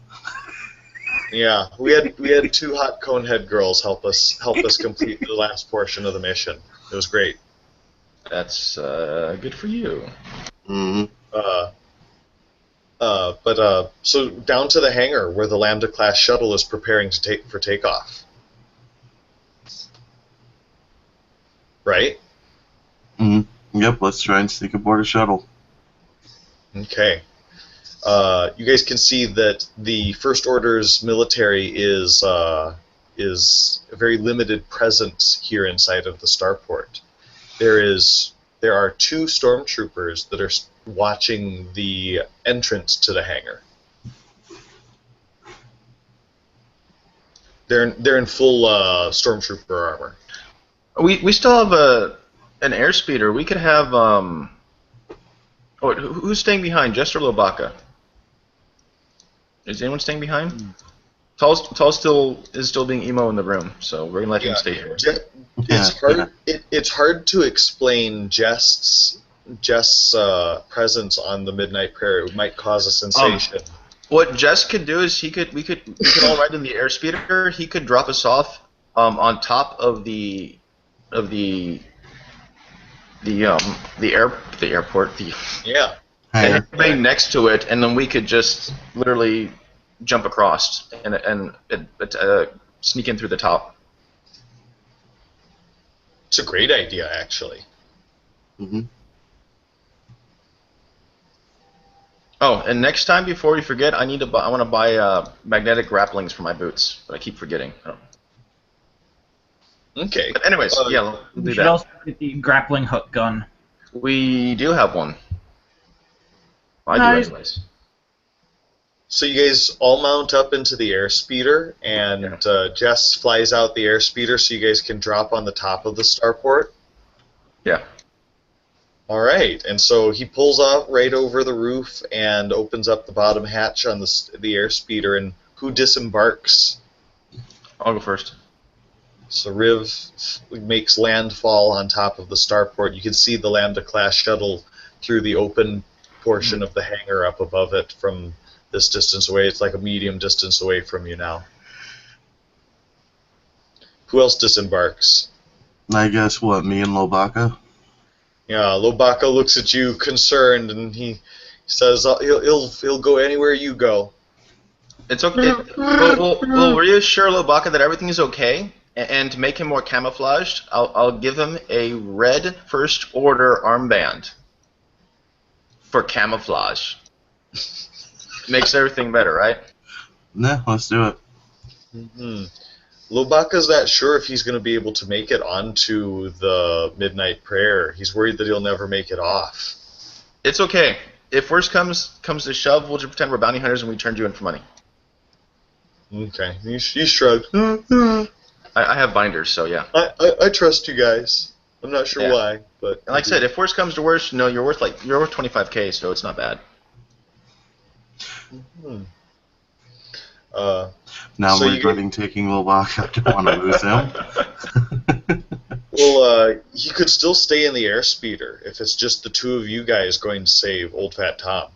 Yeah, we had 2 hot conehead girls help us complete the last portion of the mission. It was great. That's good for you. Mm-hmm. So down to the hangar where the Lambda class shuttle is preparing to for takeoff. Right? Mm-hmm. Yep, let's try and sneak aboard a shuttle. Okay. You guys can see that the First Order's military is a very limited presence here inside of the starport. There are 2 stormtroopers that are watching the entrance to the hangar. They're in full stormtrooper armor. We still have an airspeeder. We could have Oh, who's staying behind? Jess or Lobaka? Is anyone staying behind? Tall is still being emo in the room, so we're gonna let him stay here. It's hard to explain Jess's presence on the Midnight Prayer. It might cause a sensation. What Jess could do is we could all ride in the airspeeder. He could drop us off on top of the airport. Yeah. And everybody next to it, and then we could just literally jump across and sneak in through the top. It's a great idea, actually. Mm-hmm. Oh, and next time, before we forget, I want to buy magnetic grapplings for my boots, but I keep forgetting. Okay. But anyways, yeah, we'll We do should that. also get the grappling hook gun. We do have one. I Nice. do, anyways. So you guys all mount up into the airspeeder, and Jess flies out the airspeeder so you guys can drop on the top of the starport. Yeah. All right, and so he pulls out right over the roof and opens up the bottom hatch on the airspeeder, and who disembarks? I'll go first. So Riv makes landfall on top of the starport. You can see the Lambda class shuttle through the open portion of the hangar up above it from this distance away. It's like a medium distance away from you now. Who else disembarks? I guess what, me and Lobaka? Yeah, Lobaka looks at you concerned, and he says he'll go anywhere you go. It's okay. We'll reassure Lobaka that everything is okay, and to make him more camouflaged, I'll give him a red First Order armband for camouflage. Makes everything better, right? Nah, let's do it. Mm-hmm. Lobaka's not sure if he's going to be able to make it onto the midnight prayer. He's worried that he'll never make it off. It's okay. If worst comes to shove, we'll just pretend we're bounty hunters and we turned you in for money. Okay, he shrugged. I have binders, so yeah. I trust you guys. I'm not sure Yeah. why, but And like I said, if worst comes to worst, no, you're worth 25K, so it's not bad. Hmm. Now So we're you get- regretting taking Lobaka. I don't want to lose him. Well, he could still stay in the airspeeder if it's just the two of you guys going to save Old Fat Tom.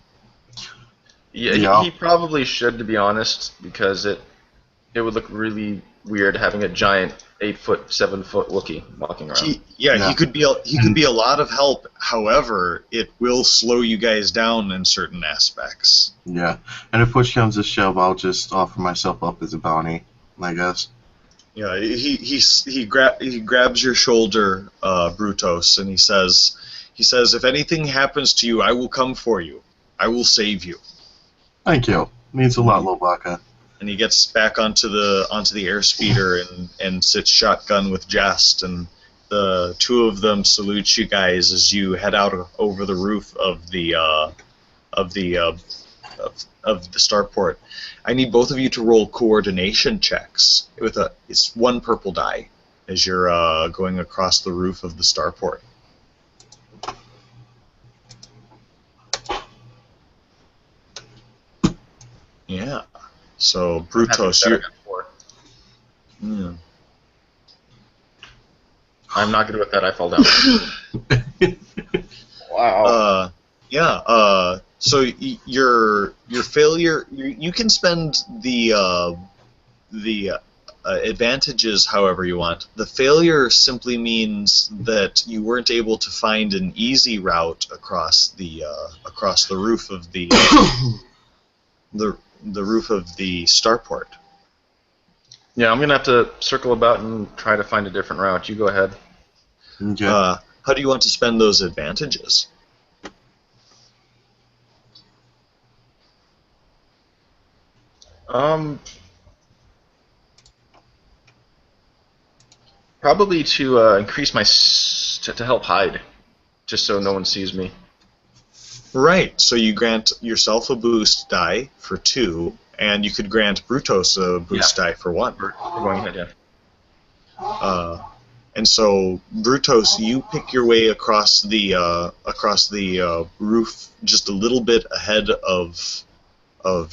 Yeah, Yeah. he probably should, to be honest, because it would look really weird having a giant 8-foot, 7-foot Wookiee walking around. Yeah. He could be a lot of help. However, it will slow you guys down in certain aspects. Yeah. And if push comes to shove, I'll just offer myself up as a bounty, I guess. Yeah, he grabs your shoulder, Brutos, and he says, if anything happens to you, I will come for you. I will save you. Thank you. Means a lot, Lobaka. And he gets back onto the airspeeder and sits shotgun with Jest, and the two of them salute you guys as you head out over the roof of the starport. I need both of you to roll coordination checks it's one purple die as you're going across the roof of the starport. Yeah. So Brutos, you're. Yeah. I'm not good with that. I fall down. Wow. Yeah. So your failure, you can spend the advantages however you want. The failure simply means that you weren't able to find an easy route across the roof of the the roof of the starport. Yeah, I'm going to have to circle about and try to find a different route. You go ahead. Okay. How do you want to spend those advantages? Probably to increase my to help hide, just so no one sees me. Right. So you grant yourself a boost die for 2, and you could grant Brutos a boost die for 1. We're going ahead, yeah. And so Brutos, you pick your way across the roof just a little bit ahead of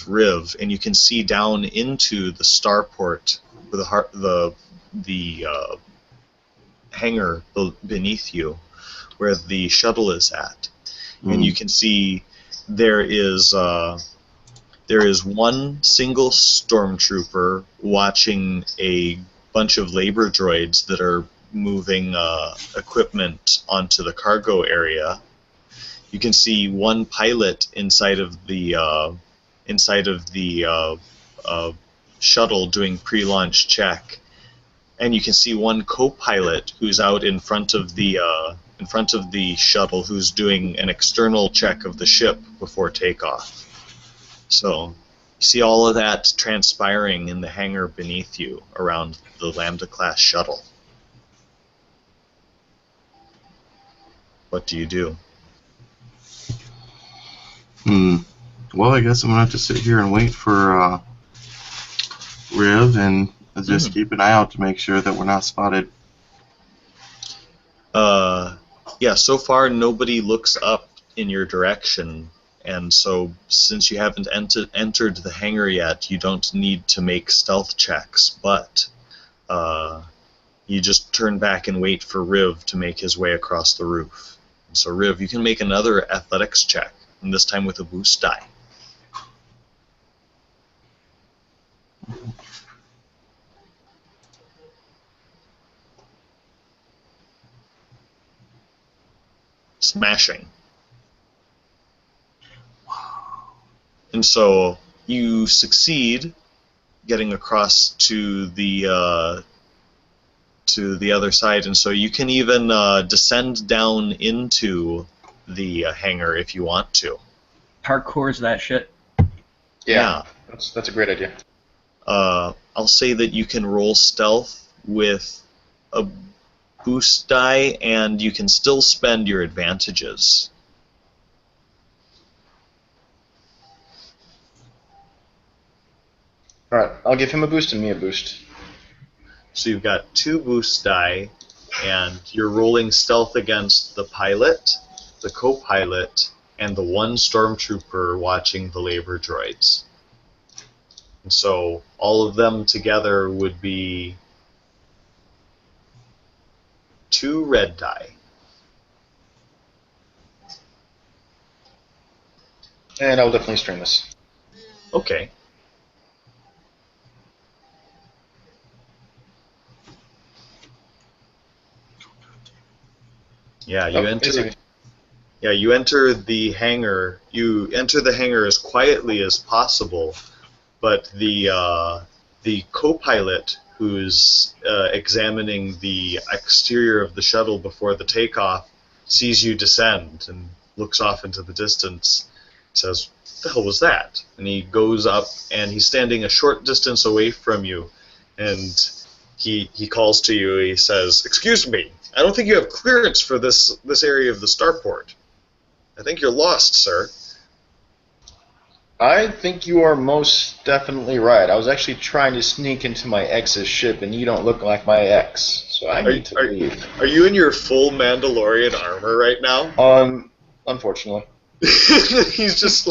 Riv, and you can see down into the starport, the hangar beneath you, where the shuttle is at, and you can see there is one single stormtrooper watching a bunch of labor droids that are moving equipment onto the cargo area. You can see one pilot inside of the shuttle doing pre-launch check, and you can see one co-pilot who's out in front of the shuttle who's doing an external check of the ship before takeoff. So you see all of that transpiring in the hangar beneath you around the Lambda-class shuttle. What do you do? Well, I guess I'm gonna have to sit here and wait for Riv and just keep an eye out to make sure that we're not spotted. Yeah, so far nobody looks up in your direction, and so since you haven't entered the hangar yet, you don't need to make stealth checks, but you just turn back and wait for Riv to make his way across the roof. So Riv, you can make another athletics check, and this time with a boost die. Smashing. And so you succeed getting across to the other side, and so you can even descend down into the hangar if you want to. Parkour's that shit. Yeah. That's a great idea. I'll say that you can roll stealth with a boost die, and you can still spend your advantages. All right, I'll give him a boost and me a boost. So you've got 2 boost die, and you're rolling stealth against the pilot, the co-pilot, and the 1 stormtrooper watching the labor droids. And so all of them together would be 2 red die. And I'll definitely string this. Okay. Yeah, you enter. easy. Yeah, you enter the hangar. You enter the hangar as quietly as possible, but the co-pilot who's examining the exterior of the shuttle before the takeoff sees you descend and looks off into the distance. Says, "What the hell was that?" And he goes up, and he's standing a short distance away from you, and he calls to you. He says, "Excuse me, I don't think you have clearance for this area of the starport. I think you're lost, sir." I think you are most definitely right. I was actually trying to sneak into my ex's ship, and you don't look like my ex, so I need to leave. Are you in your full Mandalorian armor right now? Unfortunately. He's just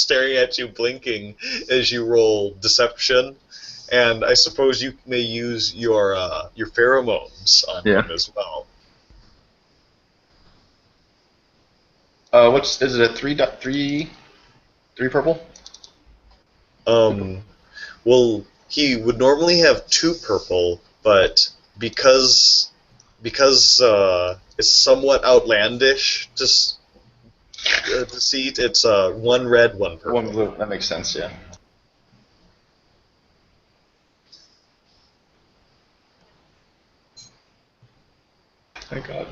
staring at you, blinking as you roll deception, and I suppose you may use your pheromones on him as well. Is it a 3 purple? Well, he would normally have 2 purple, but because it's somewhat outlandish to see, it's 1 red, 1 purple. 1 blue. That makes sense. Yeah. Thank God.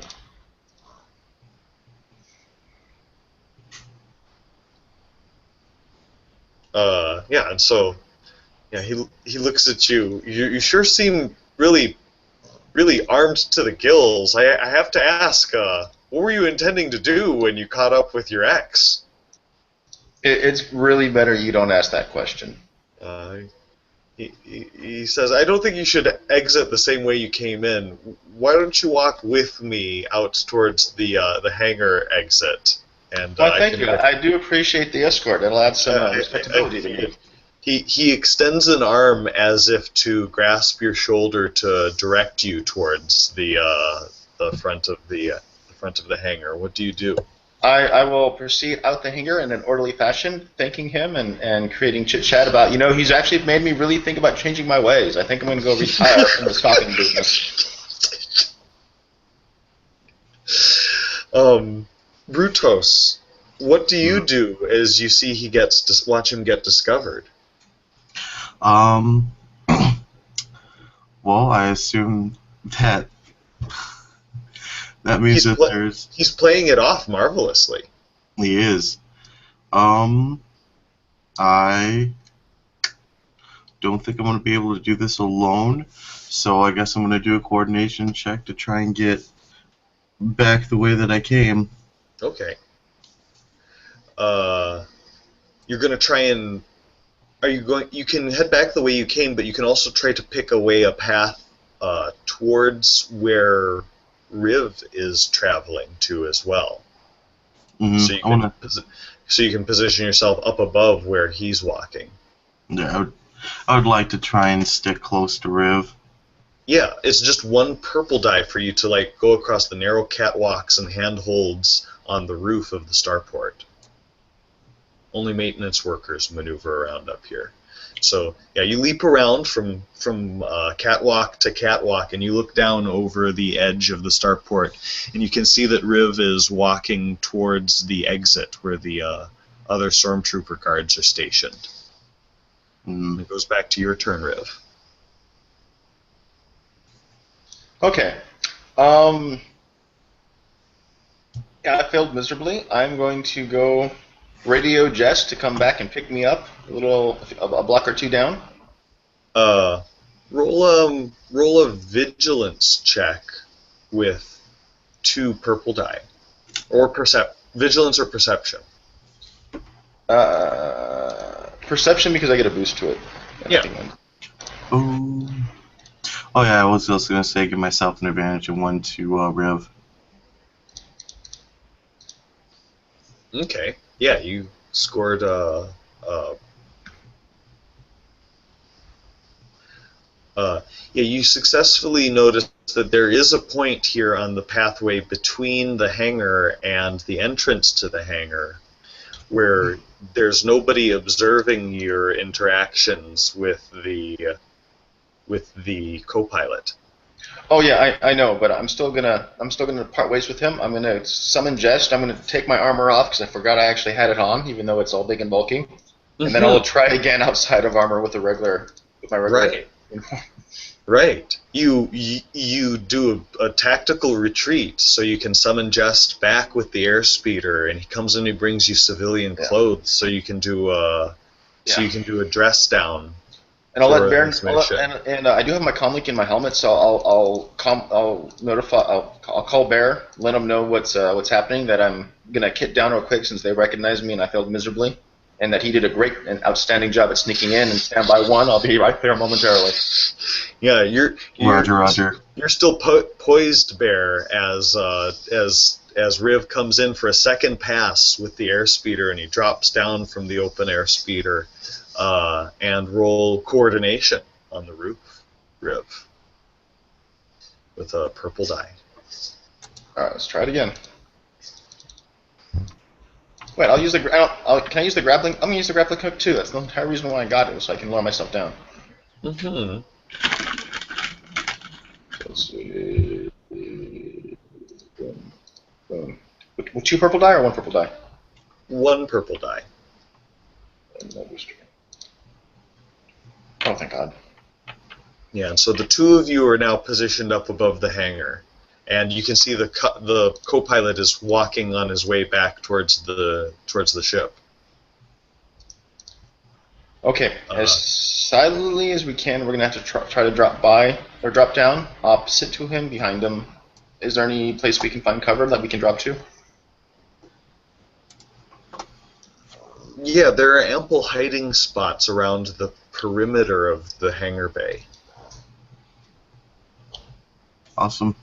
Yeah, and so, yeah, he looks at you. You sure seem really armed to the gills. I have to ask, what were you intending to do when you caught up with your ex? It's really better you don't ask that question. He says, "I don't think you should exit the same way you came in. Why don't you walk with me out towards the hangar exit?" And Well, thank you. I do appreciate the escort. It'll add some respectability to me. He extends an arm as if to grasp your shoulder to direct you towards the front of the hangar. What do you do? I will proceed out the hangar in an orderly fashion, thanking him and creating chit-chat about, he's actually made me really think about changing my ways. I think I'm going to go retire from the stalking business. Brutos, what do you do as you see watch him get discovered? Well, I assume that means he's playing it off marvelously. He is. I don't think I'm going to be able to do this alone, so I guess I'm going to do a coordination check to try and get back the way that I came. Okay. You're going to try and... You can head back the way you came, but you can also try to pick a path towards where Riv is traveling to as well. Mm-hmm. So you can position yourself up above where he's walking. Yeah, I would like to try and stick close to Riv. Yeah, it's just 1 purple die for you to go across the narrow catwalks and handholds on the roof of the starport. Only maintenance workers maneuver around up here. So yeah, you leap around from catwalk to catwalk, and you look down over the edge of the starport, and you can see that Riv is walking towards the exit where the other stormtrooper guards are stationed. It goes back to your turn, Riv. Okay. Yeah, I failed miserably. I'm going to go radio Jess to come back and pick me up a block or two down. Roll a vigilance check with 2 purple die, or vigilance or perception. Perception because I get a boost to it. Yeah. Oh. Oh yeah, I was also gonna say give myself an advantage and 1 to Riv. Okay. Yeah, you scored you successfully noticed that there is a point here on the pathway between the hangar and the entrance to the hangar where there's nobody observing your interactions with the co-pilot. Oh yeah, I know, but I'm still gonna part ways with him. I'm gonna summon Jest. I'm gonna take my armor off because I forgot I actually had it on, even though it's all big and bulky. And then I'll try again outside of armor with my regular. Right. Right. You do a tactical retreat so you can summon Jest back with the airspeeder, and he comes in and he brings you civilian clothes so you can do a dress down. And I'll let Baron. I do have my comlink in my helmet, so I'll call Bear, let him know what's happening. That I'm gonna kit down real quick since they recognize me and I failed miserably, and that he did a great and outstanding job at sneaking in. And stand by 1. I'll be right there momentarily. Yeah, you're Roger. You're still poised, Bear, as Riv comes in for a second pass with the airspeeder, and he drops down from the open airspeeder. And roll coordination on the roof, Riv, with a purple die. All right, let's try it again. Wait, I'll use the. Can I use the grappling? I'm gonna use the grappling hook too. That's the entire reason why I got it, so I can lower myself down. Mm-hmm. Let's see. Boom. With 2 purple die or 1 purple die? 1 purple die. No booster. Oh, thank God. Yeah, and so the 2 of you are now positioned up above the hangar, and you can see the co-pilot is walking on his way back towards the ship. Okay, as silently as we can, we're gonna have to try to drop down opposite to him, behind him. Is there any place we can find cover that we can drop to? Yeah, there are ample hiding spots around the perimeter of the hangar bay. Awesome.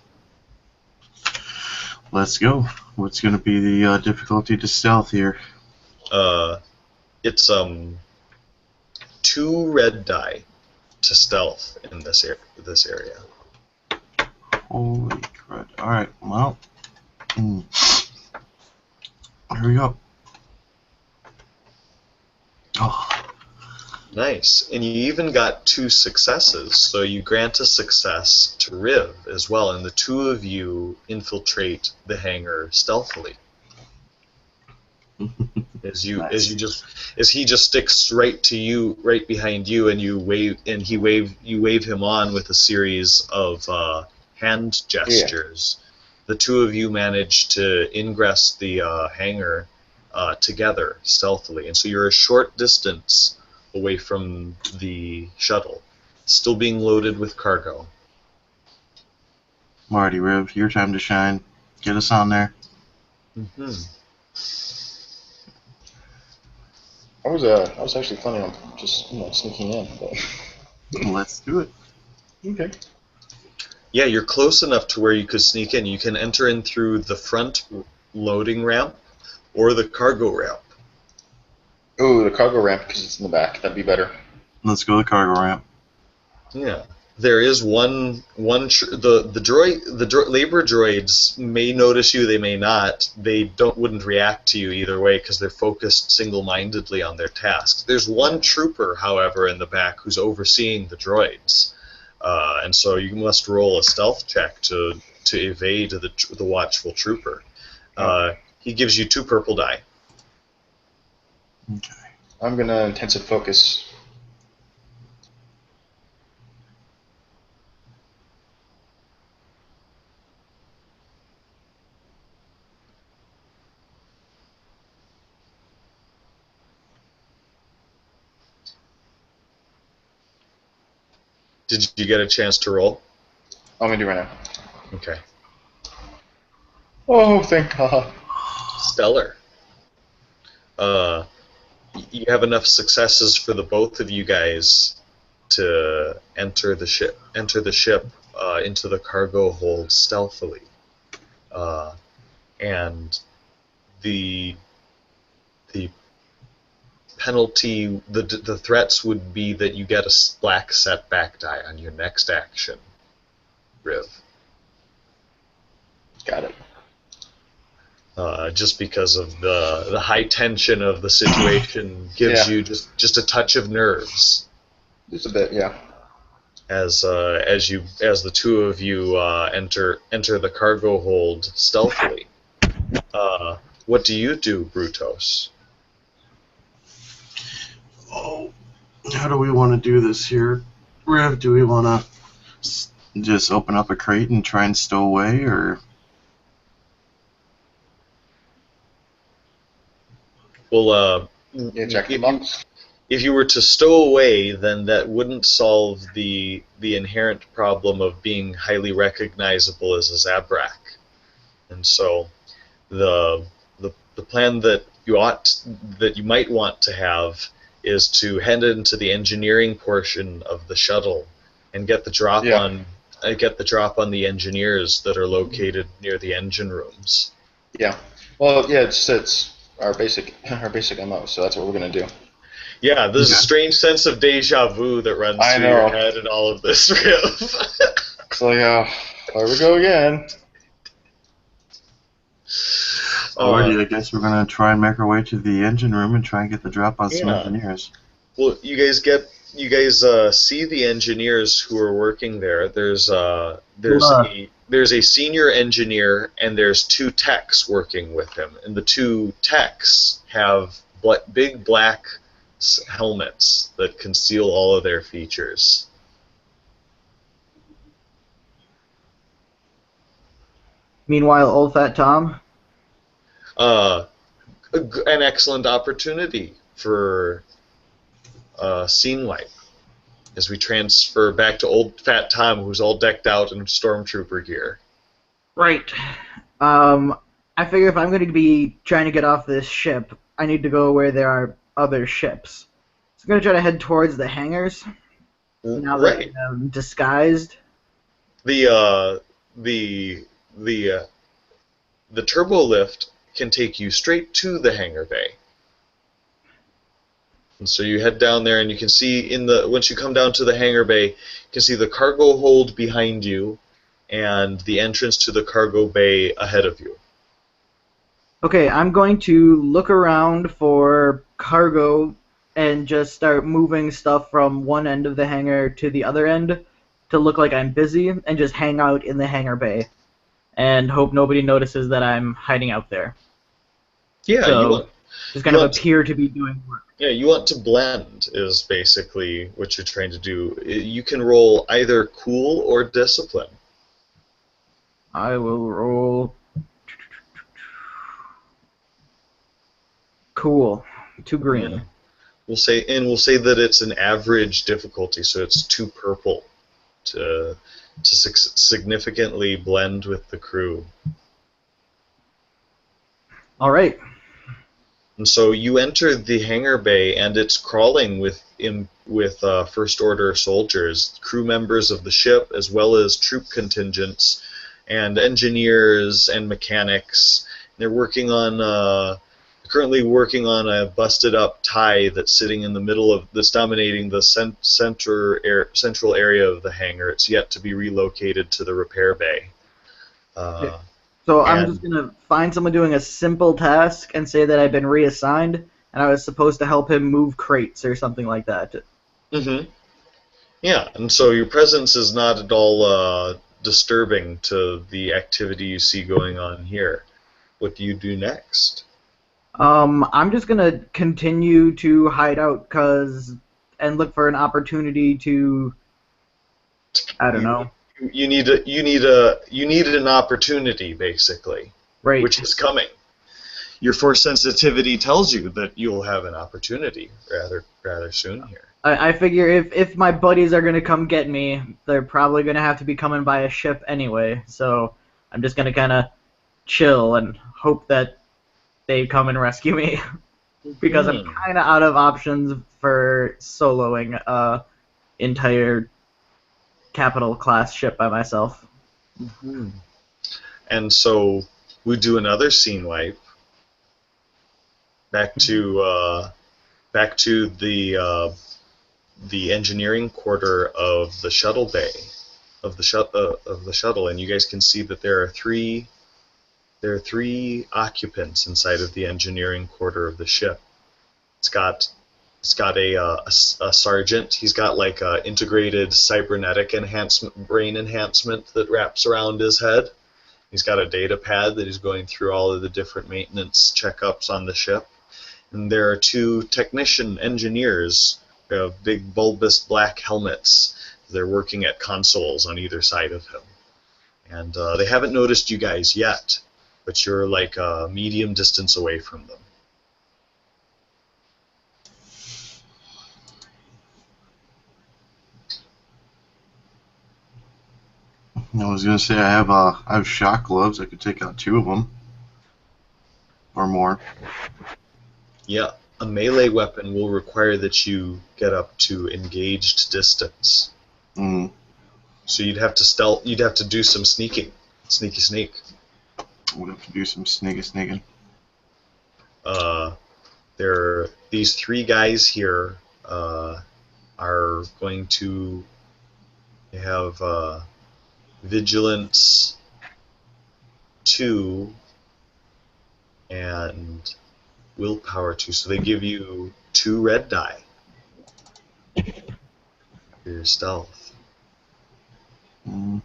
Let's go. What's going to be the difficulty to stealth here? It's 2 red die to stealth in this area. Holy crud. Alright, well. Here we go. Oh. Nice. And you even got 2 successes, so you grant a success to Riv as well, and the 2 of you infiltrate the hangar stealthily. As he just sticks right to you, right behind you, and you wave him on with a series of hand gestures. Yeah. The 2 of you manage to ingress the hangar together stealthily, and so you're a short distance away from the shuttle, still being loaded with cargo. Marty, Riv, your time to shine. Get us on there. Mm-hmm. I was actually planning on just sneaking in. But... Let's do it. Okay. Yeah, you're close enough to where you could sneak in. You can enter in through the front loading ramp or the cargo ramp. Oh, the cargo ramp because it's in the back. That'd be better. Let's go to the cargo ramp. Yeah, there is the labor droids may notice you. They may not. They wouldn't react to you either way because they're focused single-mindedly on their tasks. There's one trooper, however, in the back who's overseeing the droids, and so you must roll a stealth check to evade the watchful trooper. He gives you 2 purple die. Okay. I'm gonna intensive focus. Did you get a chance to roll? I'm gonna do it right now. Okay. Oh, thank God. Stellar. You have enough successes for the both of you guys to enter the ship into the cargo hold stealthily, and the penalty, the threats would be that you get a black setback die on your next action, Riv. Got it. Just because of the high tension of the situation gives Yeah. you just a touch of nerves Just a bit, yeah. as the two of you enter the cargo hold stealthily. What do you do, Brutos? Oh, how do we want to do this here? Rev, do we want to just open up a crate and try and stow away, or... Well, Yeah, check the box. if you were to stow away, then that wouldn't solve the inherent problem of being highly recognizable as a Zabrak. And so the plan that you might want to have is to head into the engineering portion of the shuttle and get the drop on the engineers that are located near the engine rooms. Yeah. Well, yeah, it's our basic MO, so that's what we're gonna do. Yeah, there's a strange sense of deja vu that runs I through know. your head in all of this, Riv. It's like, here we go again. Alrighty, I guess we're gonna try and make our way to the engine room and try and get the drop on some Yeah. engineers. Well, you guys see the engineers who are working there. There's a senior engineer and there's two techs working with him, and the two techs have big black helmets that conceal all of their features. Meanwhile, old fat Tom. An excellent opportunity for scene wipe as we transfer back to old fat Tom, who's all decked out in stormtrooper gear. Right. I figure if I'm going to be trying to get off this ship, I need to go where there are other ships. So I'm going to try to head towards the hangars. Now that I'm disguised. The turbo lift can take you straight to the hangar bay. And so you head down there, and you can see once you come down to the hangar bay, you can see the cargo hold behind you, and the entrance to the cargo bay ahead of you. Okay, I'm going to look around for cargo and just start moving stuff from one end of the hangar to the other end to look like I'm busy, and just hang out in the hangar bay and hope nobody notices that I'm hiding out there. Yeah, so just kind of appear to be doing work. Yeah, you want to blend is basically what you're trying to do. You can roll either cool or discipline. I will roll cool. 2 green. Yeah. We'll say that it's an average difficulty, so it's 2 purple to significantly blend with the crew. All right. And so you enter the hangar bay, and it's crawling with first order soldiers, crew members of the ship, as well as troop contingents, and engineers and mechanics. They're currently working on a busted up tie that's sitting in the middle that's dominating the central area of the hangar. It's yet to be relocated to the repair bay. So I'm just going to find someone doing a simple task and say that I've been reassigned, and I was supposed to help him move crates or something like that. Mm-hmm. Yeah, and so your presence is not at all disturbing to the activity you see going on here. What do you do next? I'm just going to continue to hide out and look for an opportunity to, I don't know. You need an opportunity, basically, right, which is coming. Your force sensitivity tells you that you'll have an opportunity rather soon here. I figure if my buddies are gonna come get me, they're probably gonna have to be coming by a ship anyway. So I'm just gonna kind of chill and hope that they come and rescue me because I'm Hmm. kind of out of options for soloing a entire capital class ship by myself. Hmm. And so we do another scene wipe back to the engineering quarter of the shuttle bay of the shuttle, and you guys can see that there are three occupants inside of the engineering quarter of the ship. It's got a sergeant. He's got like a integrated cybernetic brain enhancement that wraps around his head. He's got a data pad that he's going through all of the different maintenance checkups on the ship. And there are two technician engineers, big bulbous black helmets. They're working at consoles on either side of him. And they haven't noticed you guys yet, but you're like a medium distance away from them. I was gonna say I have shock gloves. I could take out 2 of them or more. Yeah, a melee weapon will require that you get up to engaged distance. Mm. So you'd have to stealth. You'd have to do some sneaking, sneak. We'll have to do some sneaking. Uh, these three guys here are going to have vigilance 2 and willpower 2. So they give you 2 red die for your stealth. Mm.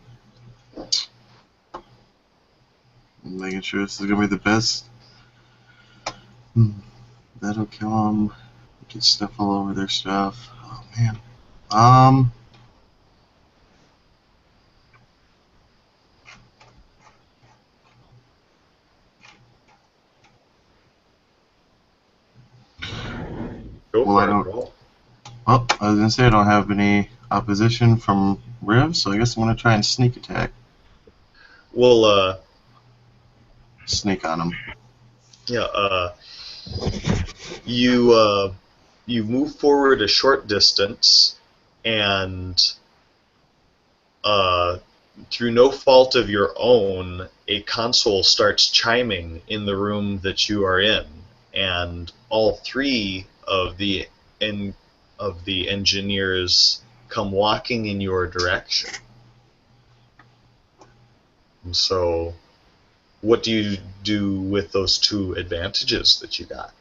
I'm making sure this is gonna be the best. That'll kill them. Get stuff all over their stuff. Oh man. Go Well, for I it. don't. Roll. Well, I was gonna say I don't have any opposition from Riv, so I guess I'm gonna try and sneak attack. Well, Sneak on them. yeah. You move forward a short distance, and through no fault of your own, a console starts chiming in the room that you are in, and all 3 of the engineers come walking in your direction. And so, what do you do with those 2 advantages that you got?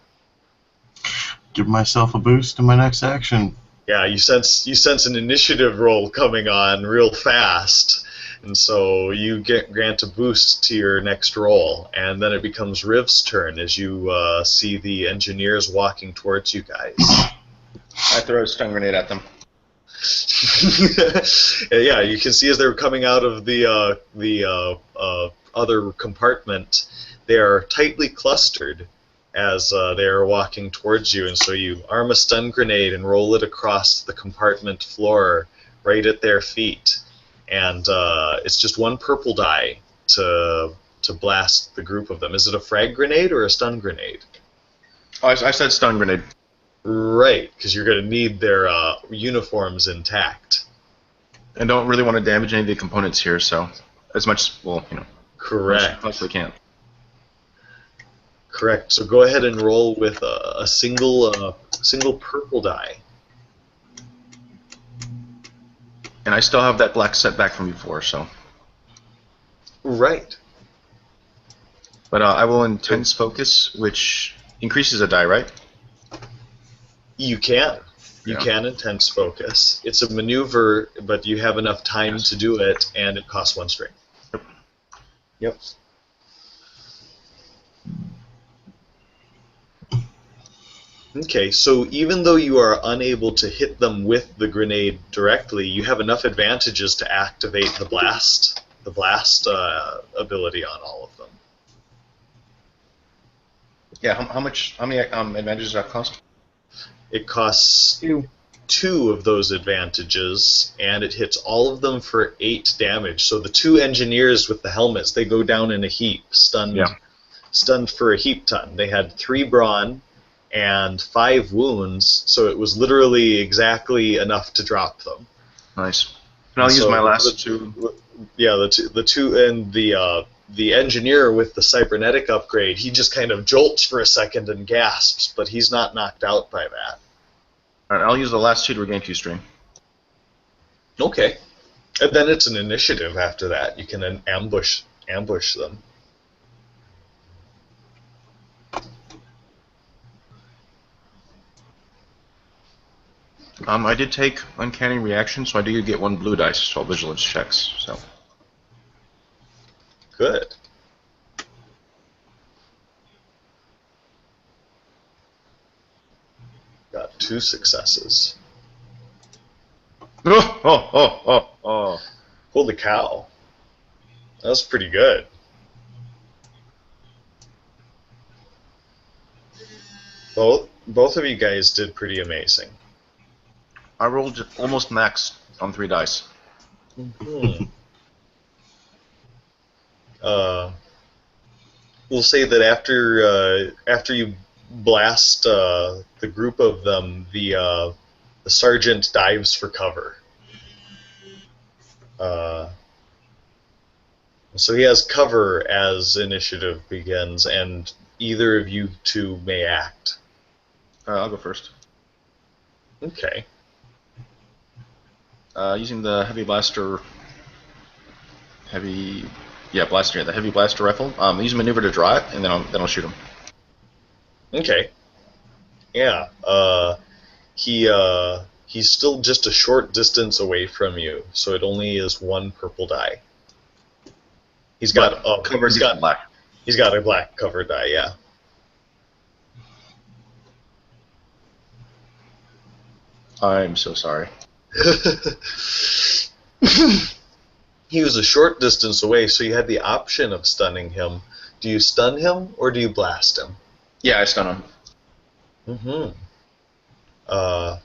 Give myself a boost in my next action. Yeah, you sense an initiative roll coming on real fast, and so you grant a boost to your next roll, and then it becomes Riv's turn as you see the engineers walking towards you guys. I throw a stun grenade at them. Yeah, you can see as they're coming out of the other compartment, they are tightly clustered as they are walking towards you, and so you arm a stun grenade and roll it across the compartment floor right at their feet, and it's just 1 purple die to blast the group of them. Is it a frag grenade or a stun grenade? Oh, I said stun grenade. Right, because you're going to need their uniforms intact. And don't really want to damage any of the components here, so as much, Correct. as much as we can. Correct. So go ahead and roll with a single purple die. And I still have that black setback from before, so. Right. But I will intense focus, which increases a die, right? You can. You Yeah. can intense focus. It's a maneuver, but you have enough time to do it, and it costs 1 strength. Yep. Okay, so even though you are unable to hit them with the grenade directly, you have enough advantages to activate the blast ability on all of them. Yeah, how many advantages does that cost? It costs 2. 2 of those advantages, and it hits all of them for 8 damage. So the 2 engineers with the helmets, they go down in a heap, stunned for a heap ton. They had 3 brawn and 5 wounds, so it was literally exactly enough to drop them. Nice. And I'll use my last 2. Yeah, the two, and the engineer with the cybernetic upgrade, he just kind of jolts for a second and gasps, but he's not knocked out by that. All right, I'll use the last 2 to regain 2 strain. Okay. And then it's an initiative after that. You can ambush them. I did take uncanny reaction, so I do get 1 blue dice for all vigilance checks. So Good. Got 2 successes. Oh! Holy cow. That was pretty good. Both of you guys did pretty amazing. I rolled almost max on 3 dice. Hmm. We'll say that after you blast the group of them, the sergeant dives for cover. So he has cover as initiative begins, and either of you 2 may act. I'll go first. Okay. Using the heavy blaster. Blaster. Yeah, the heavy blaster rifle. Use a maneuver to draw it, and then I'll shoot him. Okay. Yeah. He's still just a short distance away from you, so it only is 1 purple die. He's got black. He's got a black cover die, yeah. I'm so sorry. He was a short distance away, so you had the option of stunning him. Do you stun him or do you blast him? Yeah, I stun him. Mm-hmm.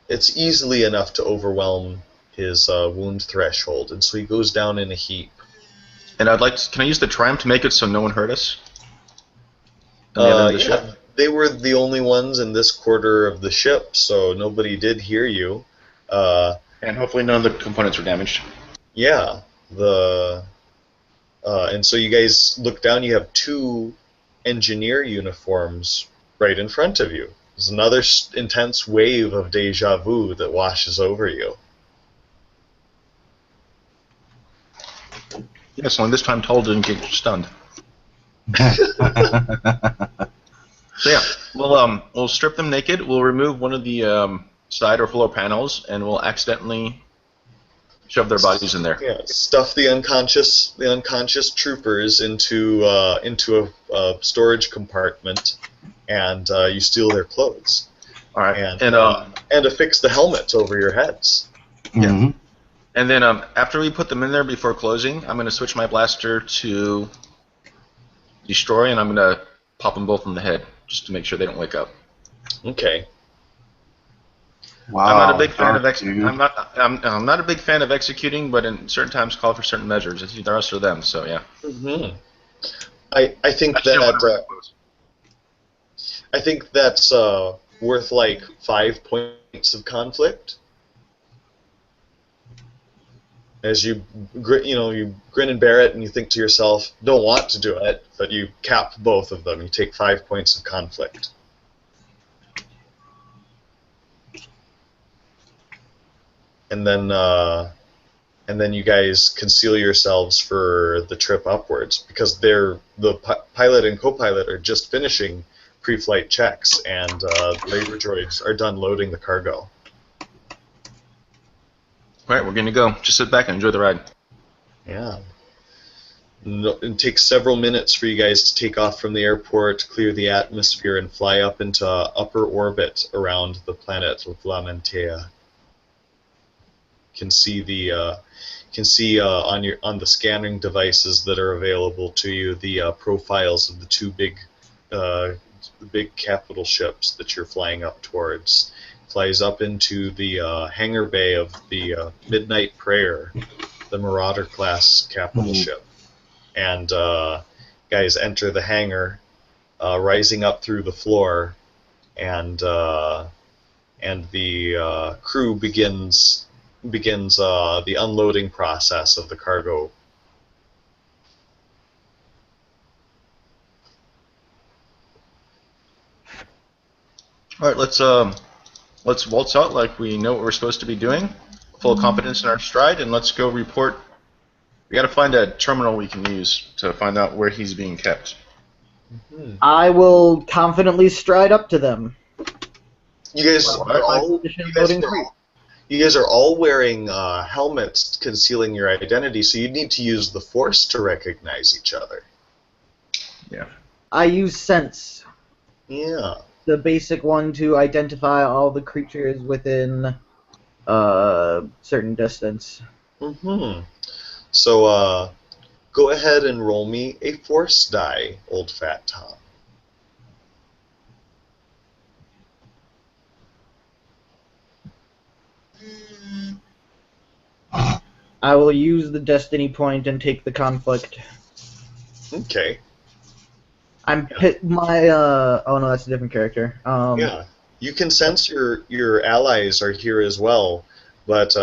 It's easily enough to overwhelm his wound threshold, and so he goes down in a heap. And can I use the triumph to make it so no one hurt us? The ship? They were the only ones in this quarter of the ship, so nobody did hear you. And hopefully none of the components were damaged. Yeah. And so you guys look down, you have 2 engineer uniforms right in front of you. There's another intense wave of deja vu that washes over you. Yes, only this time Tull didn't get stunned. So yeah, we'll strip them naked. We'll remove one of the side or floor panels, and we'll accidentally shove their bodies in there. Yeah, stuff the unconscious troopers into a storage compartment, and you steal their clothes. All right, and affix the helmets over your heads. Yeah. Mm-hmm. And then after we put them in there before closing, I'm going to switch my blaster to destroy, and I'm going to pop them both in the head just to make sure they don't wake up. Okay. Wow. I'm not a big fan I'm not a big fan of executing, but in certain times call for certain measures. It's either us or them. So yeah. Mm-hmm. I think that's worth like 5 points of conflict. As you grin and bear it, and you think to yourself, don't want to do it, but you cap both of them. You take 5 points of conflict. And then you guys conceal yourselves for the trip upwards, because the pilot and co-pilot are just finishing pre-flight checks, and the labor droids are done loading the cargo. All right, we're going to go. Just sit back and enjoy the ride. Yeah. It takes several minutes for you guys to take off from the airport, clear the atmosphere, and fly up into upper orbit around the planet of La Mentea. Can see on the scanning devices that are available to you the profiles of the 2 big the big capital ships that you're flying up towards. Flies up into the hangar bay of the Midnight Prayer, the Marauder class capital ship, and guys enter the hangar, rising up through the floor, and the crew begins the unloading process of the cargo. All right, let's waltz out like we know what we're supposed to be doing, full confidence in our stride, and let's go report. We got to find a terminal we can use to find out where he's being kept. I will confidently stride up to them. You guys are all wearing helmets concealing your identity, so you need to use the Force to recognize each other. Yeah. I use sense, Yeah. the basic one, to identify all the creatures within certain distance. So, go ahead and roll me a Force die, old fat Tom. I will use the destiny point and take the conflict. Okay. My oh no, that's a different character. Yeah. You can sense your allies are here as well, but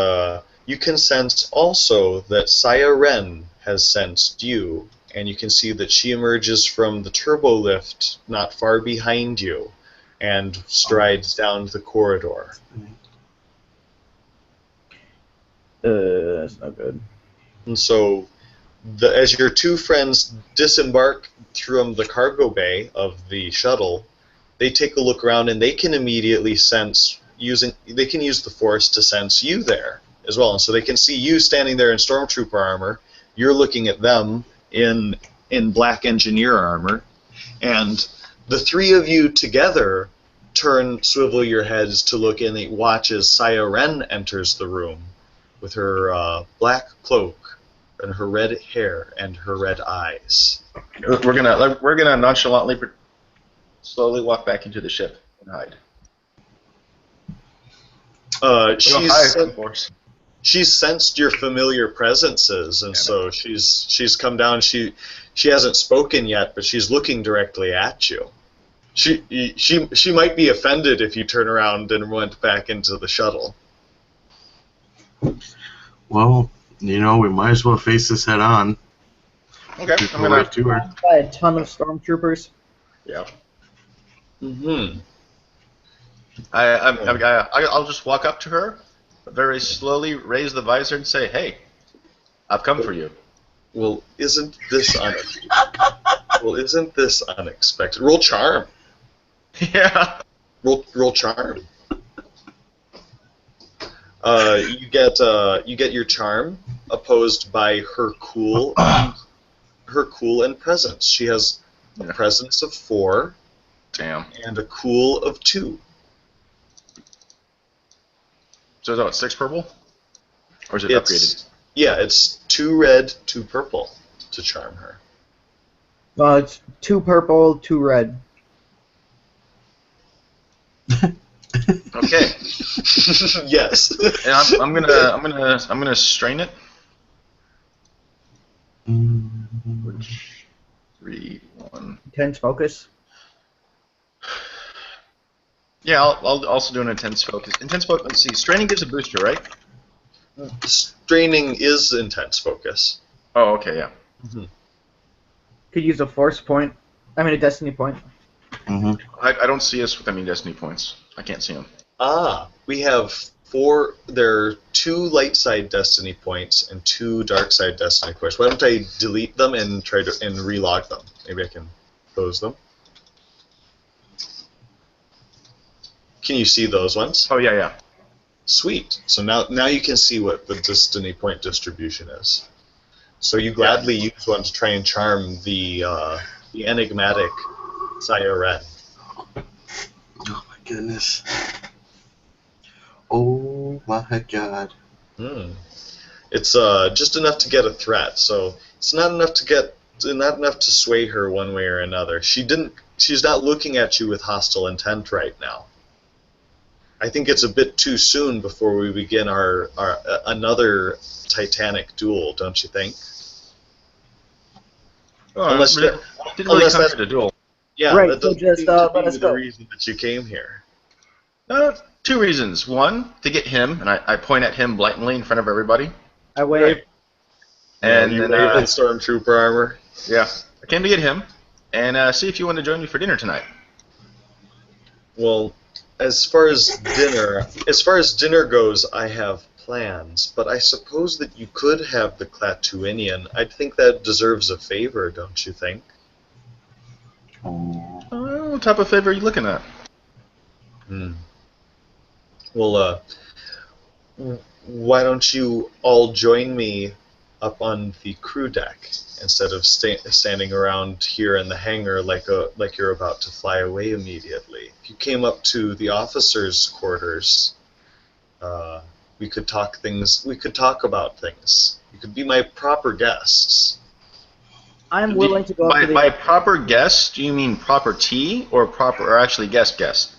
you can sense also that Saya Ren has sensed you, and you can see that she emerges from the turbo lift not far behind you and strides down the corridor. That's not good. And so, as your two friends disembark from the cargo bay of the shuttle, they take a look around and they can immediately sense they can use the Force to sense you there as well. And so they can see you standing there in stormtrooper armor. You're looking at them in black engineer armor, and the three of you together swivel your heads to look in and watch as Saya Ren enters the room with her black cloak and her red hair and her red eyes. We're gonna nonchalantly, slowly walk back into the ship and hide. She's sensed your familiar presences, and so she's come down. She hasn't spoken yet, but she's looking directly at you. She might be offended if you turn around and went back into the shuttle. Well, we might as well face this head on. Okay. I'm gonna to her. By a ton of stormtroopers. Yeah. I'll just walk up to her, very slowly raise the visor and say, "Hey, I've come for you." Well, isn't this unexpected? Roll charm. Yeah. Roll charm. You get your charm opposed by her cool and presence. She has a presence of 4. Damn. And a cool of 2. So is that 6 purple? Or is it upgraded? Yeah, it's 2 red, 2 purple to charm her. It's 2 purple, 2 red. Okay. Yes. And I'm gonna strain it. 3, 1. Intense focus. Yeah, I'll also do an intense focus. Intense focus. Let's see. Straining gives a booster, right? Straining is intense focus. Oh, okay, yeah. Could use a force point. A destiny point. I don't see us with any destiny points. I can't see them. We have 4. There are 2 light side destiny points and 2 dark side destiny points. Why don't I delete them and try to relog them? Maybe I can close them. Can you see those ones? Oh yeah. Sweet. So now you can see what the destiny point distribution is. So you gladly use one to try and charm the enigmatic Saya Ren. Oh my goodness. Oh my god. It's just enough to get a threat. So it's not enough to sway her one way or another. She didn't she's not looking at you with hostile intent right now. I think it's a bit too soon before we begin our another Titanic duel, don't you think? Unless didn't really unless come that's here to duel. yeah, Right, that so doesn't just, seem to let be us the go. reason that you came here. Two reasons. One, to get him, and I point at him blatantly in front of everybody. I wave. And you then, wave in stormtrooper armor. yeah, I came to get him, and see if you want to join me for dinner tonight. Well, as far as dinner goes, I have plans, but I suppose that you could have the Clatuinian. I think that deserves a favor, don't you think? What type of favor are you looking at? Well, why don't you all join me up on the crew deck instead of standing around here in the hangar like you're about to fly away immediately? If you came up to the officers' quarters, we could talk things. We could talk about things. You could be my proper guests. I'm willing to go up to the... By proper guest, do you mean proper tea or actually guest?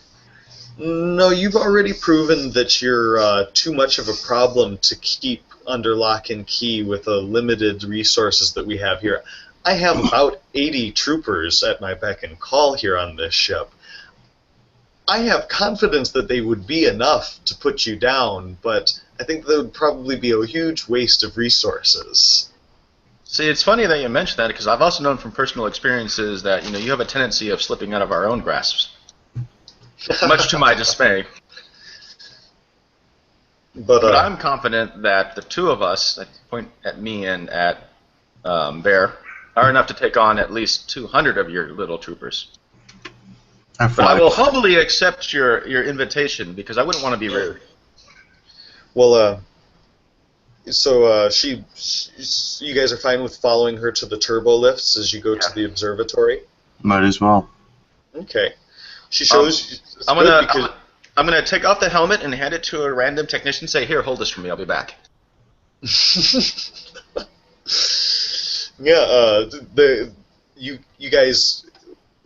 No, you've already proven that you're too much of a problem to keep under lock and key with the limited resources that we have here. I have about 80 troopers at my beck and call here on this ship. I have confidence that they would be enough to put you down, but I think that would probably be a huge waste of resources. See, it's funny that you mentioned that because I've also known from personal experiences that you have a tendency of slipping out of our own grasps. Much to my dismay. But I'm confident that the two of us, I point at me and at Bear, are enough to take on at least 200 of your little troopers. But I will humbly accept your invitation because I wouldn't want to be rude. Well, so you guys are fine with following her to the turbo lifts as you go to the observatory? Might as well. Okay. She shows. I'm gonna take off the helmet and hand it to a random technician. Say, "Here, hold this for me. I'll be back." Yeah. You guys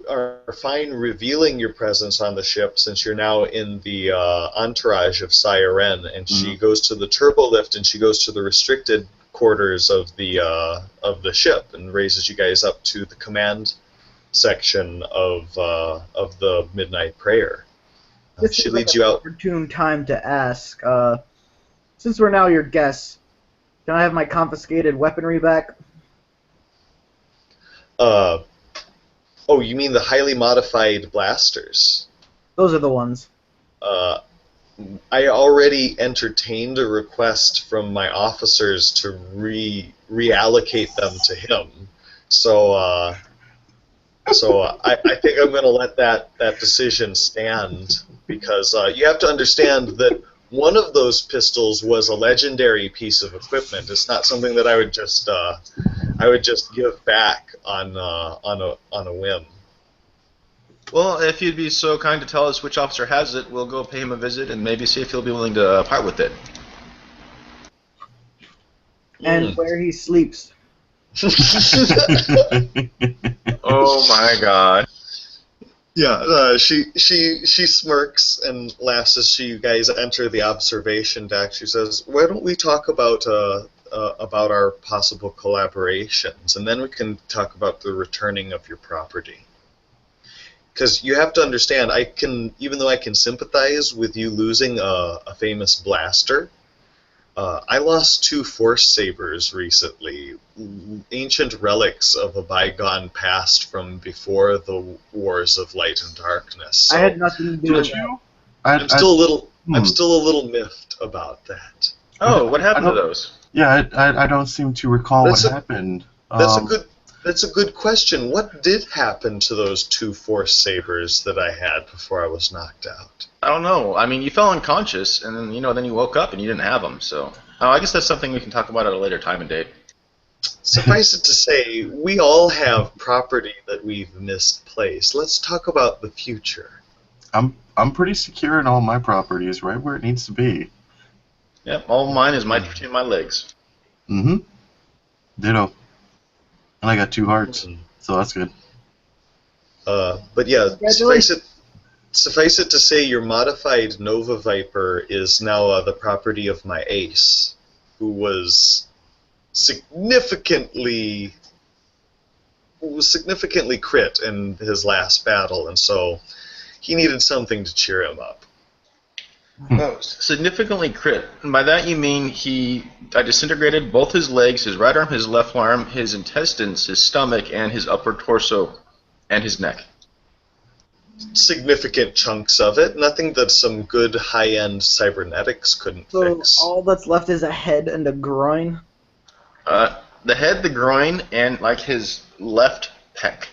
are fine revealing your presence on the ship since you're now in the entourage of Siren, and she goes to the turbo lift and she goes to the restricted quarters of the ship and raises you guys up to the command section of the midnight prayer. She leads you out. Opportune time to ask. Since we're now your guests, can I have my confiscated weaponry back? Oh, you mean the highly modified blasters? Those are the ones. I already entertained a request from my officers to reallocate them to him. So I think I'm going to let that decision stand because you have to understand that one of those pistols was a legendary piece of equipment. It's not something that I would just give back on a whim. Well, if you'd be so kind to tell us which officer has it, we'll go pay him a visit and maybe see if he'll be willing to part with it. And where he sleeps. Oh my God. Yeah, she smirks and laughs as you guys enter the observation deck. She says, "Why don't we talk about our possible collaborations, and then we can talk about the returning of your property." Because you have to understand, even though I can sympathize with you losing a famous blaster, I lost 2 Force Sabers recently, ancient relics of a bygone past from before the Wars of Light and Darkness. So I had nothing to do with that. I'm still a little miffed about that. Oh, what happened to those? Yeah, I don't seem to recall what happened. That's a good question. What did happen to those 2 Force Sabers that I had before I was knocked out? I don't know. I mean, you fell unconscious, and then then you woke up and you didn't have them. So, I guess that's something we can talk about at a later time and date. Suffice it to say, we all have property that we've misplaced. Let's talk about the future. I'm pretty secure in all my properties, right where it needs to be. Yep, all mine is right between my legs. Mm-hmm. Ditto. And I got 2 hearts, so that's good. But yeah, Congratulations. suffice it to say, your modified Nova Viper is now the property of my ace, who was significantly crit in his last battle, and so he needed something to cheer him up. Oh, significantly crit. And by that you mean I disintegrated both his legs, his right arm, his left arm, his intestines, his stomach, and his upper torso, and his neck. Significant chunks of it, nothing that some good high-end cybernetics couldn't So fix. all that's left is a head and a groin. The head, the groin, and like his left pec.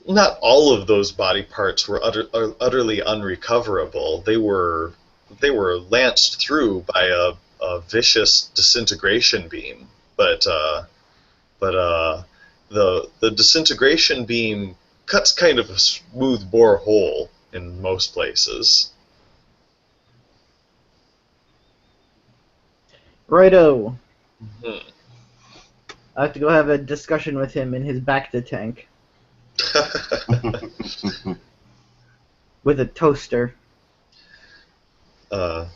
Not all of those body parts were utterly unrecoverable. They were lanced through by a vicious disintegration beam, but the disintegration beam cuts kind of a smooth bore hole in most places. Righto. Mhm. I have to go have a discussion with him in his Bacta tank with a toaster. But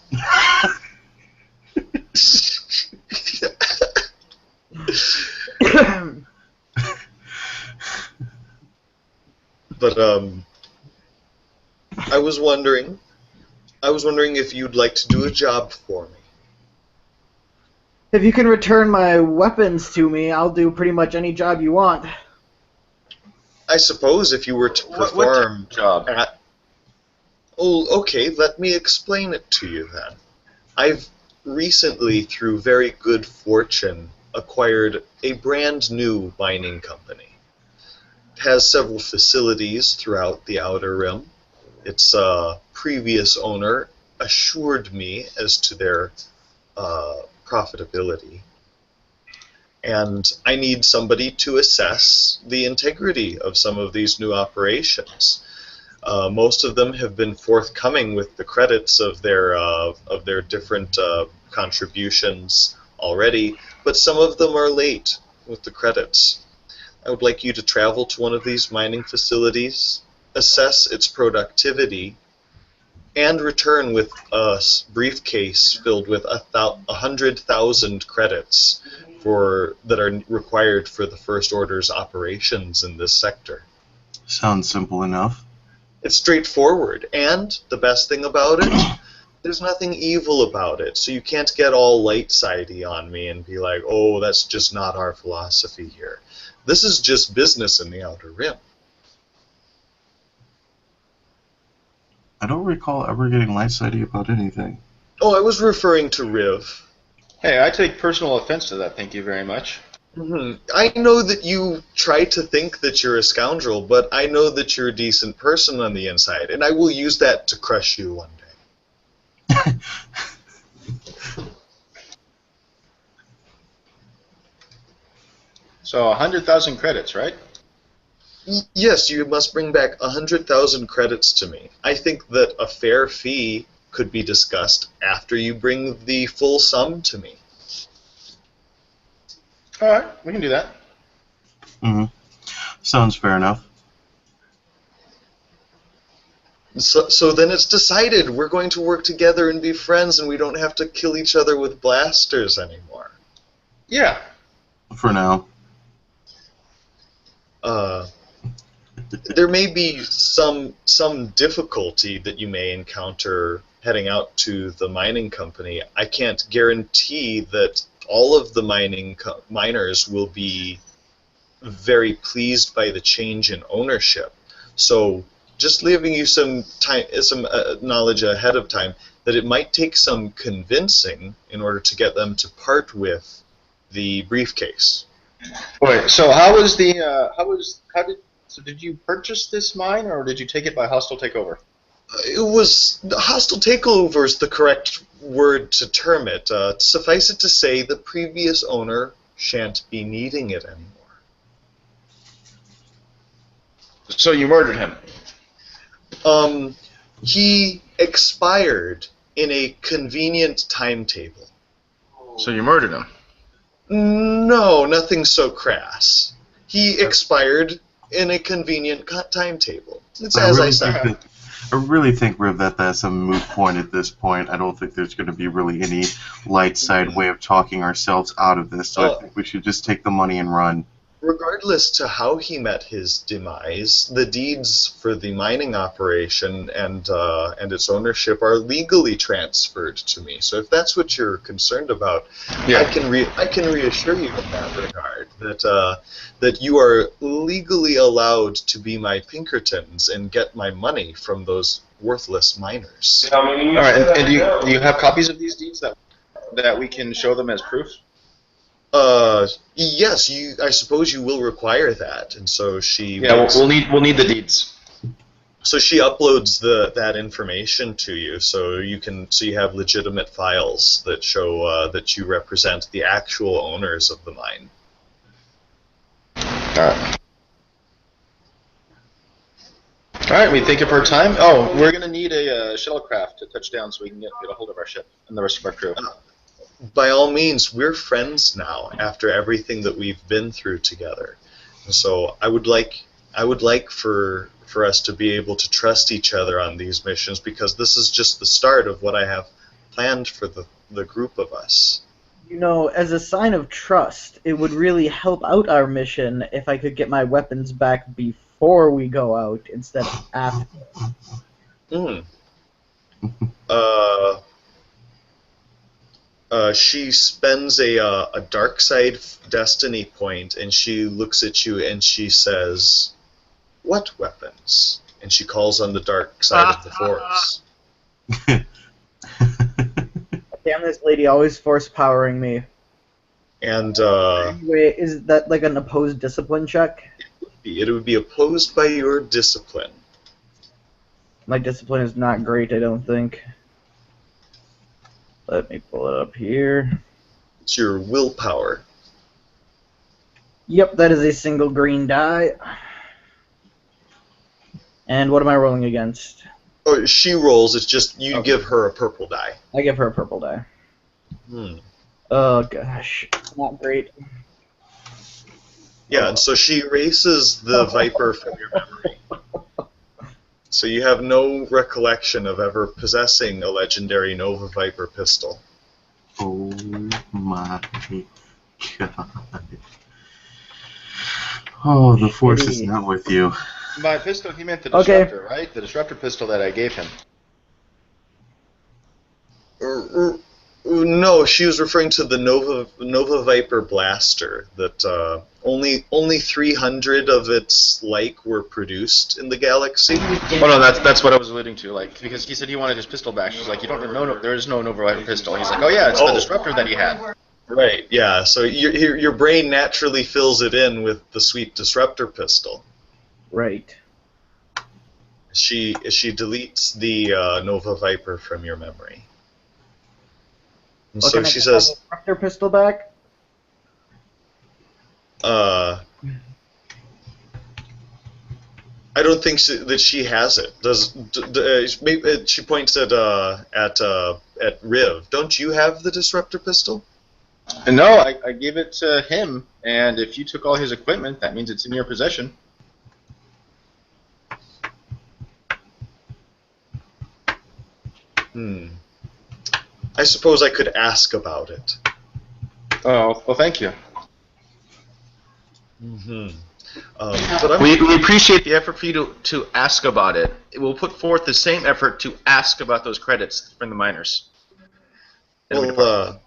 I was wondering if you'd like to do a job for me. If you can return my weapons to me, I'll do pretty much any job you want. I suppose if you were to What perform job? Oh, okay, let me explain it to you then. I've recently, through very good fortune, acquired a brand new mining company. It has several facilities throughout the Outer Rim. Its previous owner assured me as to their profitability. And I need somebody to assess the integrity of some of these new operations. Most of them have been forthcoming with the credits of their different contributions already, but some of them are late with the credits. I would like you to travel to one of these mining facilities, assess its productivity, and return with a briefcase filled with 100,000 credits that are required for the First Order's operations in this sector. Sounds simple enough. It's straightforward, and the best thing about it, there's nothing evil about it, so you can't get all light-sidey on me and be like, oh, that's just not our philosophy here. This is just business in the Outer Rim. I don't recall ever getting light-sided about anything. Oh, I was referring to Riv. Hey, I take personal offense to that, thank you very much. I know that you try to think that you're a scoundrel, but I know that you're a decent person on the inside, and I will use that to crush you one day. So 100,000 credits, right? Yes, you must bring back 100,000 credits to me. I think that a fair fee could be discussed after you bring the full sum to me. All right, we can do that. Mm-hmm. Sounds fair enough. So then it's decided. We're going to work together and be friends, and we don't have to kill each other with blasters anymore. Yeah. For now. There may be some difficulty that you may encounter heading out to the mining company. I can't guarantee that all of the miners will be very pleased by the change in ownership. So just leaving you some time, some knowledge ahead of time that it might take some convincing in order to get them to part with the briefcase. Wait, so did you purchase this mine, or did you take it by hostile takeover? Hostile takeover is the correct word to term it. Suffice it to say, the previous owner shan't be needing it anymore. So you murdered him? He expired in a convenient timetable. So you murdered him? No, nothing so crass. He expired in a convenient timetable. It's I as I really said. think I really think, Riv, that that's a moot point at this point. I don't think there's going to be really any light side way of talking ourselves out of this. So I think we should just take the money and run. Regardless to how he met his demise, the deeds for the mining operation and its ownership are legally transferred to me. So if that's what you're concerned about, I can reassure you in that regard that you are legally allowed to be my Pinkertons and get my money from those worthless miners. All right, and do you have copies of these deeds that we can show them as proof? Yes, I suppose you will require that, and so she. Yeah, we'll need the deeds. So she uploads that information to you, so you have legitimate files that show that you represent the actual owners of the mine. All right, we thank you for our time. Oh, we're gonna need a shuttlecraft to touch down so we can get a hold of our ship and the rest of our crew. By all means, we're friends now after everything that we've been through together. And so I would like for us to be able to trust each other on these missions, because this is just the start of what I have planned for the group of us. You know, as a sign of trust, it would really help out our mission if I could get my weapons back before we go out instead of after. She spends a dark side destiny point, and she looks at you and she says, "What weapons?" And she calls on the dark side of the force. Damn, this lady always force powering me. And Anyway, is that like an opposed discipline check? it would be opposed by your discipline. My discipline is not great, I don't think. Let me pull it up here. It's your willpower. Yep, that is a single green die. And what am I rolling against? Oh, she rolls. It's just you give her a purple die. I give her a purple die. Oh gosh, not great. Yeah, and so she erases the Viper from your memory. So you have no recollection of ever possessing a legendary Nova Viper pistol. Oh my god. Oh, the force is not with you. By pistol, he meant the disruptor, right? The disruptor pistol that I gave him. No, she was referring to the Nova Viper blaster. That only 300 of its like were produced in the galaxy. Oh no, that's what I was alluding to. Like, because he said he wanted his pistol back. She's like, you don't know, there is no Nova Viper pistol. He's like, oh yeah, it's the disruptor that he had. Right. Yeah. So your brain naturally fills it in with the sweet disruptor pistol. Right. She deletes the Nova Viper from your memory. And so she says, "Can I get her pistol back?" I don't think that she has it. Maybe she points at Riv. Don't you have the disruptor pistol? No, I gave it to him, and if you took all his equipment, that means it's in your possession. I suppose I could ask about it. Oh, well, thank you. But we appreciate the effort for you to ask about it. We'll put forth the same effort to ask about those credits from the miners. Well,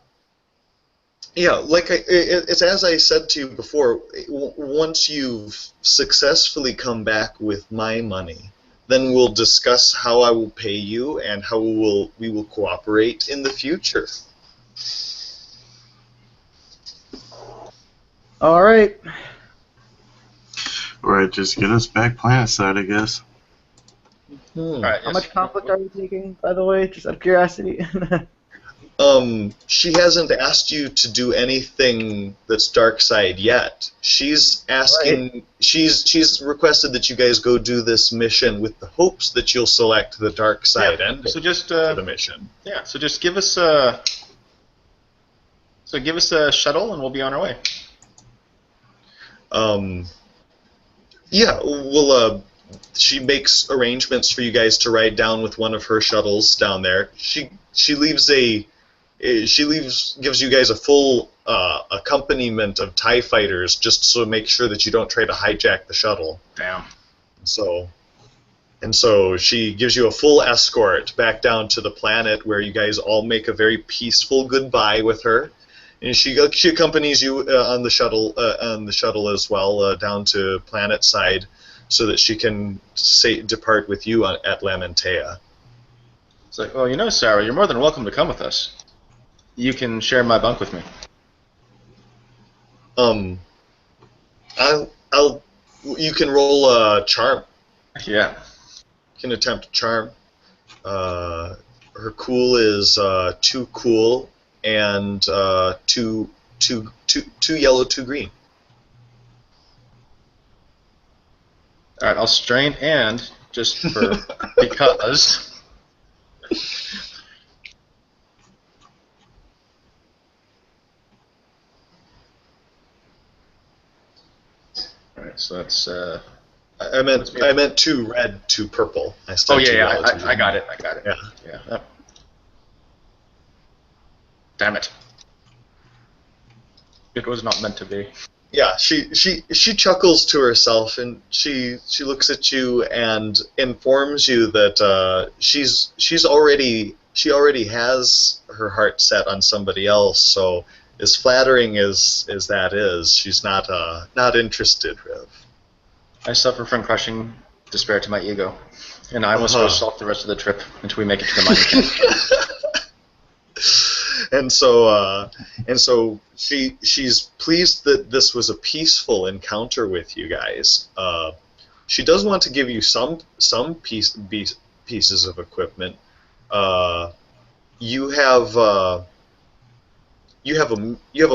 yeah, like it's as I said to you before, once you've successfully come back with my money, then we'll discuss how I will pay you and how we will cooperate in the future. All right. Alright, just get us back planet side, I guess. All right, How much conflict are we taking, by the way? Just out of curiosity. She hasn't asked you to do anything that's dark side yet. She's asking. Right. She's requested that you guys go do this mission with the hopes that you'll select the dark side ending. So just for the mission. Yeah. So just give us a. So give us a shuttle, and we'll be on our way. Um, yeah, well, she makes arrangements for you guys to ride down with one of her shuttles down there. She leaves gives you guys a full accompaniment of TIE fighters just to make sure that you don't try to hijack the shuttle. Damn. So she gives you a full escort back down to the planet where you guys all make a very peaceful goodbye with her, and she accompanies you on the shuttle as well down to planet side, so that she can depart with you at Lamentea. It's like, well, you know, Sarah, you're more than welcome to come with us. You can share my bunk with me. You can roll charm. Yeah. You can attempt charm. Her cool is 2 cool and 2 yellow, 2 green. All right, I'll strain and just for because. All right, so that's. I meant 2 red, 2 purple. I said two yellow, two I green. got it. Yeah. Damn it. It was not meant to be. Yeah, she chuckles to herself, and she looks at you and informs you that she already has her heart set on somebody else. So as flattering as that is, she's not interested, Riv. I suffer from crushing despair to my ego, and I will go sulk the rest of the trip until we make it to the mining camp. And so she's pleased that this was a peaceful encounter with you guys. She does want to give you some pieces of equipment. You have a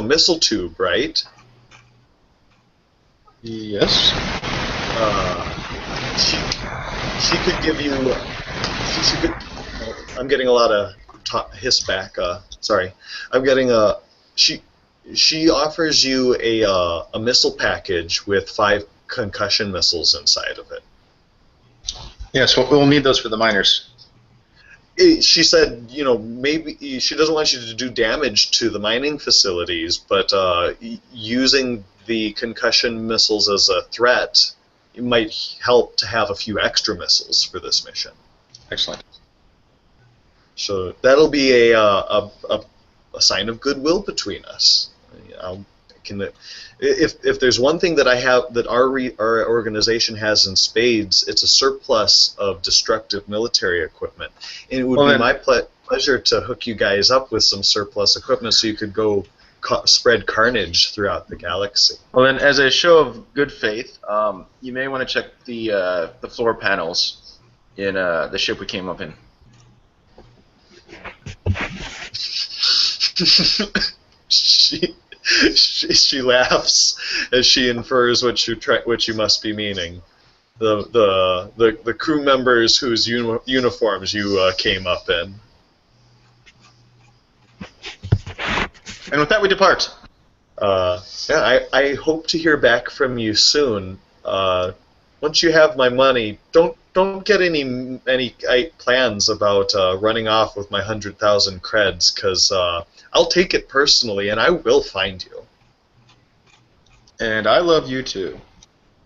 missile tube, right? Yes. She could give you. She could. I'm getting a lot of hiss back. Sorry, I'm getting a. She offers you a missile package with 5 concussion missiles inside of it. Yes, we'll need those for the miners. She said, maybe she doesn't want you to do damage to the mining facilities, but using the concussion missiles as a threat, it might help to have a few extra missiles for this mission. Excellent. So that'll be a sign of goodwill between us. If there's one thing that I have that our organization has in spades, it's a surplus of destructive military equipment, and it would be my pleasure to hook you guys up with some surplus equipment so you could go spread carnage throughout the galaxy. Well, then, as a show of good faith, you may want to check the floor panels in the ship we came up in. She laughs as she infers what you must be meaning. The crew members whose uniforms you came up in. And with that, we depart. I hope to hear back from you soon. Once you have my money, don't get any plans about running off with my 100,000 creds, because I'll take it personally, and I will find you. And I love you too.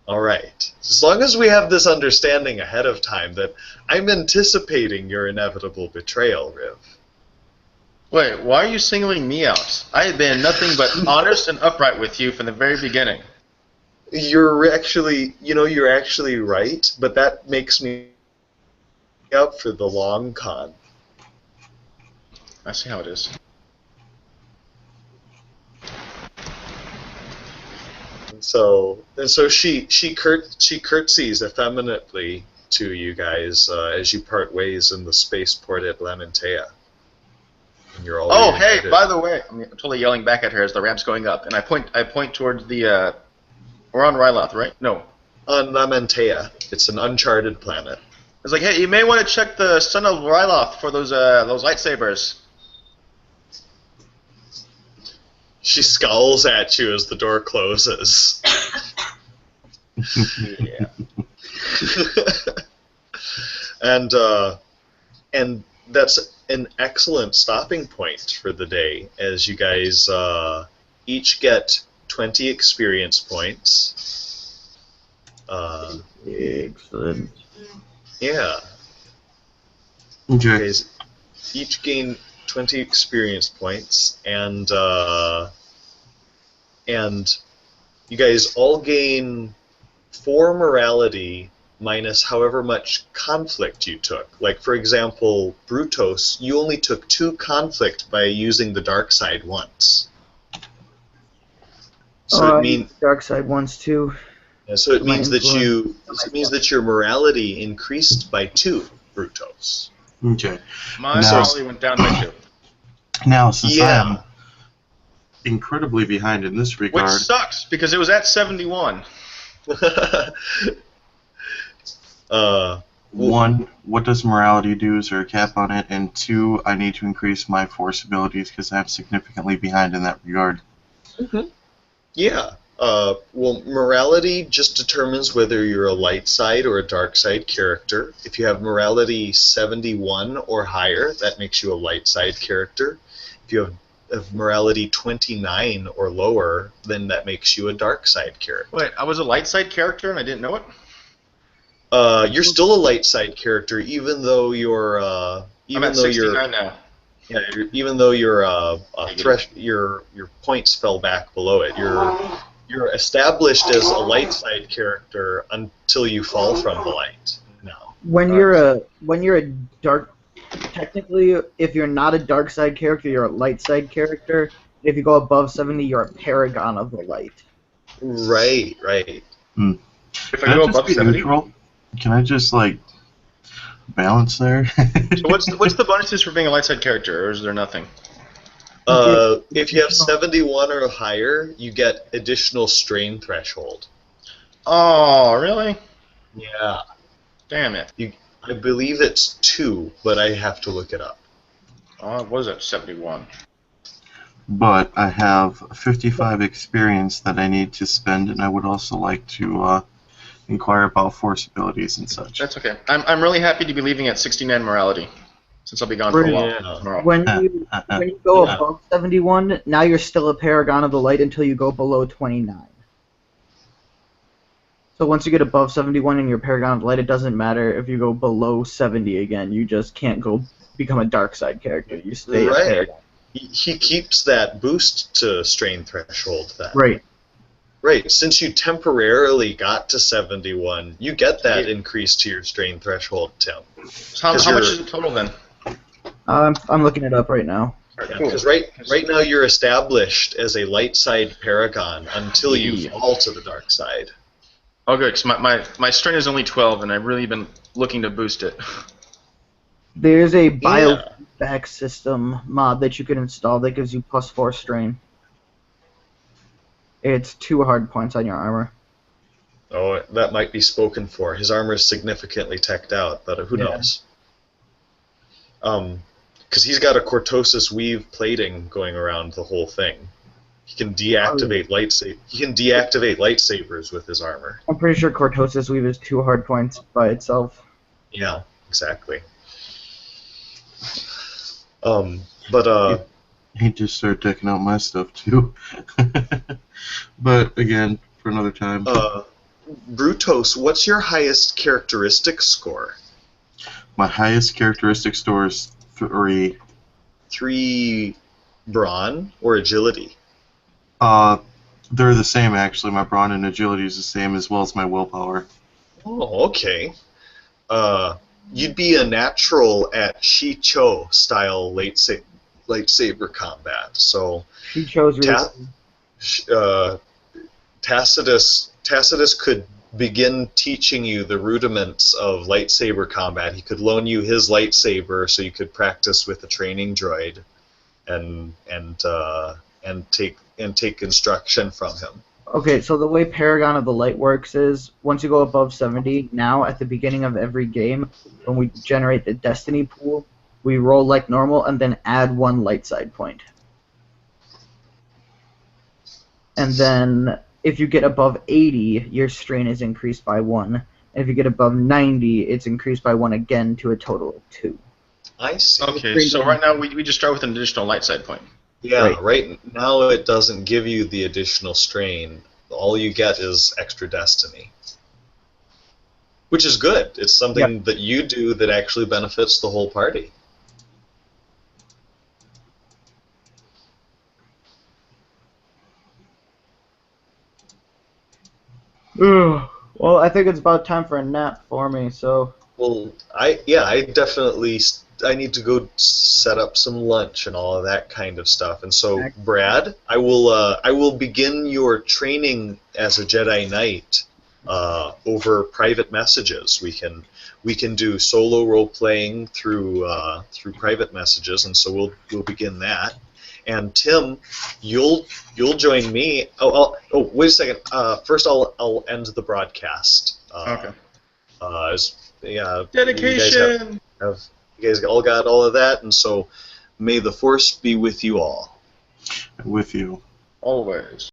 All right. As long as we have this understanding ahead of time that I'm anticipating your inevitable betrayal, Riv. Wait, why are you singling me out? I have been nothing but honest and upright with you from the very beginning. You're actually right, but that makes me up for the long con. I see how it is. And so she curtsies effeminately to you guys as you part ways in the spaceport at Lamentea. And you're all hey, by the way, I'm totally yelling back at her as the ramp's going up, and I point towards the. We're on Ryloth, right? No. On Lamentea. It's an uncharted planet. It's like, hey, you may want to check the Son of Ryloth for those lightsabers. She scowls at you as the door closes. Yeah. And that's an excellent stopping point for the day, as you guys each get 20 experience points. Excellent. Yeah, you Okay. guys each gain 20 experience points, and you guys all gain 4 morality minus however much conflict you took. Like, for example, Brutos, you only took 2 conflict by using the dark side once. So it means Dark side once too. so it My means that influence. your morality increased by 2, Brutos. Okay. My Now- morality went down by 2. Now, since I am Yeah. incredibly behind in this Which regard, sucks, because it was at 71. one, what does morality do? Is there a cap on it? And 2, I need to increase my force abilities because I'm significantly behind in that regard. Yeah. Well, morality just determines whether you're a light side or a dark side character. If you have morality 71 or higher, that makes you a light side character. If you have morality 29 or lower, then that makes you a dark side character. Wait, I was a light side character and I didn't know it? You're still a light side character, even though you're I'm even at though 69 now. even though your your points fell back below it. You're established as a light side character until you fall from the light. No. When you're a dark, technically, if you're not a dark side character, you're a light side character. If you go above 70, you're a paragon of the light. Right. If Can I go I just above be 70? neutral? Can I just, like, balance there? So what's the bonuses for being a light side character, or is there nothing? If you have 71 or higher, you get additional strain threshold. Oh, really? Yeah. Damn it. I believe it's 2, but I have to look it up. Oh, it was at 71. But I have 55 experience that I need to spend, and I would also like to inquire about force abilities and such. That's okay. I'm really happy to be leaving at 69 morality, since I'll be gone for a while Yeah. tomorrow. When you go above 71, now you're still a paragon of the light until you go below 29. So once you get above 71 and you're paragon of the light, it doesn't matter if you go below 70 again. You just can't go become a dark side character. You stay a Right. paragon. He keeps that boost to strain threshold then. Right. Right, since you temporarily got to 71, you get that increase to your strain threshold, Tim. So how much is the total then? I'm looking it up right now. Because right now you're established as a light side paragon until you fall to the dark side. Oh, good, because my strain is only 12, and I've really been looking to boost it. There's a biofeedback system mod that you can install that gives you +4 strain. It's 2 hard points on your armor. Oh, that might be spoken for. His armor is significantly teched out, but who knows? Because he's got a cortosis weave plating going around the whole thing. He can deactivate lightsabers with his armor. I'm pretty sure cortosis weave is 2 hard points by itself. Yeah, exactly. But He just started decking out my stuff too. But again, for another time. Brutos, what's your highest characteristic score? My highest characteristic score is 3. 3 brawn or agility? They're the same actually. My brawn and agility is the same, as well as my willpower. Oh, okay. You'd be a natural at Shicho style lightsaber combat. So She chose Tacitus could begin teaching you the rudiments of lightsaber combat. He could loan you his lightsaber so you could practice with a training droid, and take instruction from him. Okay, so the way Paragon of the Light works is, once you go above 70, now at the beginning of every game, when we generate the Destiny pool, we roll like normal and then add 1 light side point. And then If you get above 80, your strain is increased by 1. And if you get above 90, it's increased by 1 again to a total of 2. I see. Okay, so right now we just start with an additional light side point. Yeah, Right. right now it doesn't give you the additional strain. All you get is extra destiny. Which is good. It's something that you do that actually benefits the whole party. Well, I think it's about time for a nap for me, so... Well, I definitely I need to go set up some lunch and all of that kind of stuff. And so, Brad, I will begin your training as a Jedi Knight over private messages. We can do solo role playing through private messages, and so we'll begin that. And Tim, you'll join me. Oh, wait a second. First, I'll end the broadcast. Okay. Dedication. You guys all got all of that, and so may the Force be with you all. With you. Always.